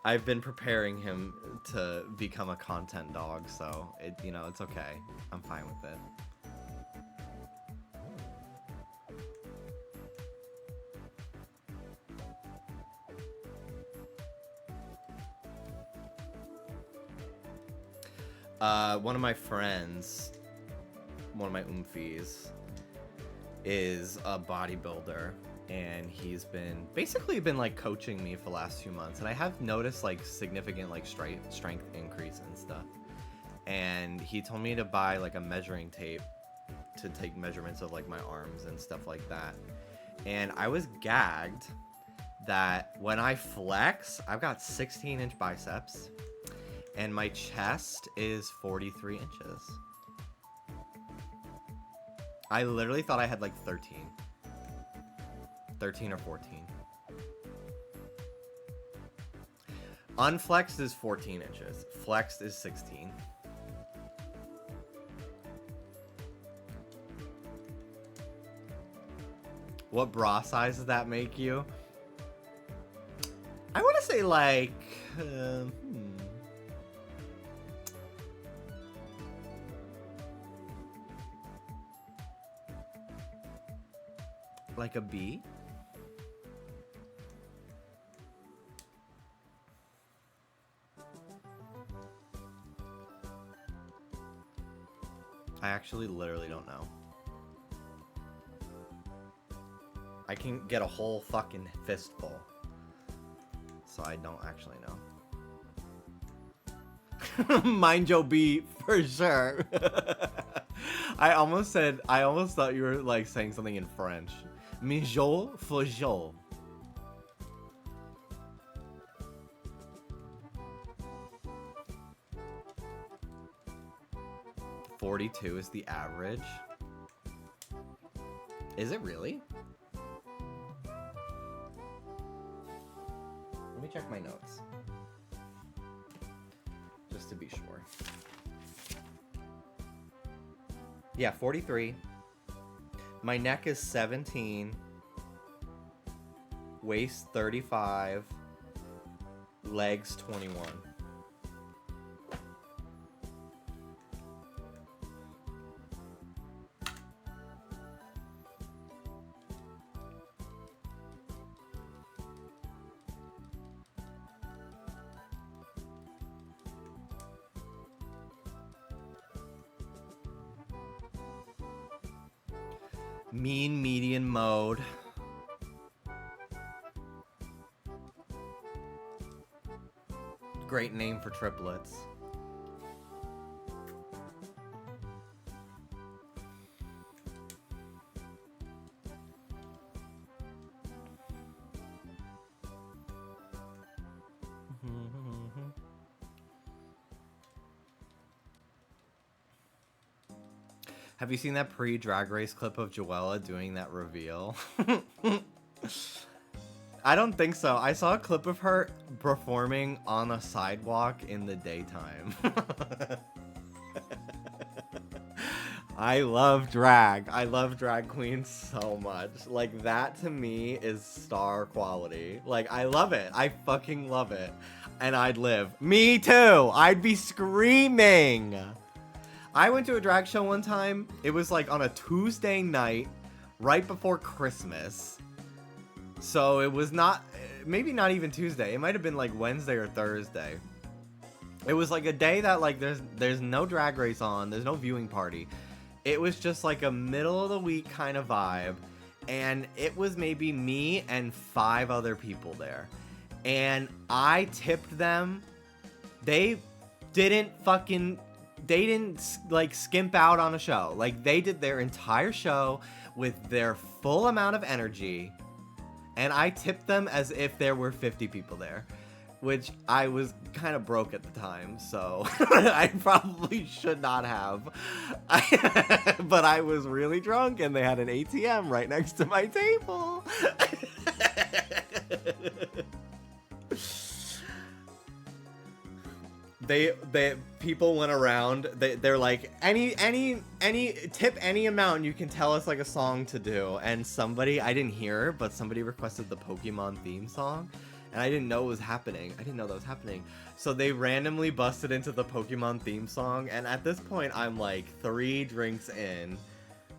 I've been preparing him to become a content dog, so you know, it's okay. I'm fine with it. One of my friends, one of my oomfies, is a bodybuilder, and he's basically been like coaching me for the last 2 months, and I have noticed like significant like strength increase and stuff. And he told me to buy like a measuring tape to take measurements of like my arms and stuff like that. And I was gagged that when I flex, I've got 16-inch biceps and my chest is 43 inches. I literally thought I had like 13 or 14. Unflexed is 14 inches. Flexed is 16. What bra size does that make you? I want to say like... like a B? I actually literally don't know. I can get a whole fucking fistful. So I don't actually know. Mind your beat, for sure. I almost thought you were like saying something in French. Mijot Fojot. $42 is the average. Is it really? me check my notes. Just to be sure. Yeah, 43. My neck is 17. Waist 35. Legs 21. Mean median mode. Great name for triplets. Have you seen that pre-Drag Race clip of Joella doing that reveal? I don't think so. I saw a clip of her performing on a sidewalk in the daytime. I love drag. I love drag queens so much. Like, that to me is star quality. Like, I love it. I fucking love it. And I'd live. Me too! I'd be screaming! I went to a drag show one time. It was like on a Tuesday night, right before Christmas. So it was not, maybe not even Tuesday. It might have been like Wednesday or Thursday. It was like a day that like there's no drag race on. There's no viewing party. It was just like a middle of the week kind of vibe. And it was maybe me and 5 other people there. And I tipped them. They didn't like skimp out on a show. Like, they did their entire show with their full amount of energy, and I tipped them as if there were 50 people there, which I was kind of broke at the time, so I probably should not have. But I was really drunk, and they had an ATM right next to my table. They people went around. They're like, any tip any amount, you can tell us like a song to do. And somebody, I didn't hear, but somebody requested the Pokemon theme song, and I didn't know it was happening. I didn't know that was happening. So they randomly busted into the Pokemon theme song, and at this point I'm like 3 drinks in,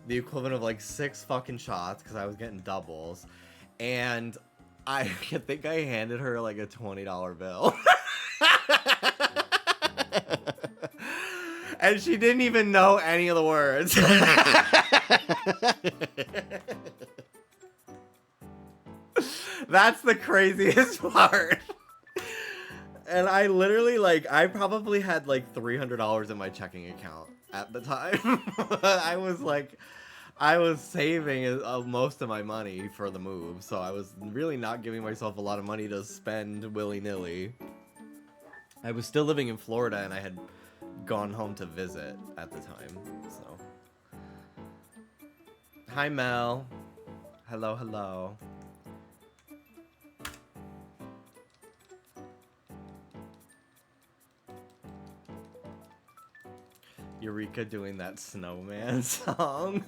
the equivalent of like 6 fucking shots because I was getting doubles, and I think I handed her like a $20 bill. And she didn't even know any of the words. That's the craziest part. And I literally, like, I probably had like $300 in my checking account at the time. I was saving most of my money for the move, so I was really not giving myself a lot of money to spend willy-nilly. I was still living in Florida, and I had gone home to visit at the time, so. Hi, Mel. Hello, hello. Eureka doing that snowman song.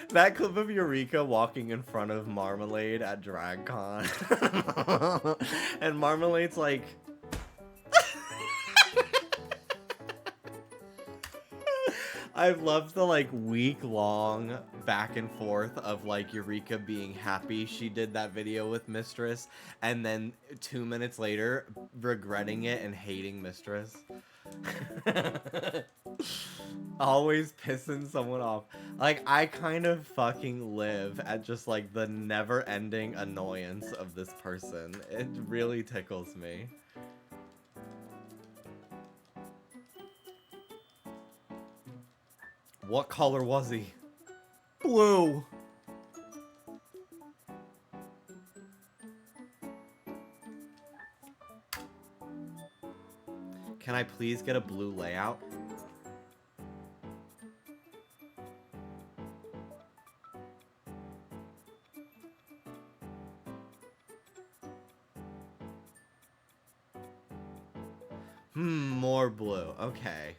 That clip of Eureka walking in front of Marmalade at DragCon. And Marmalade's like... I've loved the like week-long back and forth of like Eureka being happy she did that video with Mistress, and then 2 minutes later regretting it and hating Mistress. Always pissing someone off. Like, I kind of fucking live at just like the never-ending annoyance of this person. It really tickles me. What color was he? Blue. Can I please get a blue layout? More blue. Okay.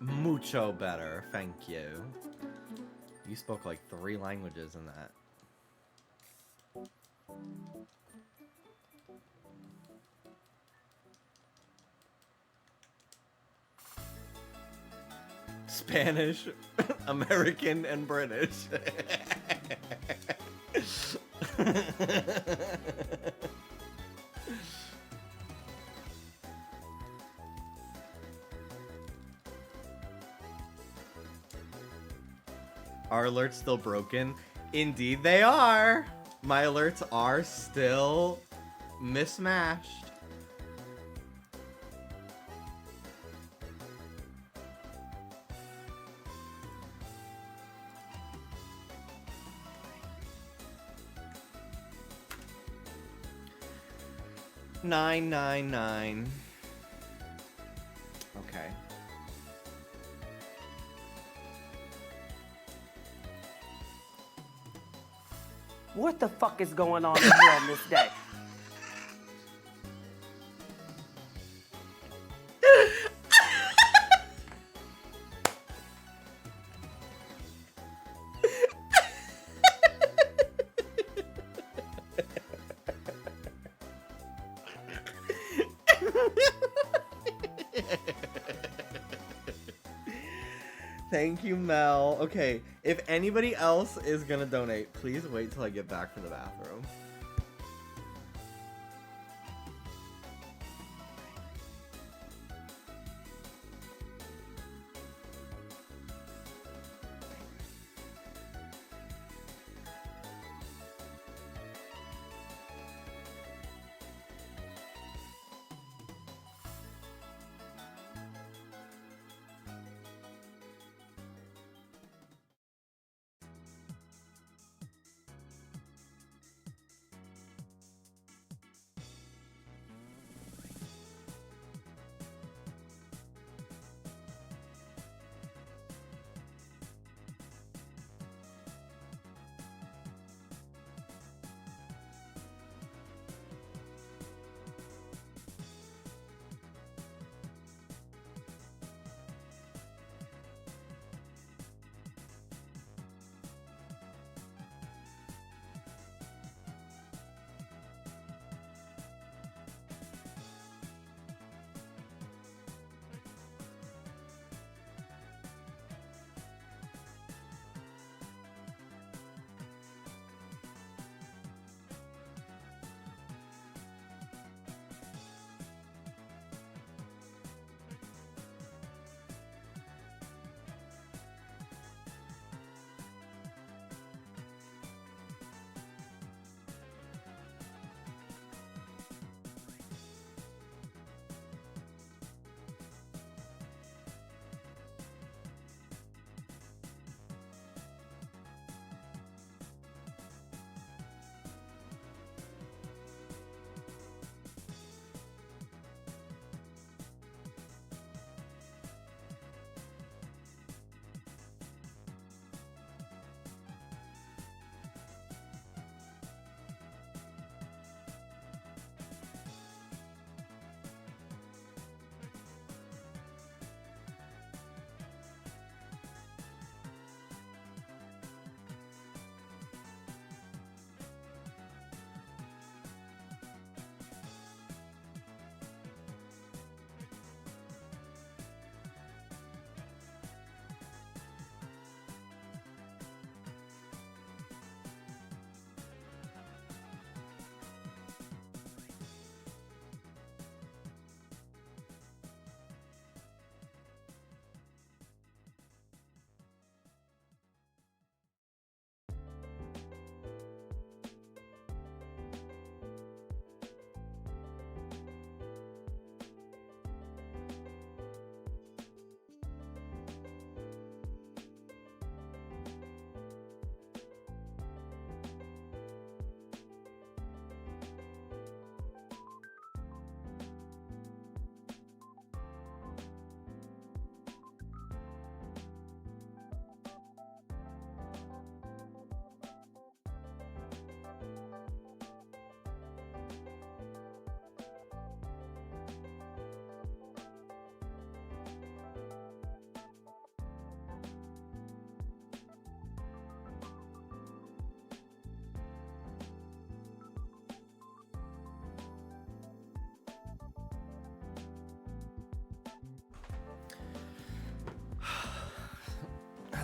Mucho better, thank you. You spoke like 3 languages in that. Spanish, American, and British. Are alerts still broken? Indeed they are! My alerts are still mismatched. $9.99. Okay. What the fuck is going on here on this day? Thank you, Mel. Okay, if anybody else is gonna donate, please wait till I get back from the bathroom.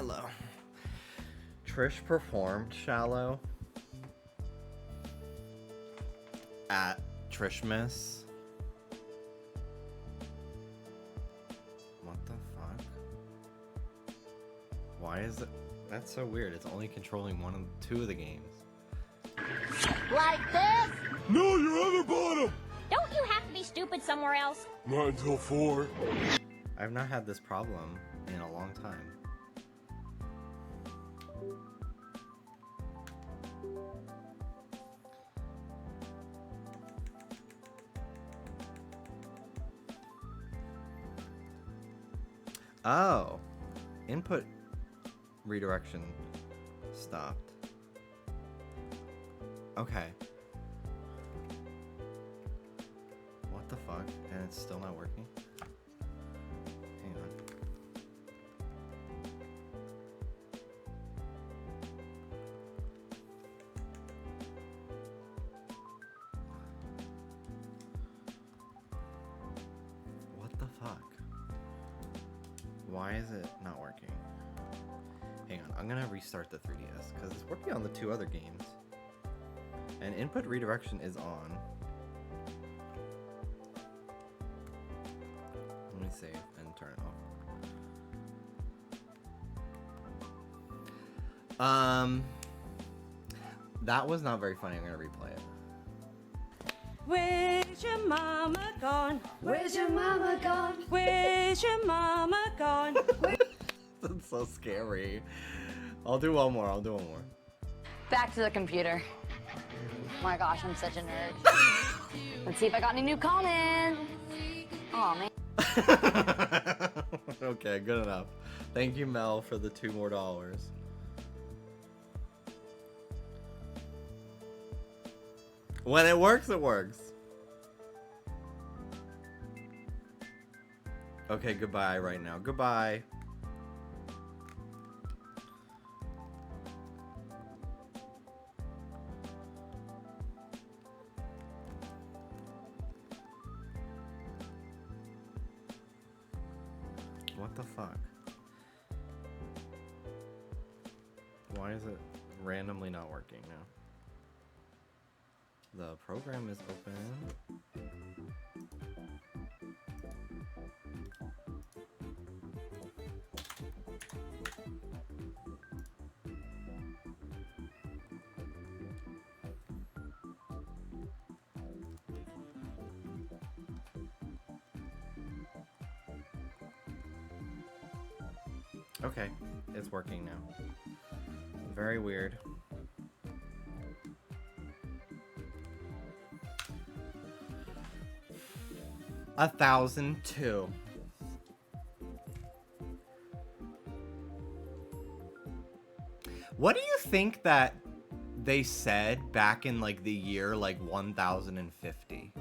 Shallow. Trish performed Shallow at Trishmas. What the fuck? Why is it? That's so weird. It's only controlling two of the games. Like this? No, your other bottom! Don't you have to be stupid somewhere else? Not until 4. I've not had this problem in a long time. Oh, input redirection stopped. Okay. What the fuck? And it's still not working? Hang on. What the fuck? Why is it not working? Hang on, I'm gonna restart the 3DS because it's working on the two other games. And input redirection is on. Let me save and turn it off. That was not very funny. I'm gonna replay it. Where's your mama gone? Where's your mama gone? Where's your mama gone? That's so scary. I'll do one more. Back to the computer. Oh my gosh, I'm such a nerd. Let's see if I got any new comments. Oh man. Okay, good enough. Thank you, Mel, for the $2 more. When it works, it works. Okay, goodbye right now. Goodbye. What the fuck? Why is it randomly not working now? The program is open. Okay, it's working now. Very weird. $1,002. What do you think that they said back in like the year like 1050?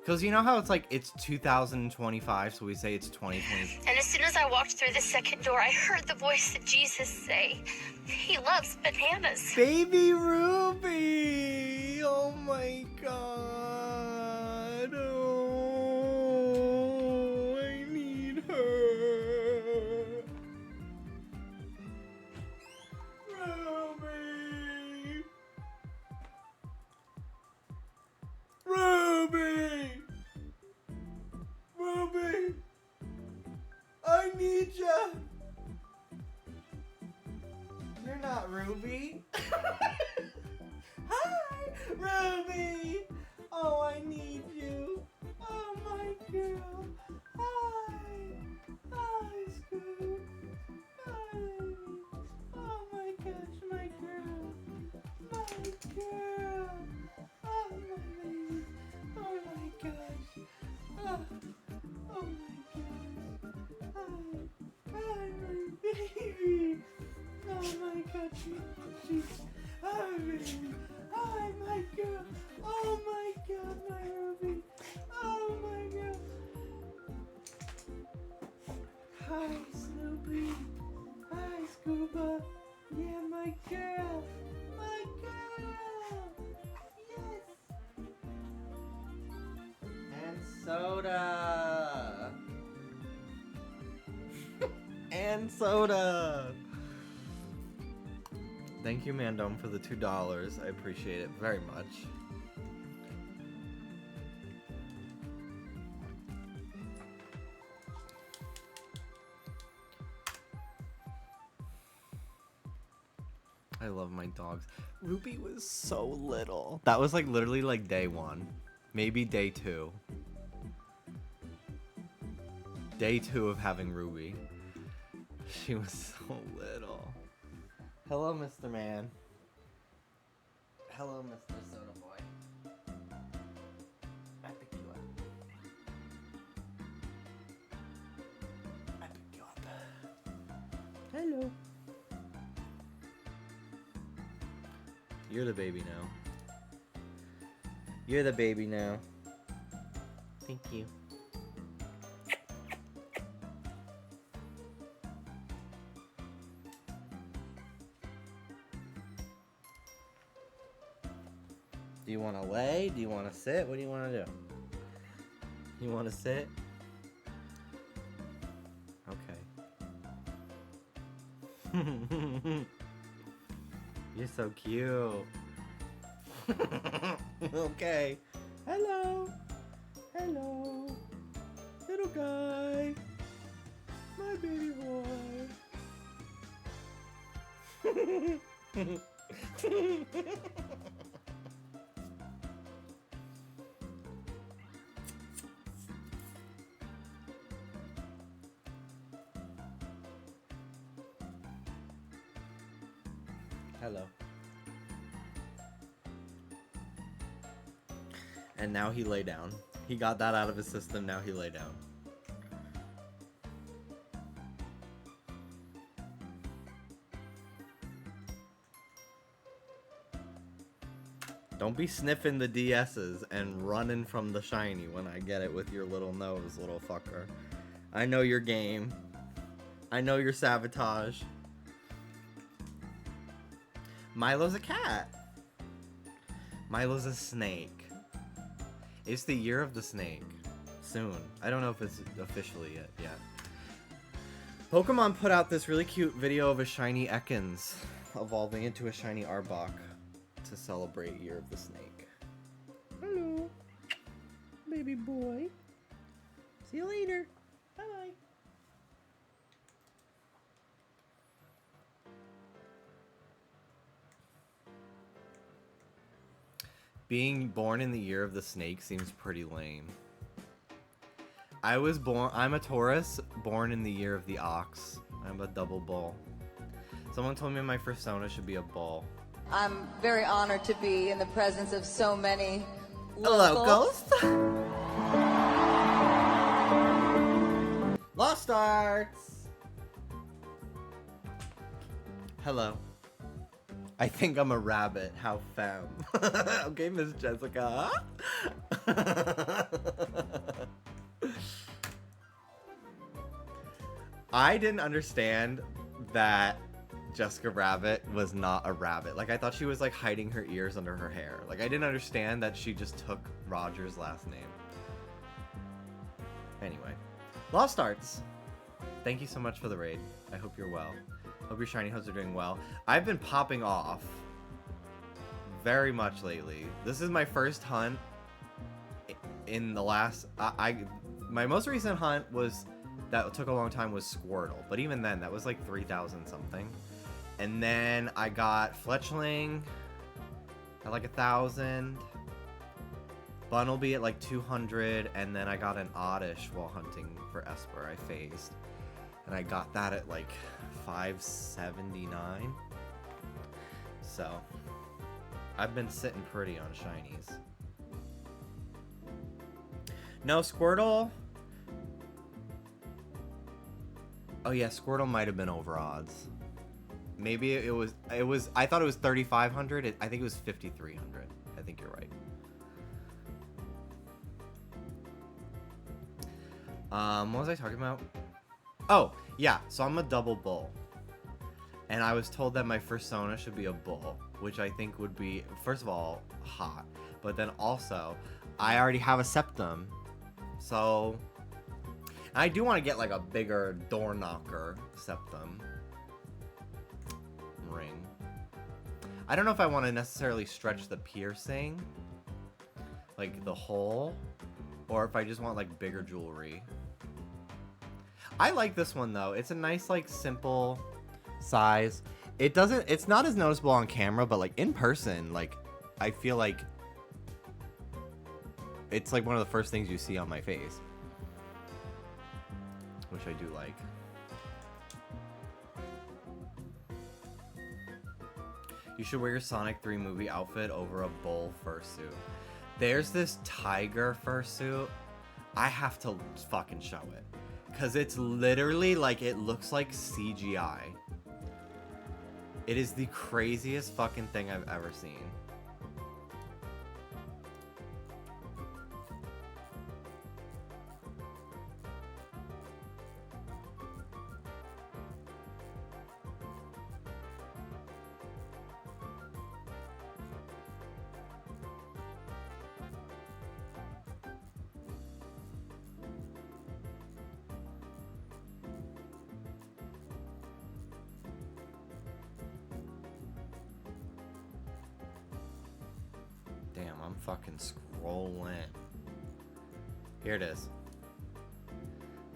Because you know how it's like it's 2025, so we say it's 2020. And as soon as I walked through the second door, I heard the voice of Jesus say, "He loves bananas." Baby Ruby! Oh my god. Oh, I need her. Ruby! Ruby! Ruby! I need ya! You're not Ruby. Hi, Ruby! Oh, I need you. Oh, my girl. Hi. Hi, Scoop. Hi. Oh, my gosh, my girl. My girl. Oh, my baby. Oh, my gosh. Oh, oh my gosh. Hi. Hi, my baby. Oh my god, she's hi baby. Hi my girl. Oh my god, my Ruby. Oh my god. Hi Snoopy. Hi Scuba. Yeah, my girl. My girl. Yes. And soda. And can soda. Thank you, Mandom, for the $2. I appreciate it very much. I love my dogs. Ruby was so little. That was like literally like day 1. Maybe day 2. Day 2 of having Ruby. She was so little. Hello, Mr. Man. Hello, Mr. Soda Boy. I picked you up. I picked you up. Hello. You're the baby now. You're the baby now. Thank you. Do you want to lay? Do you want to sit? What do you want to do? You want to sit? Okay. You're so cute. Okay. Hello. Hello. Little guy. My baby boy. Hello. And now he lay down. He got that out of his system, now he lay down. Don't be sniffing the DS's and running from the shiny when I get it with your little nose, little fucker. I know your game. I know your sabotage. Milo's a cat. Milo's a snake. It's the year of the snake. Soon. I don't know if it's officially yet. Pokemon put out this really cute video of a shiny Ekans evolving into a shiny Arbok to celebrate Year of the Snake. Hello, baby boy. See you later. Bye-bye. Being born in the year of the snake seems pretty lame. I'm a Taurus, born in the year of the ox. I'm a double bull. Someone told me my persona should be a bull. I'm very honored to be in the presence of so many locals. Lost Arts! Hello. I think I'm a rabbit. How femme. Okay, Miss Jessica. I didn't understand that Jessica Rabbit was not a rabbit. Like, I thought she was, like, hiding her ears under her hair. Like, I didn't understand that she just took Roger's last name. Anyway. Lost Arts. Thank you so much for the raid. I hope you're well. Hope your shiny hoes are doing well. I've been popping off very much lately. This is my first hunt in the last... my most recent hunt was... that took a long time was Squirtle. But even then, that was like 3,000 something. And then I got Fletchling at like 1,000. Bunnelby at like 200. And then I got an Oddish while hunting for Esper. I phased. And I got that at like 579. So I've been sitting pretty on shinies. No, Squirtle. Oh yeah, Squirtle might have been over odds. Maybe it was I thought it was 3,500. I think it was 5,300. I think you're right. What was I talking about? Oh, yeah, so I'm a double bull. And I was told that my persona should be a bull, which I think would be, first of all, hot. But then also, I already have a septum. So, I do want to get like a bigger door knocker septum ring. I don't know if I want to necessarily stretch the piercing, like the hole, or if I just want like bigger jewelry. I like this one though. It's a nice like simple size. It's not as noticeable on camera, but like in person, like I feel like it's like one of the first things you see on my face, which I do like. You should wear your Sonic 3 movie outfit over a bull fursuit. There's this tiger fursuit. I have to fucking show it. Because it's literally like, it looks like CGI. It is the craziest fucking thing I've ever seen. Damn, I'm fucking scrolling. Here it is.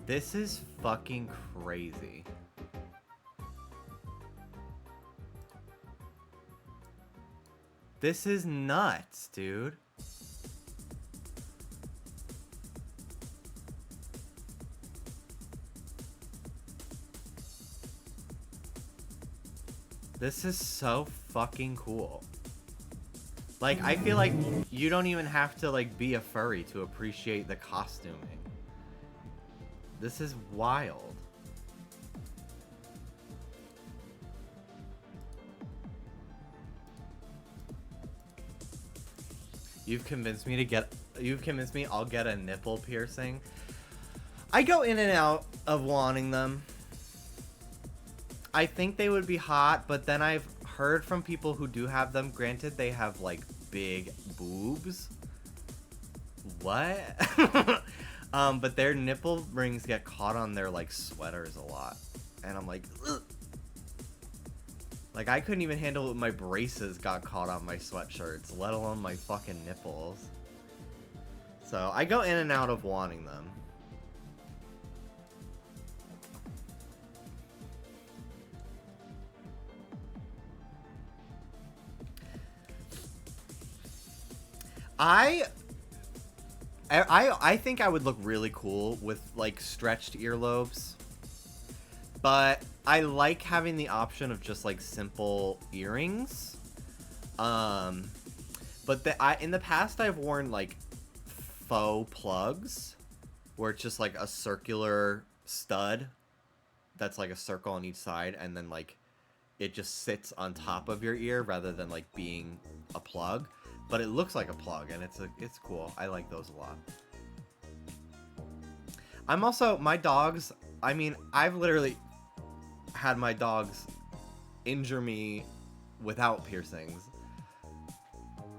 This is fucking crazy. This is nuts, dude. This is so fucking cool. Like, I feel like you don't even have to, like, be a furry to appreciate the costuming. This is wild. You've convinced me I'll get a nipple piercing. I go in and out of wanting them. I think they would be hot, but then I've heard from people who do have them. Granted, they have like big boobs. What? But their nipple rings get caught on their like sweaters a lot, and I'm like, ugh. Like I couldn't even handle it. My braces got caught on my sweatshirts, let alone my fucking nipples. So I go in and out of wanting them. I think I would look really cool with like stretched earlobes, but I like having the option of just like simple earrings. But in the past I've worn like faux plugs, where it's just like a circular stud that's like a circle on each side, and then like it just sits on top of your ear rather than like being a plug. But it looks like a plug, and it's cool. I like those a lot. I'm also, my dogs, I mean, I've literally had my dogs injure me without piercings.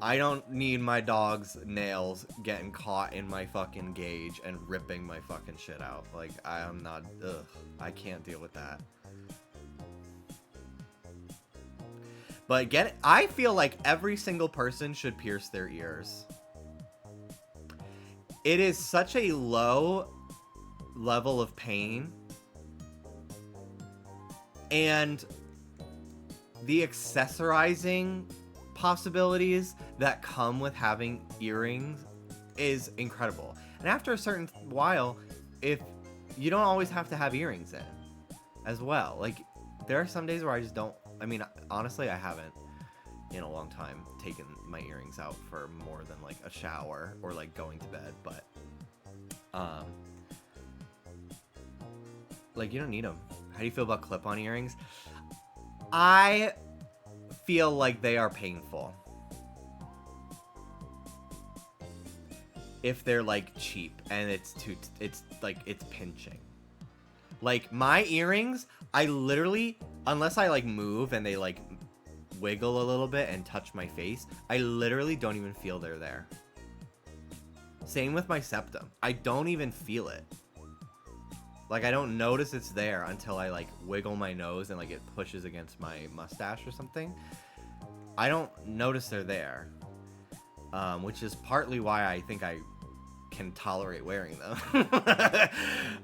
I don't need my dog's nails getting caught in my fucking gauge and ripping my fucking shit out. Like, I'm not, ugh, I can't deal with that. But I feel like every single person should pierce their ears. It is such a low level of pain. And the accessorizing possibilities that come with having earrings is incredible. And after a certain while, if you don't always have to have earrings in as well. Like, there are some days where I just don't. I mean, honestly, I haven't in a long time taken my earrings out for more than like a shower or like going to bed, but like, you don't need them. How do you feel about clip-on earrings? I feel like they are painful if they're like cheap and it's pinching. Like, my earrings, I literally, unless I like move and they like wiggle a little bit and touch my face, I literally don't even feel they're there. Same with my septum. I don't even feel it. Like, I don't notice it's there until I, like, wiggle my nose and, like, it pushes against my mustache or something. I don't notice they're there. Which is partly why I think I can tolerate wearing them.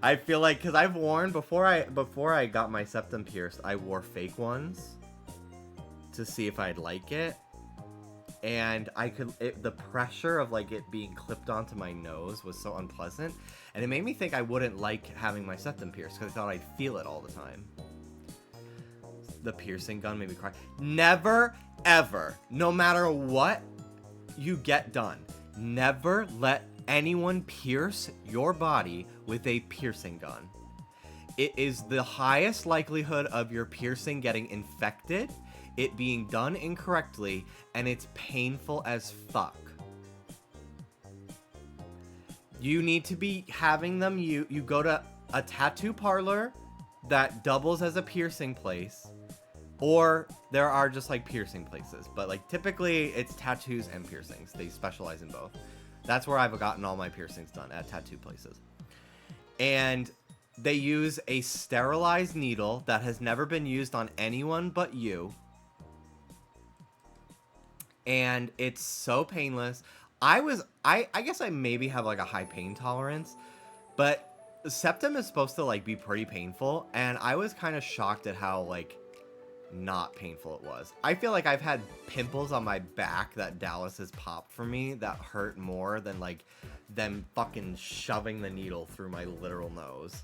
I feel like, because I've worn, before I got my septum pierced, I wore fake ones to see if I'd like it. And the pressure of, like, it being clipped onto my nose was so unpleasant. And it made me think I wouldn't like having my septum pierced because I thought I'd feel it all the time. The piercing gun made me cry. Never, ever, no matter what you get done, never let anyone pierce your body with a piercing gun. It is the highest likelihood of your piercing getting infected, it being done incorrectly, and it's painful as fuck. You need to be having them, you go to a tattoo parlor that doubles as a piercing place, or there are just like piercing places, but like typically it's tattoos and piercings. They specialize in both. That's where I've gotten all my piercings done, at tattoo places. And they use a sterilized needle that has never been used on anyone but you. And it's so painless. I guess I maybe have like a high pain tolerance, but septum is supposed to like be pretty painful, and I was kind of shocked at how like not painful it was. I feel like I've had pimples on my back that Dallas has popped for me that hurt more than like them fucking shoving the needle through my literal nose.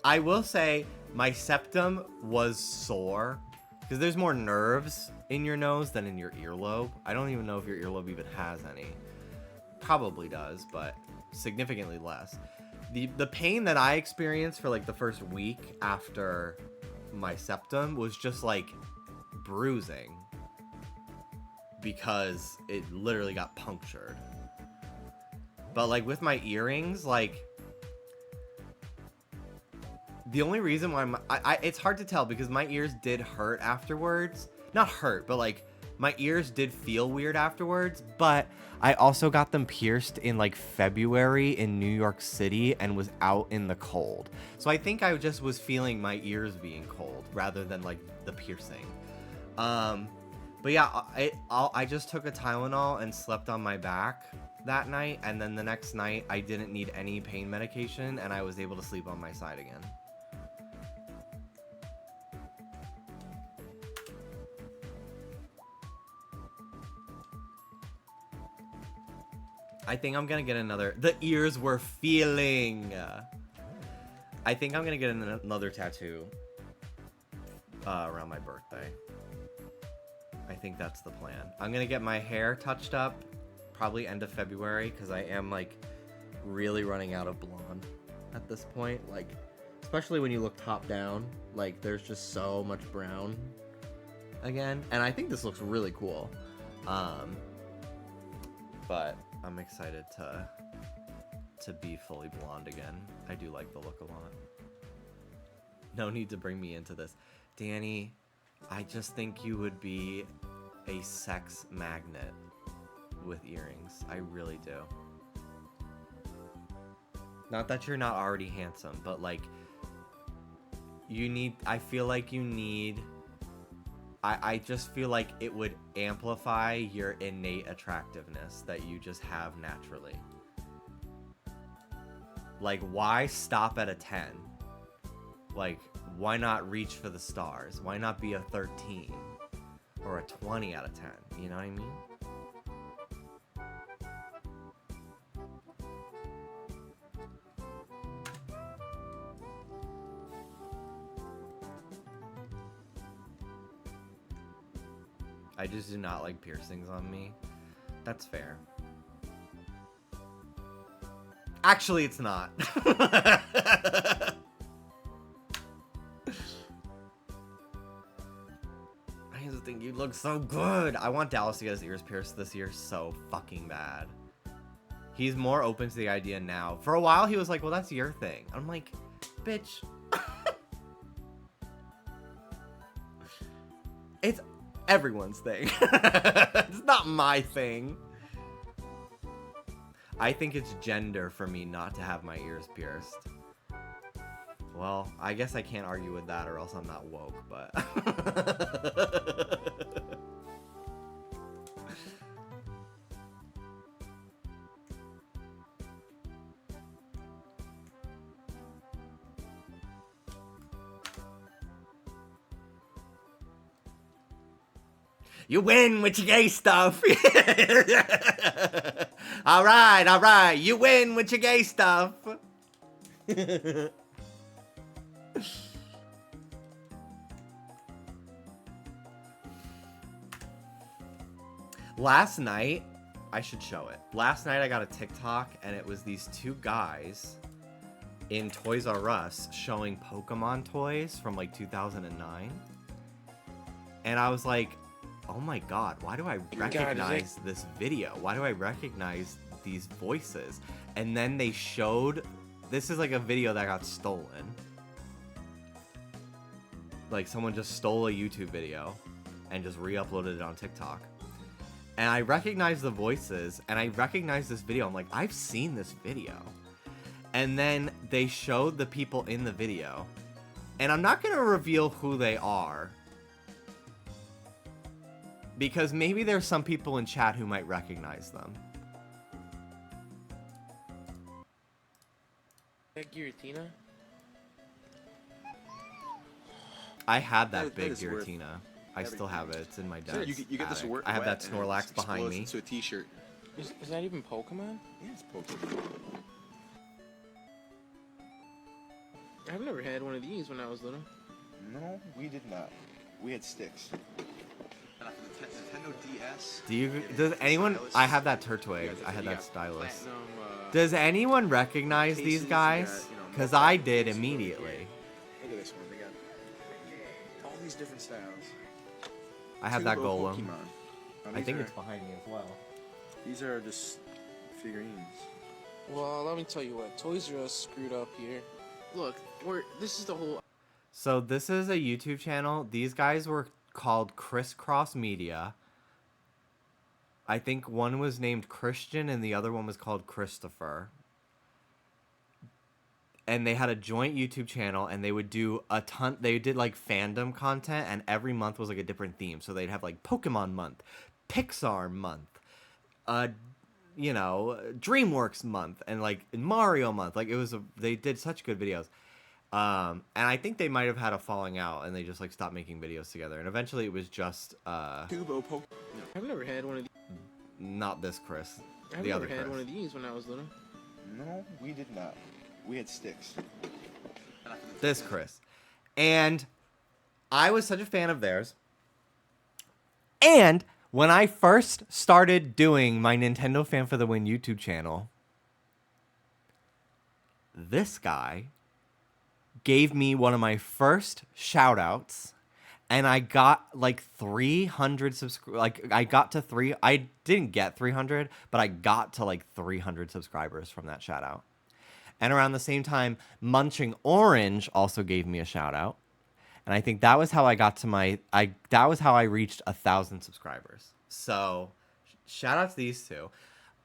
I will say my septum was sore because there's more nerves in your nose than in your earlobe. I don't even know if your earlobe even has any. Probably does, but significantly less. The pain that I experienced for like the first week after my septum was just like bruising because it literally got punctured. But like with my earrings, like the only reason why it's hard to tell because my ears did hurt afterwards. Not hurt, but like my ears did feel weird afterwards, but I also got them pierced in like February in New York City and was out in the cold. So I think I just was feeling my ears being cold rather than like the piercing. But yeah, I just took a Tylenol and slept on my back that night, and then the next night I didn't need any pain medication and I was able to sleep on my side again. I think I'm gonna get another. The ears were feeling. I think I'm gonna get another tattoo around my birthday. I think that's the plan. I'm gonna get my hair touched up probably end of February because I am like really running out of blonde at this point. Like, especially when you look top down, like there's just so much brown again. And I think this looks really cool. But I'm excited to be fully blonde again. I do like the look a lot. No need to bring me into this. Danny, I just think you would be a sex magnet with earrings. I really do. Not that you're not already handsome, but like I feel like you need I just feel like it would amplify your innate attractiveness that you just have naturally. Like, why stop at a 10? Like, why not reach for the stars? Why not be a 13? Or a 20 out of 10? You know what I mean? I just do not like piercings on me. That's fair. Actually, it's not. I just think you look so good. I want Dallas to get his ears pierced this year so fucking bad. He's more open to the idea now. For a while, he was like, well, that's your thing. I'm like, bitch. It's everyone's thing. It's not my thing. I think it's gender for me not to have my ears pierced. Well, I guess I can't argue with that or else I'm not woke, but... You win with your gay stuff. All right. You win with your gay stuff. Last night, I should show it. Last night I got a TikTok and it was these two guys in Toys R Us showing Pokemon toys from like 2009. And I was like, oh my god, why do I recognize this video? Why do I recognize these voices? And then they showed, this is like a video that got stolen. Like someone just stole a YouTube video and just re-uploaded it on TikTok. And I recognized the voices and I recognized this video. I'm like, I've seen this video. And then they showed the people in the video. And I'm not going to reveal who they are. Because maybe there's some people in chat who might recognize them. Giratina? I had that big Giratina. I still have it. It's in my desk. You get this to work. I have that Snorlax behind me. Into a T-shirt. Is that even Pokemon? Yeah, it's Pokemon. I've never had one of these when I was little. No, we did not. We had sticks. Nintendo DS. Does anyone? I have that Turtwig. I had that stylus. Does anyone recognize these guys? Because I did immediately. Look at this one. They got all these different styles. I have that Golem. Pokemon. I think it's behind me as well. These are just figurines. Well, let me tell you what. Toys R Us screwed up here. Look, this is the whole... So this is a YouTube channel. These guys were called Crisscross Media. I think one was named Christian and the other one was called Christopher. And they had a joint YouTube channel and they would do a ton. They did like fandom content and every month was like a different theme. So they'd have like Pokemon month, Pixar month, you know, DreamWorks month, and like Mario month. Like it was they did such good videos. And I think they might have had a falling out and they just like stopped making videos together. And eventually it was just Tubo Pokemon. I've never had one of these. Not this Chris. I've never had one of these when I was little. No, we did not. We had sticks. This Chris. And I was such a fan of theirs. And when I first started doing my Nintendo Fan for the Win YouTube channel, this guy gave me one of my first shout outs and I got like 300 subscribers. Like I got to I didn't get 300, but I got to like 300 subscribers from that shout out. And around the same time, Munching Orange also gave me a shout out. And I think that was how I got to that was how I reached 1,000 subscribers. So shout out to these two.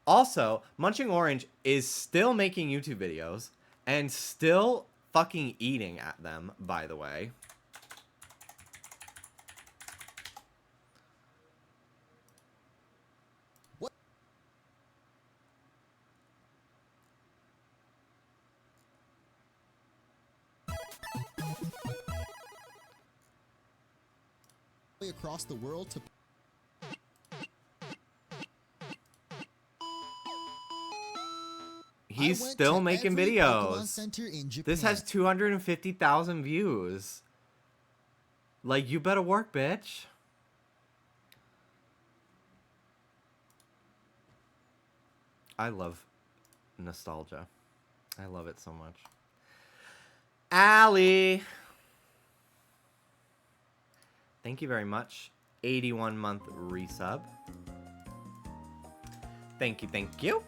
Also, Munching Orange is still making YouTube videos and still fucking eating at them, by the way. What? Across the world to He's still making videos. This has 250,000 views. Like, you better work, bitch. I love nostalgia. I love it so much. Allie! Thank you very much. 81-month resub. Thank you, thank you.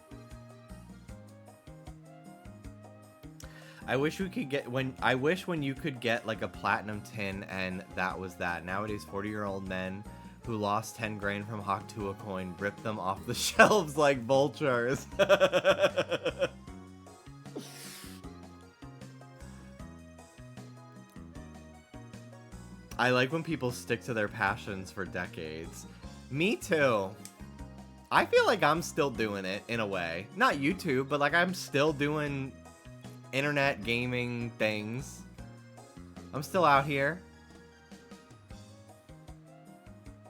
I wish we could get when you could get like a platinum tin and that was that. Nowadays 40-year-old men who lost 10 grand from Hawk Tuah coin ripped them off the shelves like vultures. I like when people stick to their passions for decades. Me too. I feel like I'm still doing it in a way. Not YouTube, but like I'm still doing internet gaming things. I'm still out here.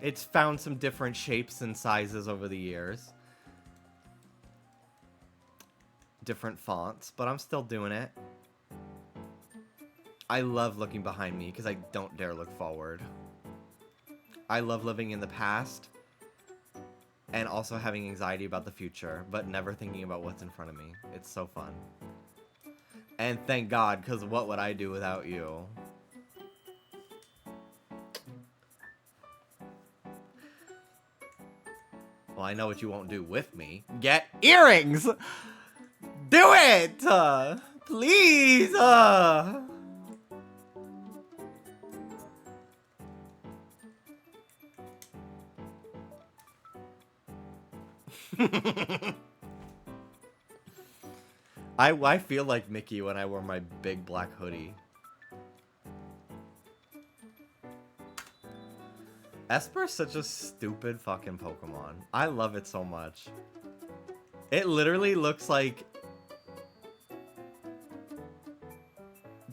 It's found some different shapes and sizes over the years. Different fonts, but I'm still doing it. I love looking behind me because I don't dare look forward. I love living in the past and also having anxiety about the future, but never thinking about what's in front of me. It's so fun. And thank God, because what would I do without you? Well, I know what you won't do with me. Get earrings! Do it! Please! I feel like Mickey when I wear my big black hoodie. Esper's such a stupid fucking Pokemon. I love it so much. It literally looks like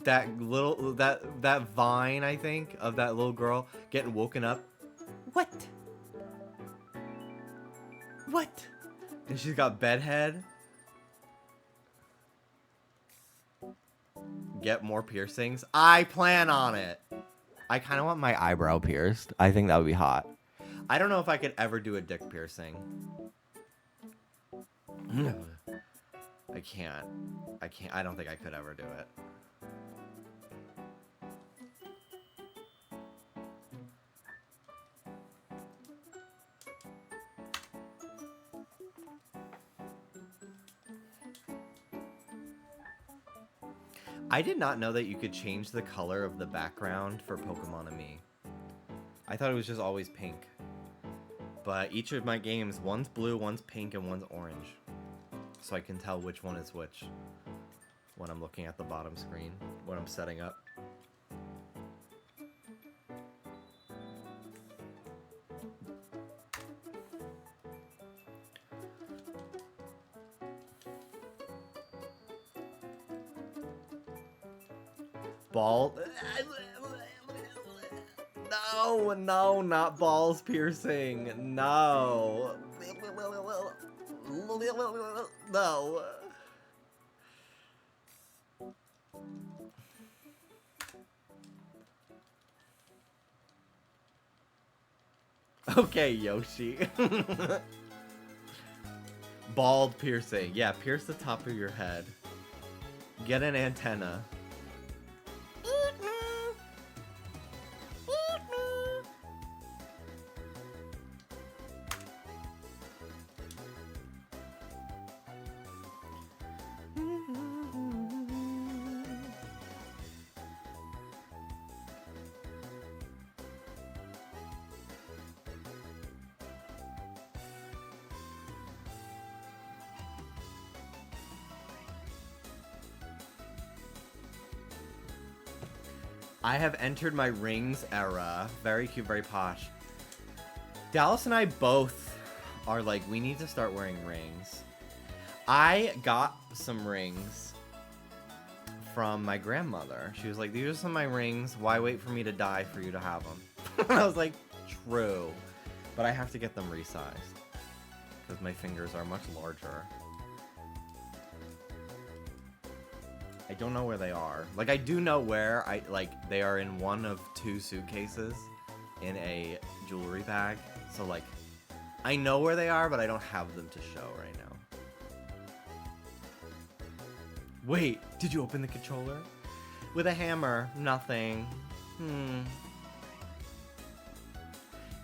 that little that vine, I think, of that little girl getting woken up. What? What? And she's got bedhead. Get more piercings. I plan on it. I kind of want my eyebrow pierced. I think that would be hot. I don't know if I could ever do a dick piercing. I can't. I don't think I could ever do it. I did not know that you could change the color of the background for Pokemon and Me. I thought it was just always pink. But each of my games, one's blue, one's pink, and one's orange. So I can tell which one is which when I'm looking at the bottom screen, when I'm setting up. Ball. No, no, not balls piercing. No. No. Okay, Yoshi. Bald piercing. Yeah, pierce the top of your head. Get an antenna. I have entered my rings era. Very cute, very posh. Dallas and I both are like, we need to start wearing rings. I got some rings from my grandmother. She was like, these are some of my rings. Why wait for me to die for you to have them? I was like, true. But I have to get them resized because my fingers are much larger. I don't know where they are. Like, I do know where they are in one of 2 suitcases in a jewelry bag. So, like, I know where they are, but I don't have them to show right now. Wait, did you open the controller? With a hammer. Nothing.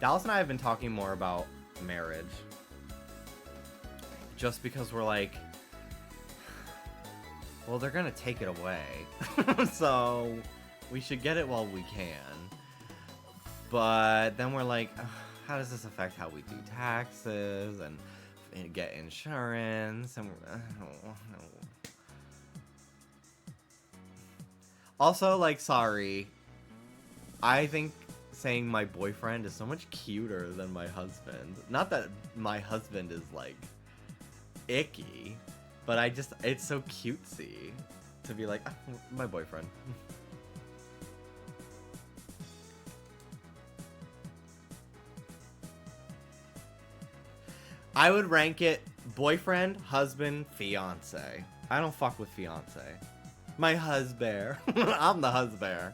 Dallas and I have been talking more about marriage. Just because we're like, well, they're gonna take it away. So we should get it while we can. But then we're like, how does this affect how we do taxes and get insurance? And also, like, sorry, I think saying my boyfriend is so much cuter than my husband. Not that my husband is like icky, but it's so cutesy to be like, "Ah, my boyfriend." I would rank it boyfriend, husband, fiance. I don't fuck with fiance. My husband. I'm the husband.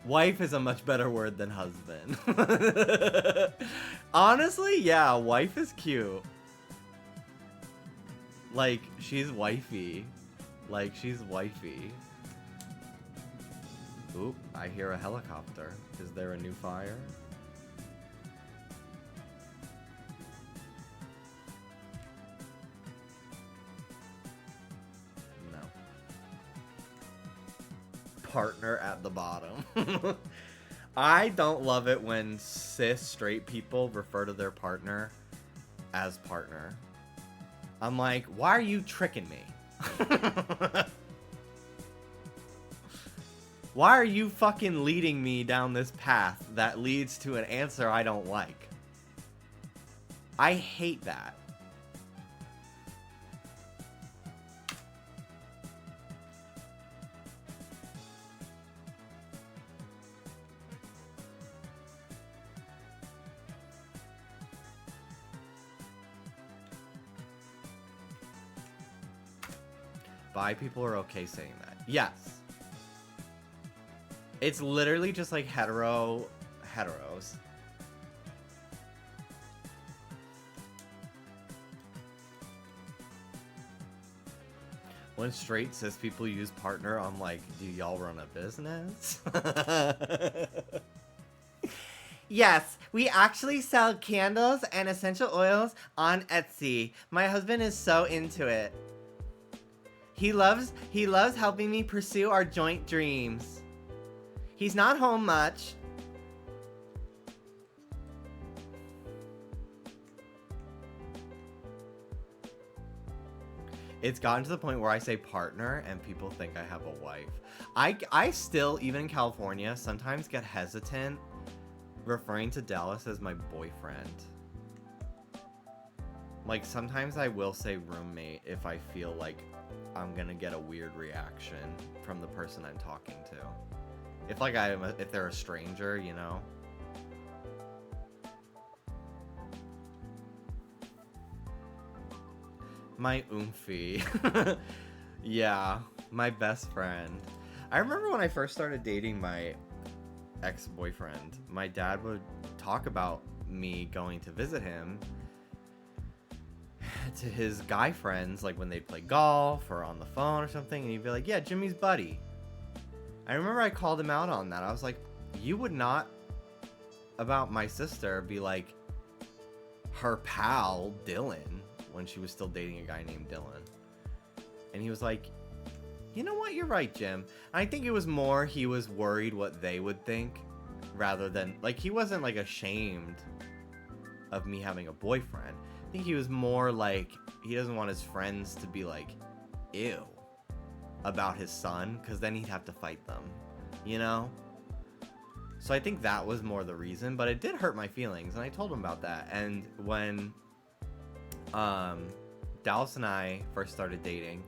Wife is a much better word than husband. Honestly, yeah, wife is cute. Like, she's wifey. Like, she's wifey. Oop, I hear a helicopter. Is there a new fire? No. Partner at the bottom. I don't love it when cis straight people refer to their partner as partner. I'm like, why are you tricking me? Why are you fucking leading me down this path that leads to an answer I don't like? I hate that. Bi people are okay saying that. Yes. It's literally just like heteros. When straight cis people use partner, I'm like, do y'all run a business? Yes, we actually sell candles and essential oils on Etsy. My husband is so into it. He loves helping me pursue our joint dreams. He's not home much. It's gotten to the point where I say partner and people think I have a wife. I still, even in California, sometimes get hesitant referring to Dallas as my boyfriend. Like, sometimes I will say roommate if I feel like I'm gonna get a weird reaction from the person I'm talking to. If they're a stranger, you know. My oomphy. Yeah, my best friend. I remember when I first started dating my ex-boyfriend, my dad would talk about me going to visit him to his guy friends, like when they'd play golf or on the phone or something, and he'd be like, yeah, Jimmy's buddy. I remember I called him out on that. I was like, you would not, about my sister, be like her pal Dylan when she was still dating a guy named Dylan. And he was like, you know what, you're right, Jim. And I think it was more he was worried what they would think rather than, like, he wasn't like ashamed of me having a boyfriend. I think he was more like, he doesn't want his friends to be like, ew, about his son, because then he'd have to fight them, you know? So I think that was more the reason, but it did hurt my feelings, and I told him about that. And when Dallas and I first started dating,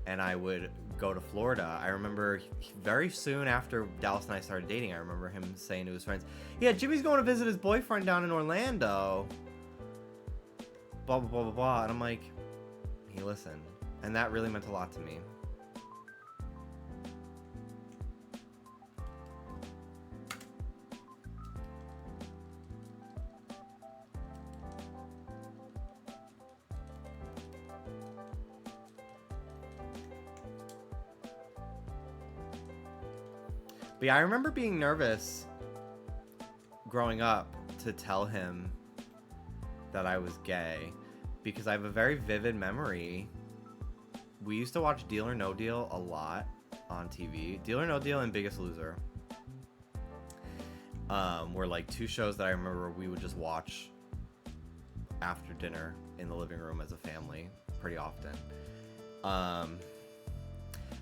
and I would go to Florida, I remember very soon after Dallas and I started dating, I remember him saying to his friends, yeah, Jimmy's going to visit his boyfriend down in Orlando. Blah, blah, blah, blah, blah. And I'm like, he listened. And that really meant a lot to me. But yeah, I remember being nervous growing up to tell him that I was gay, because I have a very vivid memory. We used to watch Deal or No Deal a lot on TV. Deal or No Deal and Biggest Loser. were like 2 shows that I remember we would just watch after dinner in the living room as a family pretty often. I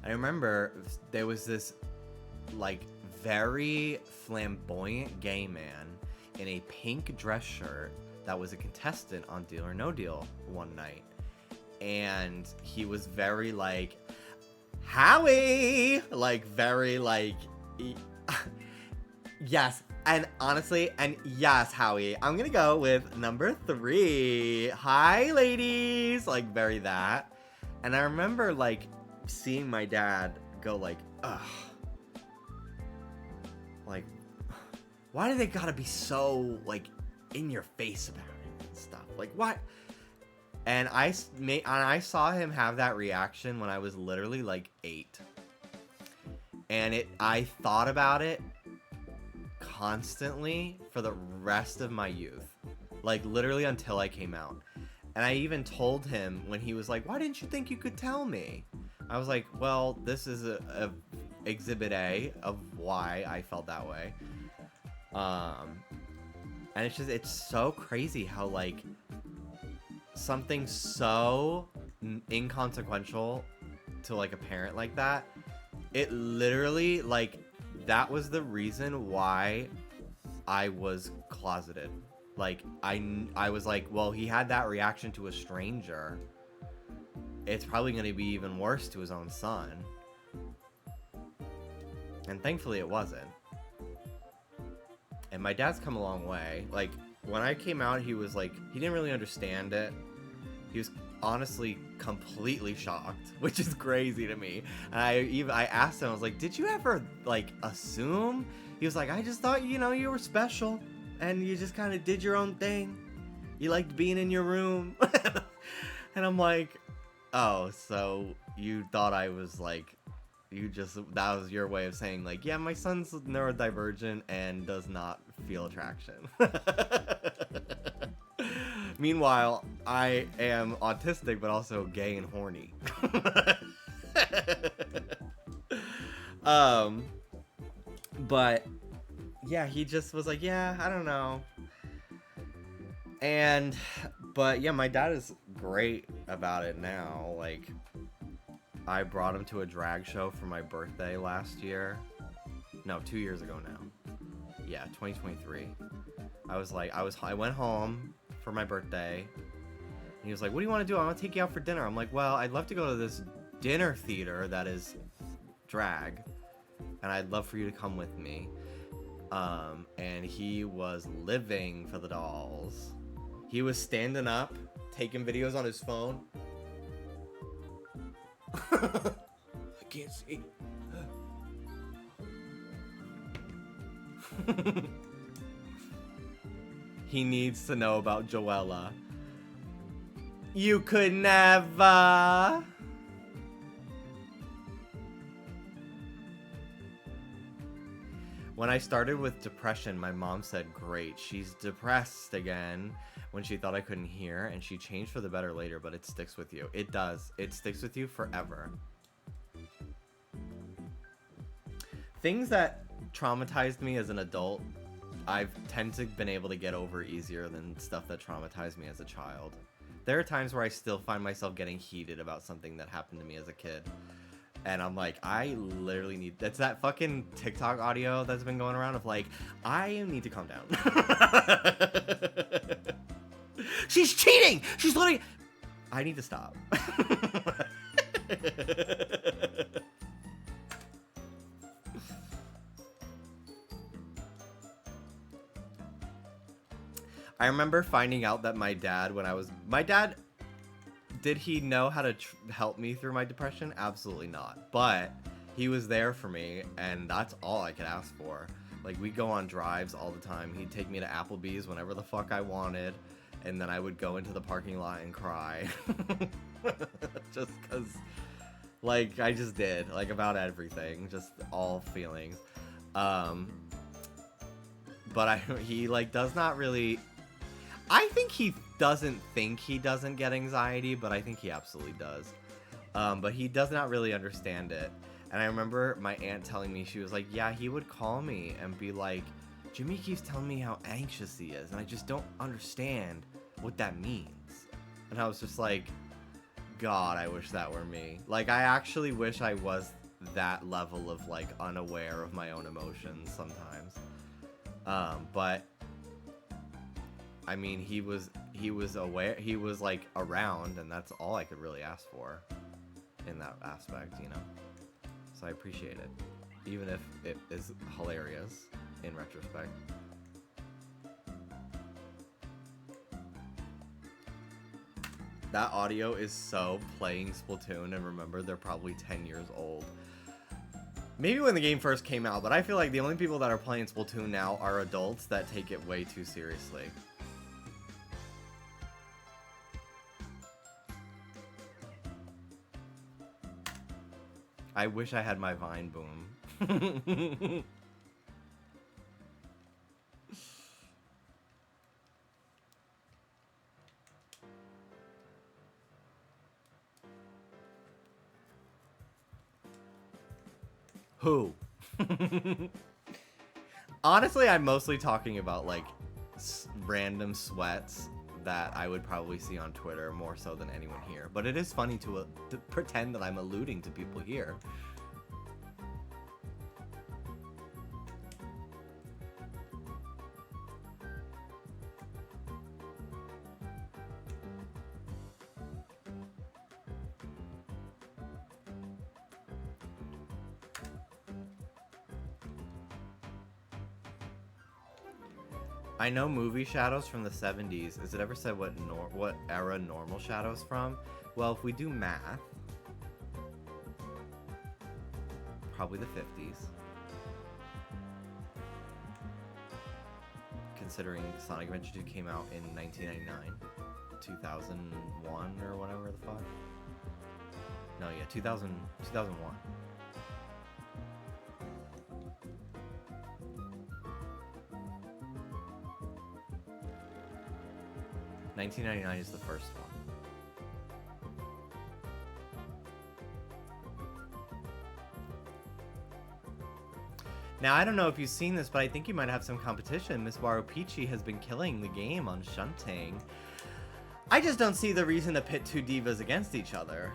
remember there was this like very flamboyant gay man in a pink dress shirt that was a contestant on Deal or No Deal one night. And he was very like, Howie! Like, very like, yes. And honestly, and yes, Howie, I'm gonna go with number 3. Hi, ladies! Like, very that. And I remember, like, seeing my dad go like, ugh. Like, why do they gotta be so, like, in your face about it and stuff? Like, what? And I saw him have that reaction when I was literally, like, 8. And I thought about it constantly for the rest of my youth. Like, literally until I came out. And I even told him when he was like, why didn't you think you could tell me? I was like, well, this is a exhibit A of why I felt that way. And it's so crazy how, like, something so inconsequential to, like, a parent like that, it literally, like, that was the reason why I was closeted. Like, I was like, well, he had that reaction to a stranger. It's probably going to be even worse to his own son. And thankfully it wasn't. And my dad's come a long way. Like, when I came out, he was like, he didn't really understand it. He was honestly completely shocked, which is crazy to me. And I asked him, I was like, did you ever, like, assume? He was like, I just thought, you know, you were special. And you just kind of did your own thing. You liked being in your room. And I'm like, oh, so you thought I was like, that was your way of saying like, yeah, my son's neurodivergent and does not feel attraction. Meanwhile, I am autistic, but also gay and horny. But yeah, he just was like, yeah, I don't know. But yeah, my dad is great about it now. Like, I brought him to a drag show for my birthday last year. No, 2 years ago now. Yeah, 2023. I went home for my birthday. And he was like, what do you want to do? I want to take you out for dinner. I'm like, well, I'd love to go to this dinner theater that is drag. And I'd love for you to come with me. And he was living for the dolls. He was standing up, taking videos on his phone. I can't see. He needs to know about Joella. You could never. When I started with depression, my mom said, great, she's depressed again, when she thought I couldn't hear, and she changed for the better later, but it sticks with you. It does. It sticks with you forever. Things that traumatized me as an adult, I've tend to been able to get over easier than stuff that traumatized me as a child. There are times where I still find myself getting heated about something that happened to me as a kid. And I'm like, I literally need... That's that fucking TikTok audio that's been going around of like, I need to calm down. She's cheating! She's literally... I need to stop. I remember finding out that my dad, did he know how to help me through my depression? Absolutely not. But he was there for me, and that's all I could ask for. Like, we'd go on drives all the time. He'd take me to Applebee's whenever the fuck I wanted, and then I would go into the parking lot and cry. Just because, like, I just did. Like, about everything. Just all feelings. But he, like, does not really... I think he doesn't think he doesn't get anxiety, but I think he absolutely does. But he does not really understand it. And I remember my aunt telling me, she was like, yeah, he would call me and be like, Jimmy keeps telling me how anxious he is, and I just don't understand what that means. And I was just like, God, I wish that were me. Like, I actually wish I was that level of, like, unaware of my own emotions sometimes. But I mean, he was aware, he was, like, around, and that's all I could really ask for in that aspect, you know? So I appreciate it, even if it is hilarious in retrospect. That audio is so playing Splatoon, and remember, they're probably 10 years old. Maybe when the game first came out, but I feel like the only people that are playing Splatoon now are adults that take it way too seriously. I wish I had my Vine boom. Who? Honestly, I'm mostly talking about, like, random sweats that I would probably see on Twitter more so than anyone here. But it is funny to pretend that I'm alluding to people here. I know movie Shadows from the 70s. Is it ever said what era Normal Shadows from? Well, if we do math, probably the 50s. Considering Sonic Adventure 2 came out in 1999, 2001 or whatever the fuck. No, yeah, 2001. 1999 is the first one. Now, I don't know if you've seen this, but I think you might have some competition. Miss Warupichi has been killing the game on shunting. I just don't see the reason to pit two divas against each other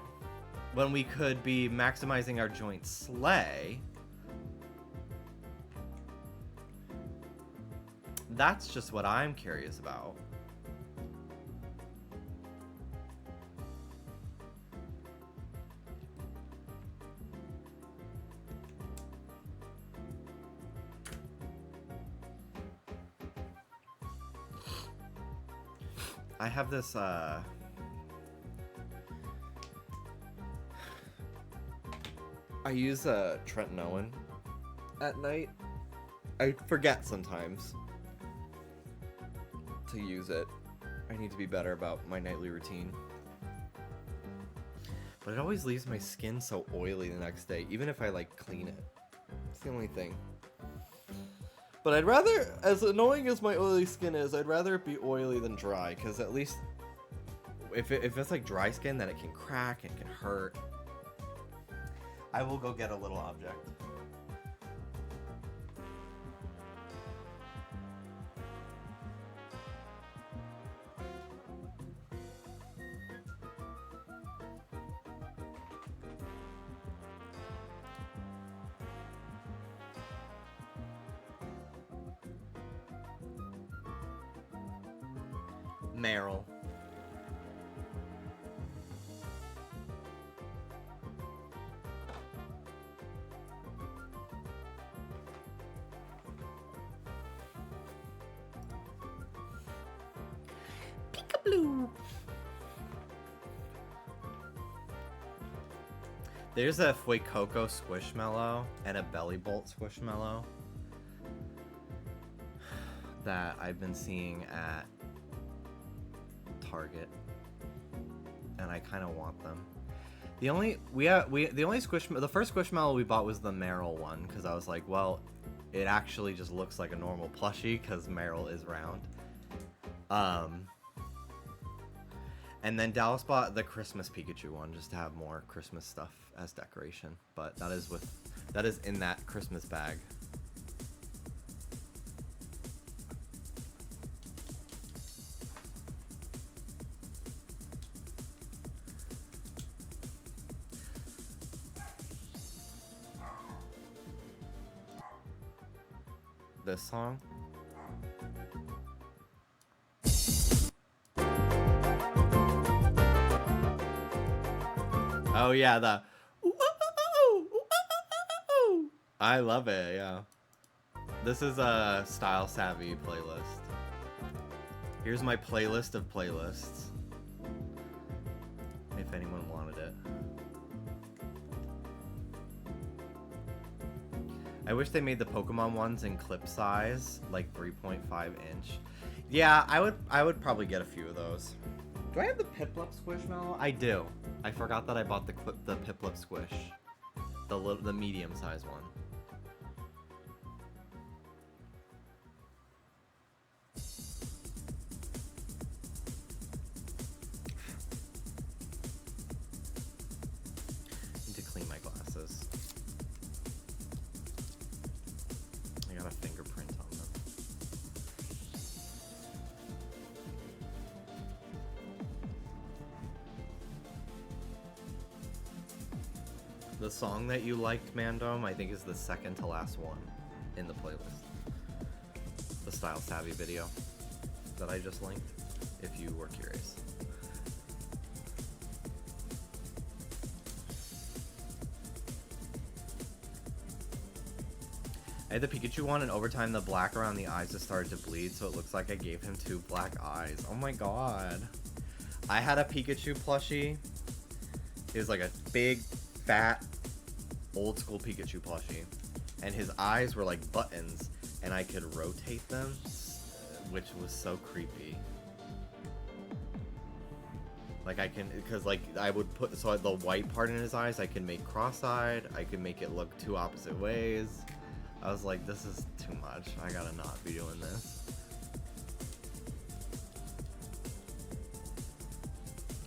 when we could be maximizing our joint slay. That's just what I'm curious about. I have this, I use Tretinoin at night. I forget sometimes to use it. I need to be better about my nightly routine. But it always leaves my skin so oily the next day, even if I, like, clean it. It's the only thing. But I'd rather, as annoying as my oily skin is, I'd rather it be oily than dry, because at least if it's like dry skin, then it can crack, it can hurt. I will go get a little object. Meryl. Peekaboo. There's a Fuecoco Squishmallow and a Belly Bolt Squishmallow that I've been seeing at Target, and I kind of want them. The first Squishmallow we bought was the Meryl one, because I was like, well, it actually just looks like a normal plushie because Meryl is round. And then Dallas bought the Christmas Pikachu one just to have more Christmas stuff as decoration, but that is in that Christmas bag. this song. Oh yeah, the I love it, yeah. This is a Style Savvy playlist. Here's my playlist of playlists. If anyone wanted it. I wish they made the Pokemon ones in clip size, like 3.5 inch. Yeah, I would probably get a few of those. Do I have the Piplup Squishmallow? I do. I forgot that I bought the Piplup Squish. The medium size one. Need to clean my glasses. I got a fingerprint on them. The song that you liked, Mandom, I think is the second to last one in the playlist. The Style Savvy video that I just linked, if you were curious. I had the Pikachu one, and over time the black around the eyes just started to bleed, so it looks like I gave him 2 black eyes. Oh my god. I had a Pikachu plushie. It was like a big, fat, old school Pikachu plushie. And his eyes were like buttons, and I could rotate them, which was so creepy. Like I can, because like I would put, so the white part in his eyes I can make cross-eyed, I could make it look 2 opposite ways. I was like, this is too much. I gotta not be doing this.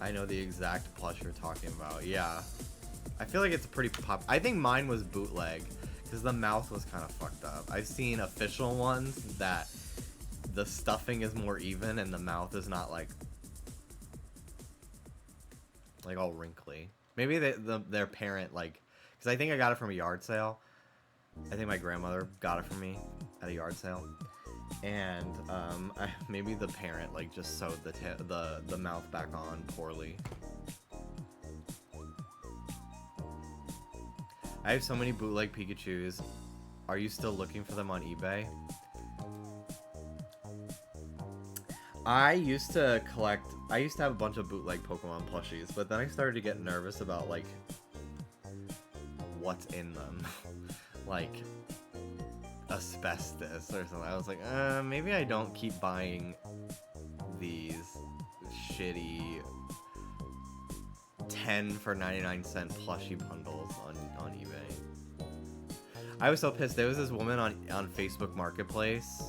I know the exact plush you're talking about. Yeah. I feel like it's pretty pop. I think mine was bootleg because the mouth was kind of fucked up. I've seen official ones that the stuffing is more even and the mouth is not like all wrinkly. Maybe their parent, like, because I think I got it from a yard sale. I think my grandmother got it for me at a yard sale, and maybe the parent like just sewed the mouth back on poorly. I have so many bootleg Pikachus. Are you still looking for them on eBay? I used to have a bunch of bootleg Pokemon plushies, but then I started to get nervous about like what's in them. Like asbestos or something. I was like, maybe I don't keep buying these shitty 10 for 99-cent plushie bundles on eBay. I was so pissed. There was this woman on Facebook Marketplace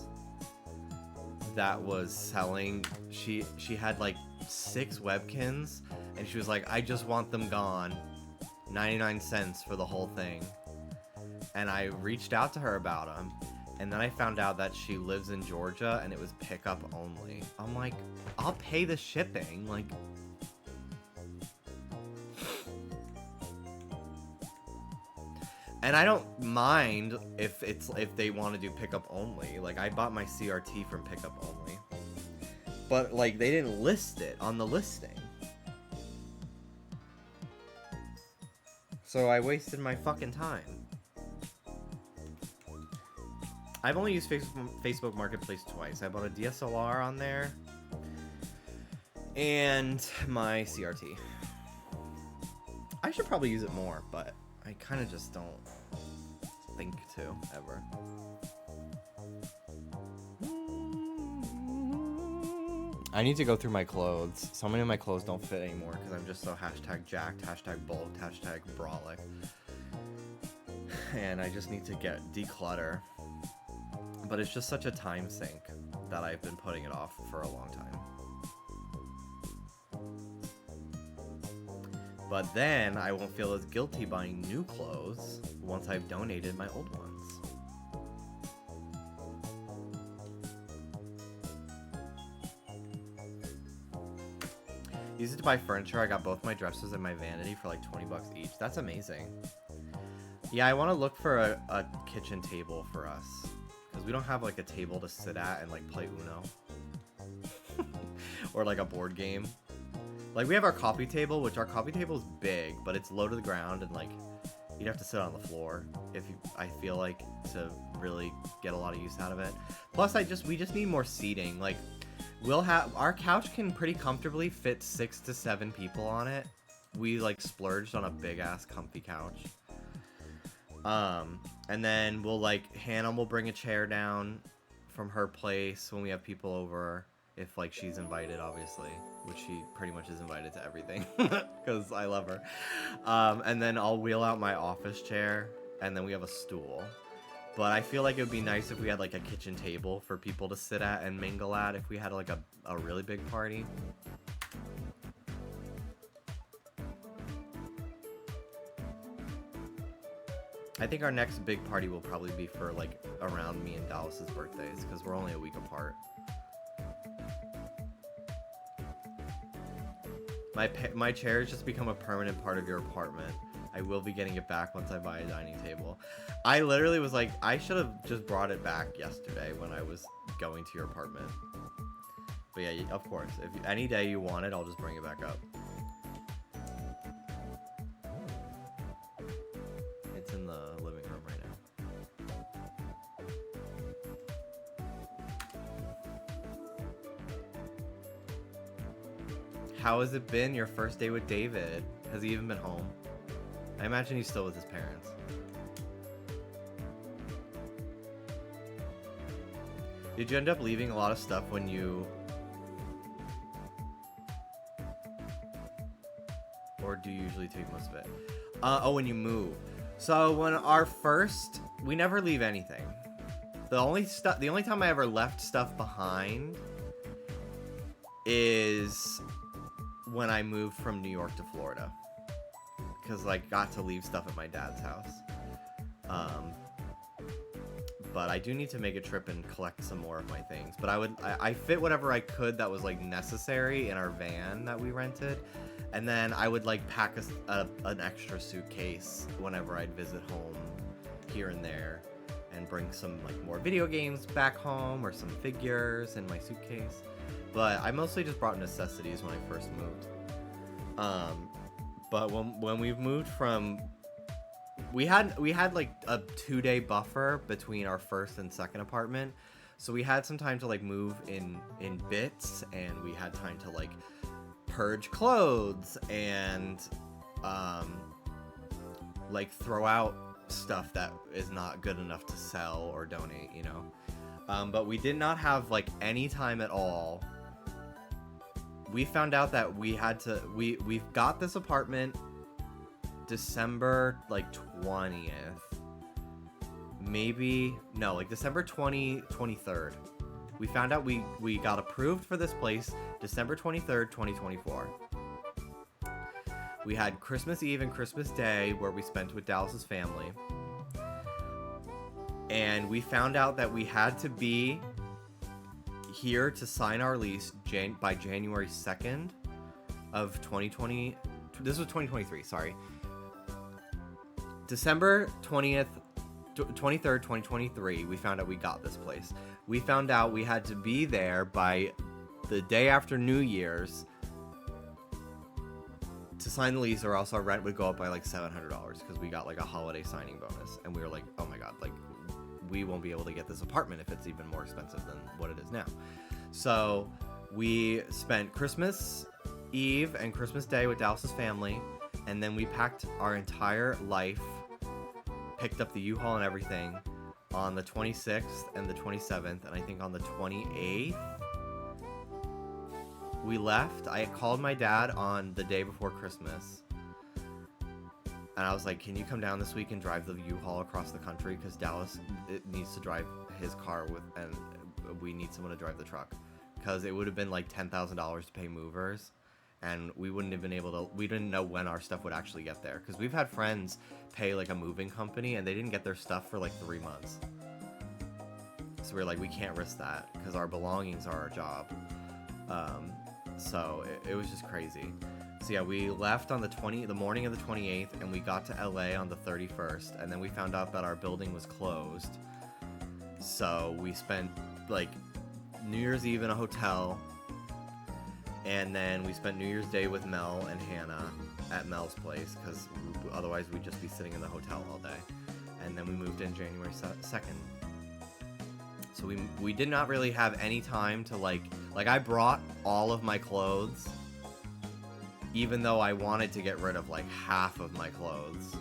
that was selling, she had like 6 Webkins, and she was like, I just want them gone. 99 cents for the whole thing. And I reached out to her about them, and then I found out that she lives in Georgia and it was pickup only. I'm like, I'll pay the shipping, like. And I don't mind if they want to do pickup only. Like, I bought my CRT from pickup only, but like they didn't list it on the listing, so I wasted my fucking time. I've only used Facebook Marketplace twice. I bought a DSLR on there and my CRT. I should probably use it more, but I kind of just don't think to, ever. I need to go through my clothes. So many of my clothes don't fit anymore because I'm just so #jacked, #bulked, #brolic. And I just need to declutter. But it's just such a time sink that I've been putting it off for a long time. But then I won't feel as guilty buying new clothes once I've donated my old ones. Used it to buy furniture. I got both my dresses and my vanity for like 20 bucks each. That's amazing. Yeah, I want to look for a kitchen table for us. because we don't have like a table to sit at and like play Uno. Or like a board game. Like we have our coffee table, which our coffee table is big, but it's low to the ground and like you'd have to sit on the floor if you, I feel like, to really get a lot of use out of it. Plus we just need more seating. Like we'll have, our couch can pretty comfortably fit 6 to 7 people on it. We like splurged on a big ass comfy couch. And then we'll like, Hannah will bring a chair down from her place when we have people over. If like she's invited, obviously, which she pretty much is invited to everything because I love her. And then I'll wheel out my office chair, and then we have a stool. But I feel like it would be nice if we had like a kitchen table for people to sit at and mingle at if we had like a really big party. I think our next big party will probably be for like around me and Dallas's birthdays because we're only a week apart. My chair has just become a permanent part of your apartment. I will be getting it back once I buy a dining table. I literally was like, I should have just brought it back yesterday when I was going to your apartment. But yeah, of course, if any day you want it, I'll just bring it back up. It's in the living room right now. How has it been, your first day with David? Has he even been home? I imagine he's still with his parents. Did you end up leaving a lot of stuff when you... Or do you usually take most of it? Oh, when you move. So when our first... We never leave anything. The only time I ever left stuff behind is when I moved from New York to Florida, because like got to leave stuff at my dad's house. But I do need to make a trip and collect some more of my things. But I fit whatever I could that was like necessary in our van that we rented, and then I would like pack an extra suitcase whenever I'd visit home here and there, and bring some like more video games back home or some figures in my suitcase. But I mostly just brought necessities when I first moved. But when we've moved from, we had like a 2-day buffer between our first and second apartment, so we had some time to like move in bits, and we had time to like purge clothes and like throw out stuff that is not good enough to sell or donate, you know. But we did not have like any time at all. We found out that we had to, we've got this apartment December like 20th, maybe, no, like December 23rd. We found out we got approved for this place December 23rd, 2024. We had Christmas Eve and Christmas Day where we spent with Dallas's family. And we found out that we had to be here to sign our lease by January 2nd of 2020. This was 2023, sorry. December 20th, 23rd, 2023, we found out we got this place. We found out we had to be there by the day after New Year's to sign the lease, or else our rent would go up by like $700 because we got like a holiday signing bonus. And we were like, oh my god, like we won't be able to get this apartment if it's even more expensive than what it is now. So we spent Christmas Eve and Christmas Day with Dallas's family, and then we packed our entire life, picked up the U-Haul and everything on the 26th and the 27th, and I think on the 28th we left. I called my dad on the day before Christmas, and I was like, can you come down this week and drive the U-Haul across the country, because Dallas needs to drive his car and we need someone to drive the truck, because it would have been like $10,000 to pay movers, and we wouldn't have been able to, we didn't know when our stuff would actually get there, because we've had friends pay like a moving company and they didn't get their stuff for like 3 months. So we were like, we can't risk that because our belongings are our job. So it was just crazy. So yeah, we left on the morning of the 28th, and we got to LA on the 31st, and then we found out that our building was closed. So we spent like New Year's Eve in a hotel, and then we spent New Year's Day with Mel and Hannah at Mel's place, because otherwise we'd just be sitting in the hotel all day. And then we moved in January 2nd. So we did not really have any time to like I brought all of my clothes, even though I wanted to get rid of like half of my clothes.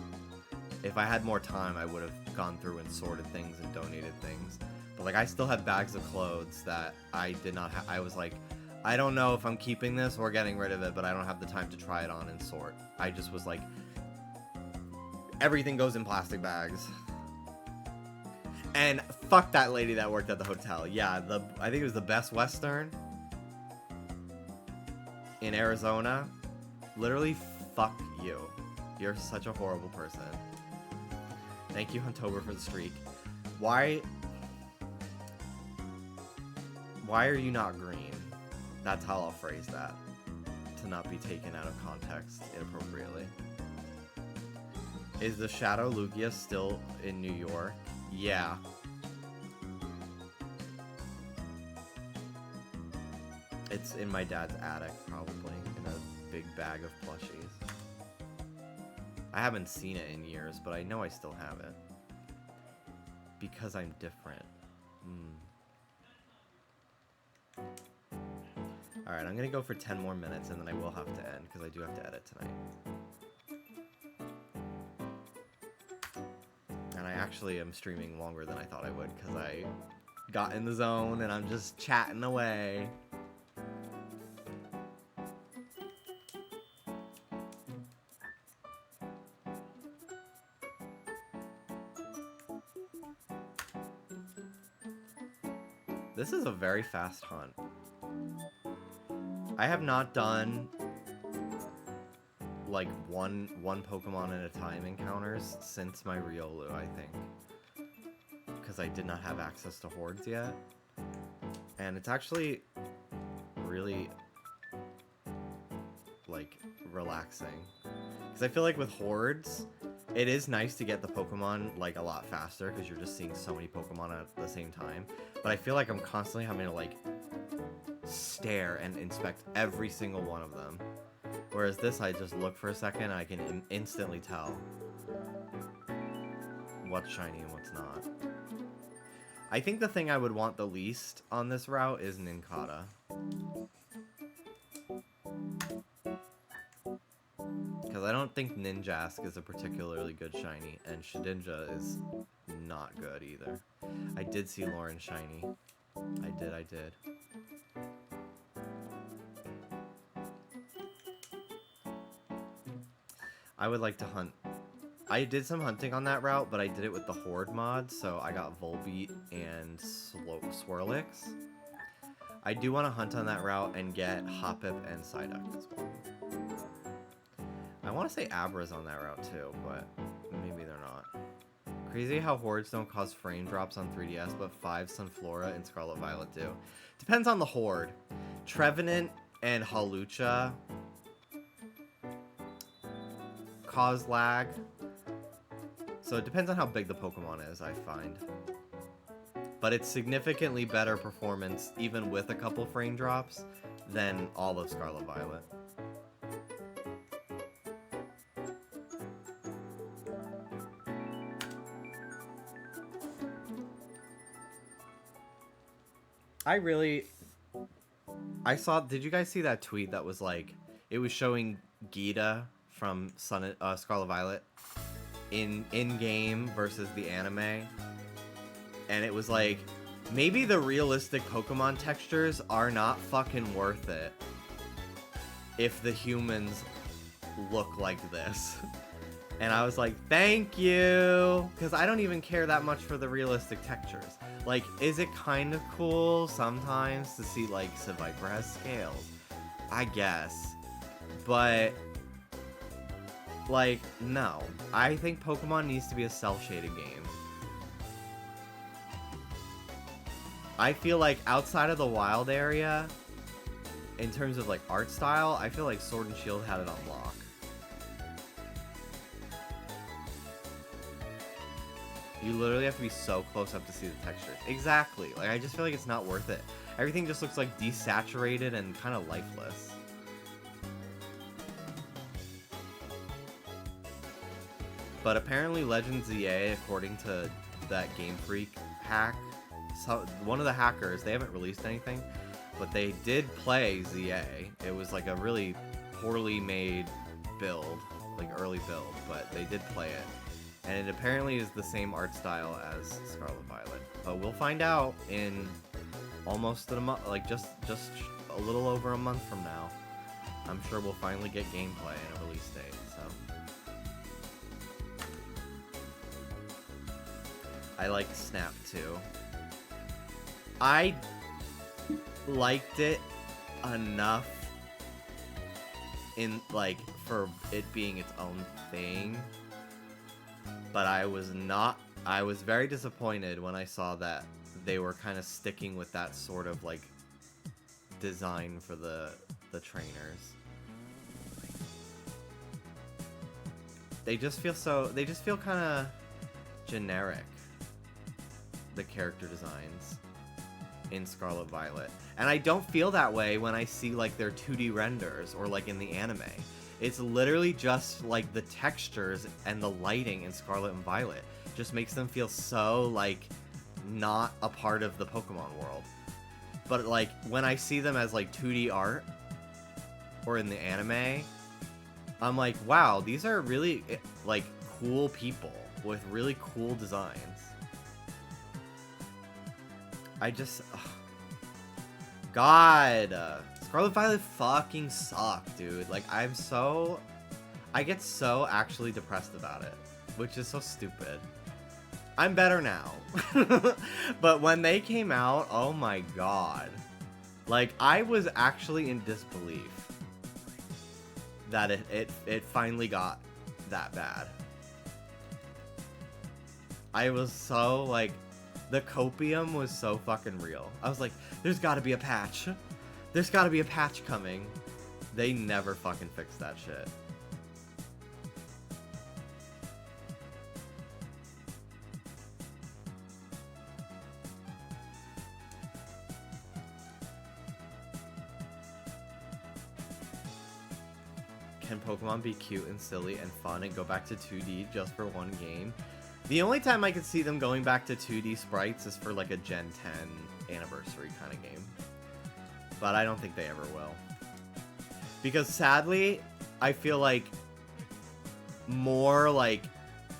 If I had more time, I would have gone through and sorted things and donated things. But like I still have bags of clothes that I did not have. I was like, I don't know if I'm keeping this or getting rid of it, but I don't have the time to try it on and sort. I just was like, everything goes in plastic bags. And fuck that lady that worked at the hotel. Yeah, I think it was the Best Western in Arizona. Literally, fuck you. You're such a horrible person. Thank you, Huntober, for the streak. Why are you not green? That's how I'll phrase that. To not be taken out of context inappropriately. Is the Shadow Lugia still in New York? Yeah. It's in my dad's attic, probably, in a big bag of plushies. I haven't seen it in years, but I know I still have it. Because I'm different. Alright, I'm gonna go for 10 more minutes, and then I will have to end, because I do have to edit tonight. And I actually am streaming longer than I thought I would, because I got in the zone, and I'm just chatting away. This is a very fast hunt. I have not done like one Pokemon at a time encounters since my Riolu, I think. Because I did not have access to Hordes yet. And it's actually really like relaxing. Because I feel like with Hordes, it is nice to get the Pokemon like a lot faster because you're just seeing so many Pokemon at the same time. But I feel like I'm constantly having to like stare and inspect every single one of them. Whereas this, I just look for a second and I can instantly tell what's shiny and what's not. I think the thing I would want the least on this route is Nincada. Because I don't think Ninjask is a particularly good shiny, and Shedinja is not good either. I did see Lauren shiny. I did. I would like to hunt. I did some hunting on that route, but I did it with the Horde mod, so I got Volbeat and Swirlix. I do want to hunt on that route and get Hoppip and Psyduck as well. I want to say Abra's on that route too, but maybe they're not. Crazy how Hordes don't cause frame drops on 3DS, but 5 Sunflora and Scarlet Violet do. Depends on the Horde. Trevenant and Hawlucha cause lag. So it depends on how big the Pokemon is, I find. But it's significantly better performance, even with a couple frame drops, than all of Scarlet Violet. I saw, did you guys see that tweet that was like, it was showing Geeta from Scarlet Violet in-game versus the anime, and it was like, maybe the realistic Pokemon textures are not fucking worth it if the humans look like this. And I was like, thank you, because I don't even care that much for the realistic textures. Like, is it kind of cool sometimes to see, like, Seviper has scales? I guess. But, like, no. I think Pokemon needs to be a cel-shaded game. I feel like outside of the wild area, in terms of, like, art style, I feel like Sword and Shield had it on lock. You literally have to be so close up to see the textures. Exactly. Like, I just feel like it's not worth it. Everything just looks like desaturated and kind of lifeless. But apparently Legends ZA, according to that Game Freak hack, so one of the hackers, they haven't released anything, but they did play ZA. It was like a really poorly made build, like early build, but they did play it. And it apparently is the same art style as Scarlet Violet. But we'll find out in almost a month, like just a little over a month from now. I'm sure we'll finally get gameplay and a release date, so. I like Snap too. I liked it enough in like for it being its own thing, but I was very disappointed when I saw that they were kind of sticking with that sort of like design for the trainers. They just feel kind of generic, the character designs in Scarlet Violet. And I don't feel that way when I see like their 2D renders or like in the anime. It's literally just like the textures and the lighting in Scarlet and Violet just makes them feel so like not a part of the Pokemon world. But like when I see them as like 2D art or in the anime, I'm like, wow, these are really like cool people with really cool designs. God, Scarlet Violet fucking suck, dude. Like, I get so actually depressed about it, which is so stupid. I'm better now. But when they came out, oh my god. Like, I was actually in disbelief that it finally got that bad. I was so, like, the copium was so fucking real. I was like, there's gotta be a patch. There's gotta be a patch coming. They never fucking fixed that shit. Can Pokemon be cute and silly and fun and go back to 2D just for one game? The only time I could see them going back to 2D sprites is for like a Gen 10 anniversary kind of game. But I don't think they ever will. Because sadly, I feel like more like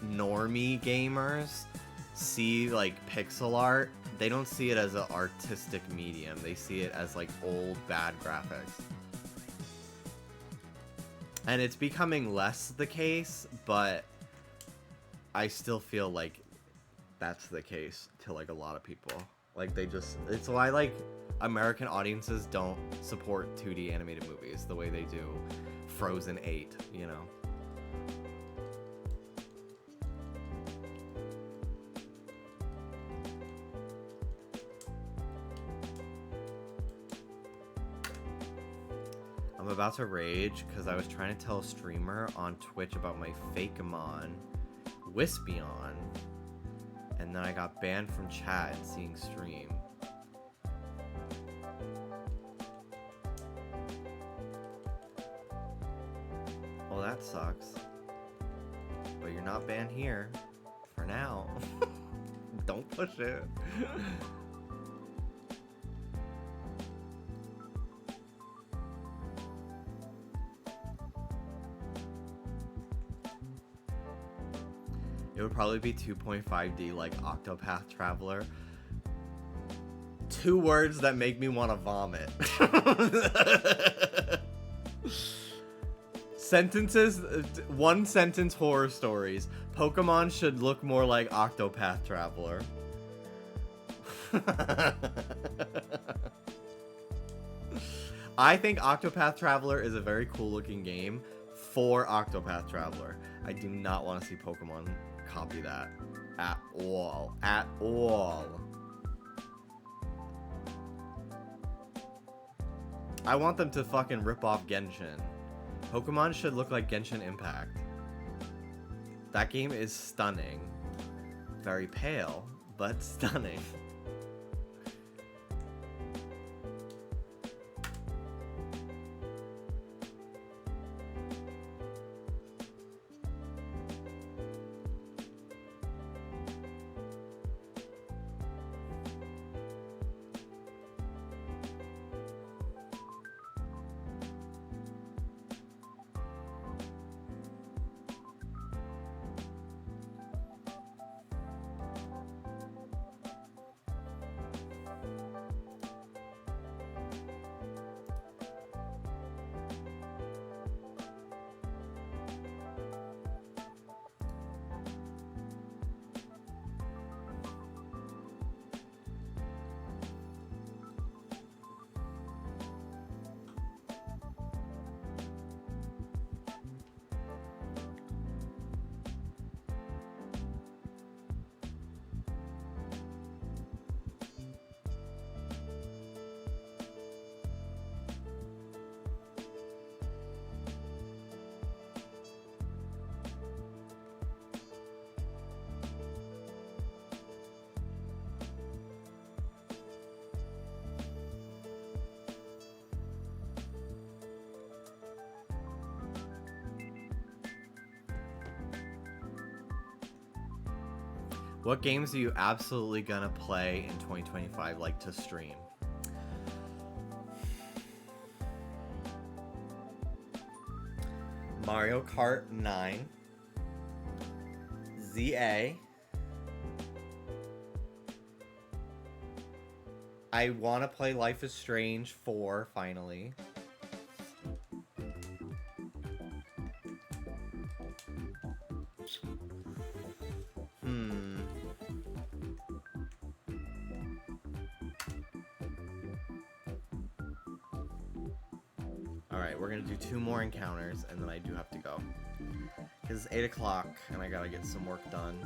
normie gamers see like pixel art. They don't see it as an artistic medium. They see it as like old bad graphics. And it's becoming less the case, but I still feel like that's the case to like a lot of people. Like it's why like American audiences don't support 2D animated movies the way they do Frozen 8, you know? I'm about to rage because I was trying to tell a streamer on Twitch about my Fakemon Wispion, and then I got banned from chat and seeing stream. Well, that sucks. But you're not banned here. For now. Don't push it. It would probably be 2.5D like Octopath Traveler. 2 words that make me want to vomit. Sentences, 1 sentence horror stories. Pokemon should look more like Octopath Traveler. I think Octopath Traveler is a very cool looking game for Octopath Traveler. I do not want to see Pokemon copy that at all. At all. I want them to fucking rip off Genshin. Pokemon should look like Genshin Impact. That game is stunning. Very pale, but stunning. What games are you absolutely gonna play in 2025, like to stream? Mario Kart 9, ZA. I want to play Life is Strange 4 finally. Alright, we're gonna do 2 more encounters and then I do have to go. Because it's 8 o'clock and I gotta get some work done.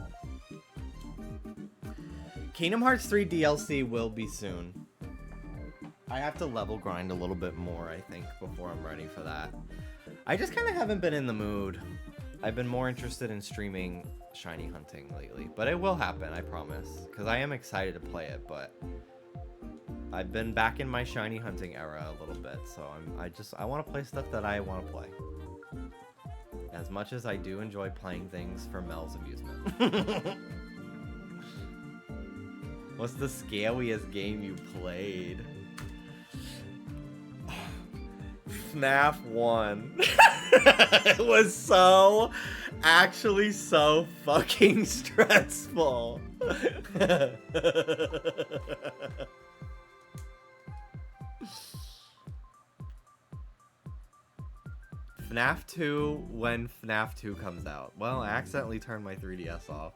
Kingdom Hearts 3 DLC will be soon. I have to level grind a little bit more, I think, before I'm ready for that. I just kind of haven't been in the mood. I've been more interested in streaming shiny hunting lately. But it will happen, I promise. Because I am excited to play it, but I've been back in my shiny hunting era a little bit. So I want to play stuff that I want to play. As much as I do enjoy playing things for Mel's amusement. What's the scariest game you played? FNAF 1. It was so, actually so fucking stressful. FNAF 2 when FNAF 2 comes out. Well, I accidentally turned my 3DS off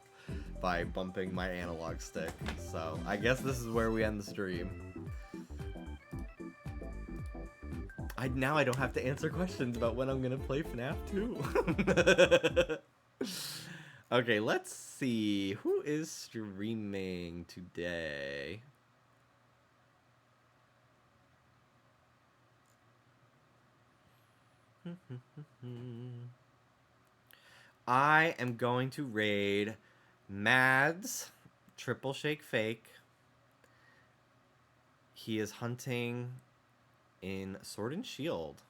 by bumping my analog stick. So, I guess this is where we end the stream. Now I don't have to answer questions about when I'm gonna play FNAF 2. Okay, let's see. Who is streaming today? I am going to raid Mads Triple Shake Fake. He is hunting in Sword and Shield.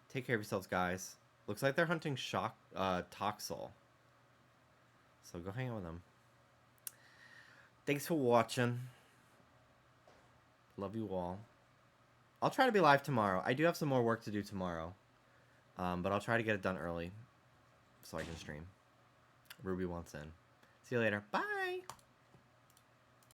Take care of yourselves, guys. Looks like they're hunting Toxel. So go hang out with them. Thanks for watching. Love you all. I'll try to be live tomorrow. I do have some more work to do tomorrow. But I'll try to get it done early so I can stream. Ruby wants in. See you later. Bye.